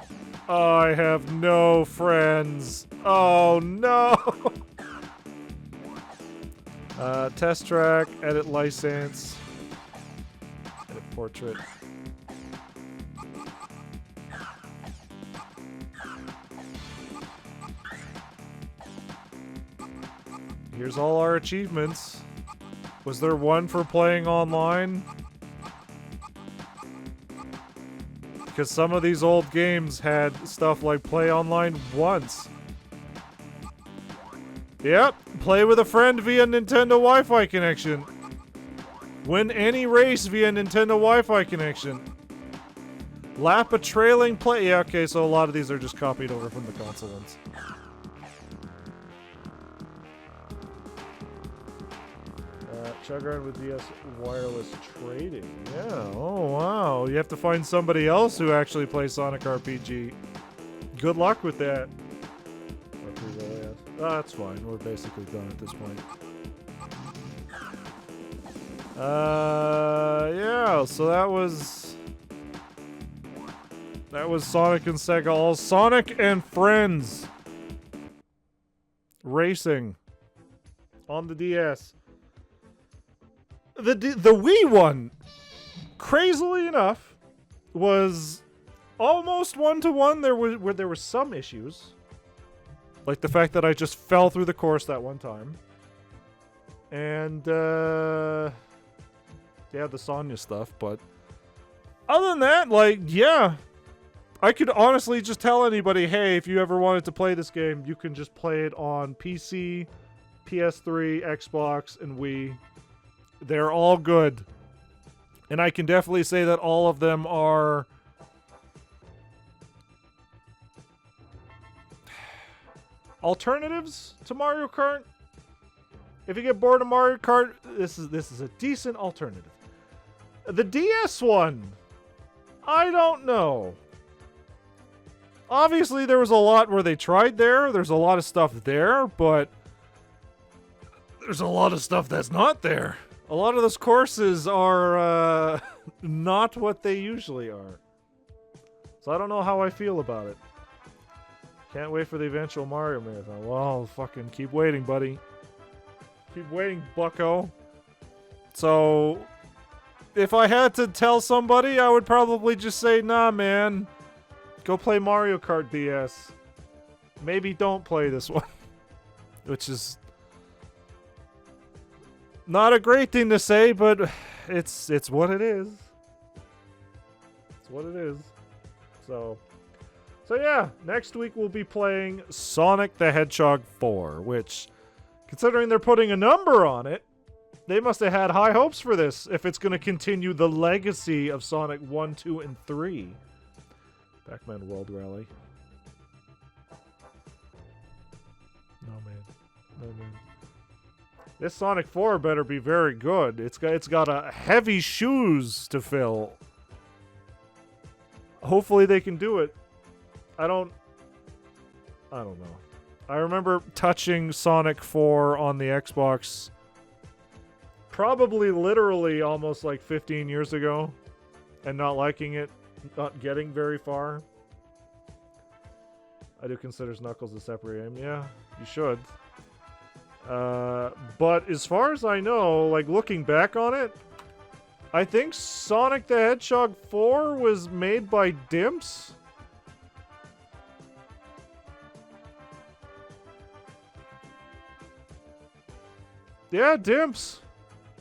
I have no friends. Oh, no. Test track, edit license, edit portrait. Here's all our achievements. Was there one for playing online? Because some of these old games had stuff like play online once. Yep, play with a friend via Nintendo Wi-Fi connection. Win any race via Nintendo Wi-Fi connection. Lap a trailing play. Yeah, okay, so a lot of these are just copied over from the console ones. Chugard with DS wireless trading. Yeah, oh wow. You have to find somebody else who actually plays Sonic RPG. Good luck with that. Oh, that's fine. We're basically done at this point. Yeah, so that was Sonic and Sega All Sonic and Friends Racing on the DS. The Wii one, crazily enough, was almost 1-to-1. There were some issues, like the fact that I just fell through the course that one time, and yeah, the Sonya stuff. But other than that, like, yeah, I could honestly just tell anybody, hey, if you ever wanted to play this game, you can just play it on PC, PS3, Xbox, and Wii. They're all good. And I can definitely say that all of them are alternatives to Mario Kart. If you get bored of Mario Kart, this is a decent alternative. The DS one, I don't know. Obviously, there was a lot where they tried there. There's a lot of stuff there, but there's a lot of stuff that's not there. A lot of those courses are not what they usually are. So I don't know how I feel about it. Can't wait for the eventual Mario Marathon. Well, fucking keep waiting, buddy. Keep waiting, bucko. So, if I had to tell somebody, I would probably just say, nah, man. Go play Mario Kart DS. Maybe don't play this one. Which is not a great thing to say, but it's what it is. It's what it is. So yeah, next week we'll be playing Sonic the Hedgehog 4, which, considering they're putting a number on it, they must have had high hopes for this if it's going to continue the legacy of Sonic 1, 2, and 3. Pac-Man World Rally. No, man. No, man. This Sonic 4 better be very good. It's got a heavy shoes to fill. Hopefully they can do it. I don't know. I remember touching Sonic 4 on the Xbox probably literally almost like 15 years ago and not liking it, not getting very far. I do consider Knuckles a separate game. Yeah, you should. But as far as I know, like looking back on it, I think Sonic the Hedgehog 4 was made by Dimps. Yeah, Dimps.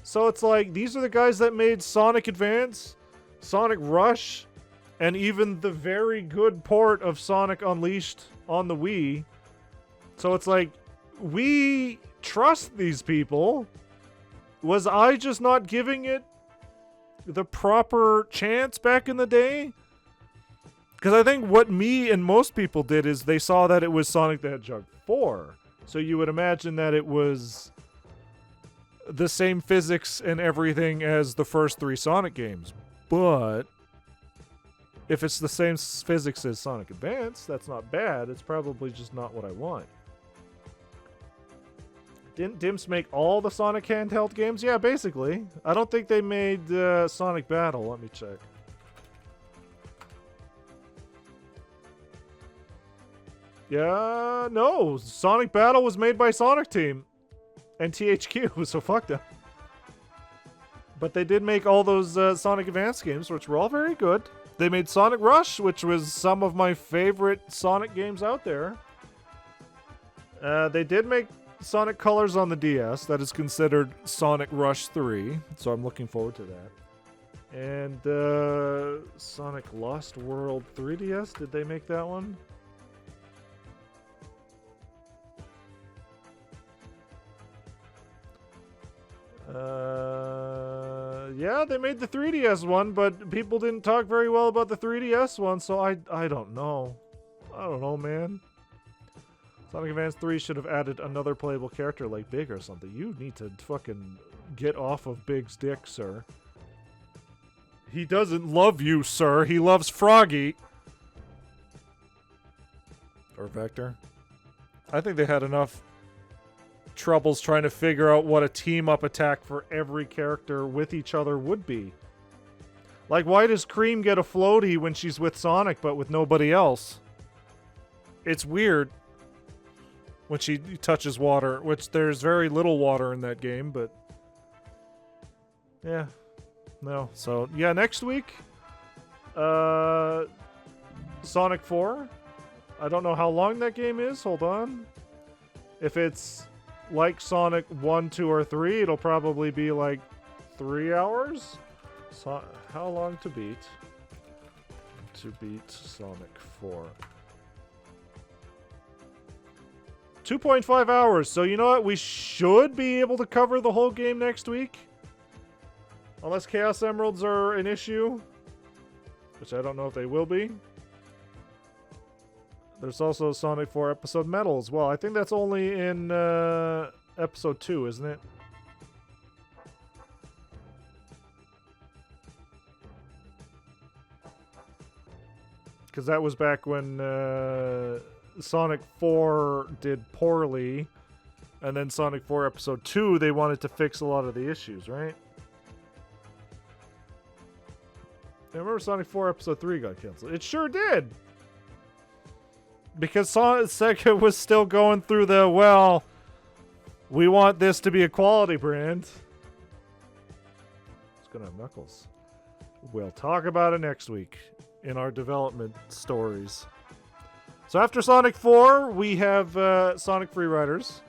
So it's like, these are the guys that made Sonic Advance, Sonic Rush, and even the very good port of Sonic Unleashed on the Wii. So it's like, we trust these people. Was I just not giving it the proper chance back in the day? Because I think what me and most people did is they saw that it was Sonic the Hedgehog 4. So you would imagine that it was the same physics and everything as the first three Sonic games. But if it's the same physics as Sonic Advance, that's not bad. It's probably just not what I want. Didn't Dimps make all the Sonic handheld games? Yeah, basically. I don't think they made Sonic Battle. Let me check. Yeah, no. Sonic Battle was made by Sonic Team and THQ, so fuck them. But they did make all those Sonic Advance games, which were all very good. They made Sonic Rush, which was some of my favorite Sonic games out there. They did make Sonic Colors on the DS. That is considered Sonic Rush 3, so I'm looking forward to that. And Sonic Lost World 3DS, did they make that one? Yeah, they made the 3DS one, but people didn't talk very well about the 3DS one, so I don't know. I don't know, man. Sonic Advance 3 should have added another playable character like Big or something. You need to fucking get off of Big's dick, sir. He doesn't love you, sir. He loves Froggy. Or Vector. I think they had enough troubles trying to figure out what a team-up attack for every character with each other would be. Like, why does Cream get a floaty when she's with Sonic but with nobody else? It's weird when she touches water, which there's very little water in that game, but yeah. No. So, yeah, next week, Sonic 4. I don't know how long that game is. Hold on. If it's like Sonic 1, 2, or 3, it'll probably be like 3 hours. So, how long to beat? To beat Sonic 4. 2.5 hours. So you know what? We should be able to cover the whole game next week. Unless Chaos Emeralds are an issue. Which I don't know if they will be. There's also Sonic 4 Episode Metal as well. I think that's only in Episode 2, isn't it? Because that was back when Sonic 4 did poorly. And then Sonic 4 Episode 2, they wanted to fix a lot of the issues, right? I remember Sonic 4 Episode 3 got canceled. It sure did! Because Sega was still going through the, well, we want this to be a quality brand. It's gonna have Knuckles. We'll talk about it next week in our development stories. So after Sonic 4, we have Sonic Free Riders,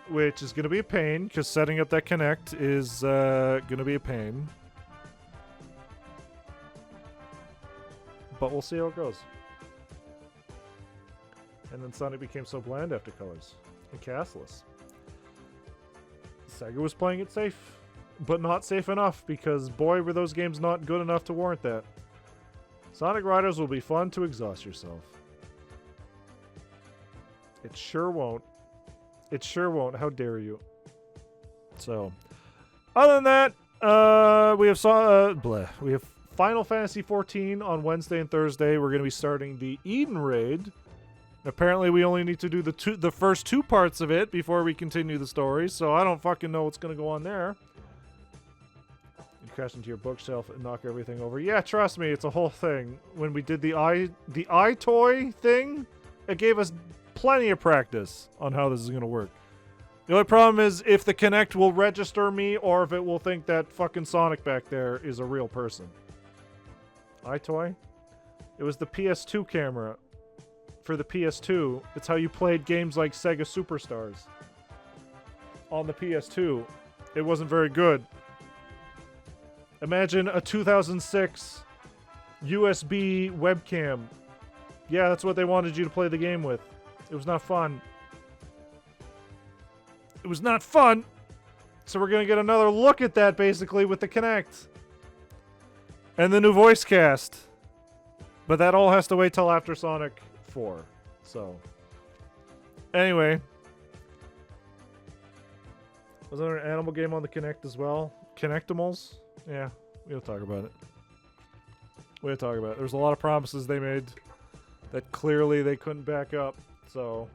which is going to be a pain, because setting up that Kinect is going to be a pain. But we'll see how it goes. And then Sonic became so bland after Colors and castless. Sega was playing it safe, but not safe enough, because boy were those games not good enough to warrant that. Sonic Riders will be fun to exhaust yourself. It sure won't. It sure won't. How dare you? So, other than that, we have Final Fantasy XIV on Wednesday and Thursday. We're going to be starting the Eden Raid. Apparently, we only need to do the first two parts of it before we continue the story, so I don't fucking know what's going to go on there. You crash into your bookshelf and knock everything over. Yeah, trust me, it's a whole thing. When we did the iToy thing, it gave us plenty of practice on how this is going to work. The only problem is if the Kinect will register me or if it will think that fucking Sonic back there is a real person. iToy? It was the PS2 camera. For the PS2, it's how you played games like Sega Superstars. On the PS2, it wasn't very good. Imagine a 2006 USB webcam. Yeah, that's what they wanted you to play the game with. It was not fun. It was not fun! So we're going to get another look at that, basically, with the Kinect. And the new voice cast. But that all has to wait till after Sonic 4. So, anyway. Was there an animal game on the Kinect as well? Kinectimals? Yeah. We don't talk about it. We don't talk about it. There's a lot of promises they made that clearly they couldn't back up. So,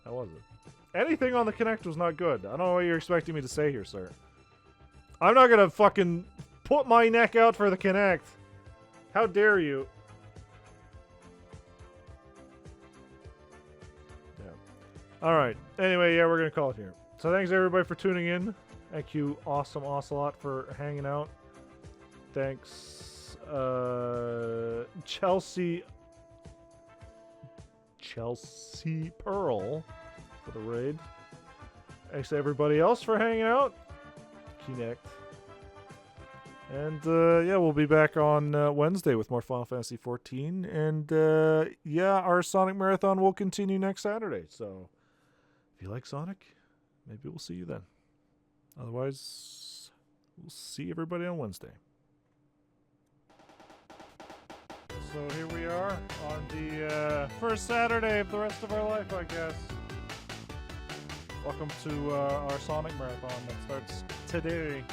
how was it? Anything on the Kinect was not good. I don't know what you're expecting me to say here, sir. I'm not gonna fucking put my neck out for the Kinect. How dare you? Yeah. Alright. Anyway, yeah, we're gonna call it here. So thanks everybody for tuning in. Thank you, Awesome Ocelot, for hanging out. Thanks, Chelsea Pearl for the raid. Thanks to everybody else for hanging out. Kinect. And, yeah, we'll be back on Wednesday with more Final Fantasy XIV. And, yeah, our Sonic Marathon will continue next Saturday. So, if you like Sonic, maybe we'll see you then. Otherwise, we'll see everybody on Wednesday. So here we are on the first Saturday of the rest of our life, I guess. Welcome to our Sonic Marathon that starts today.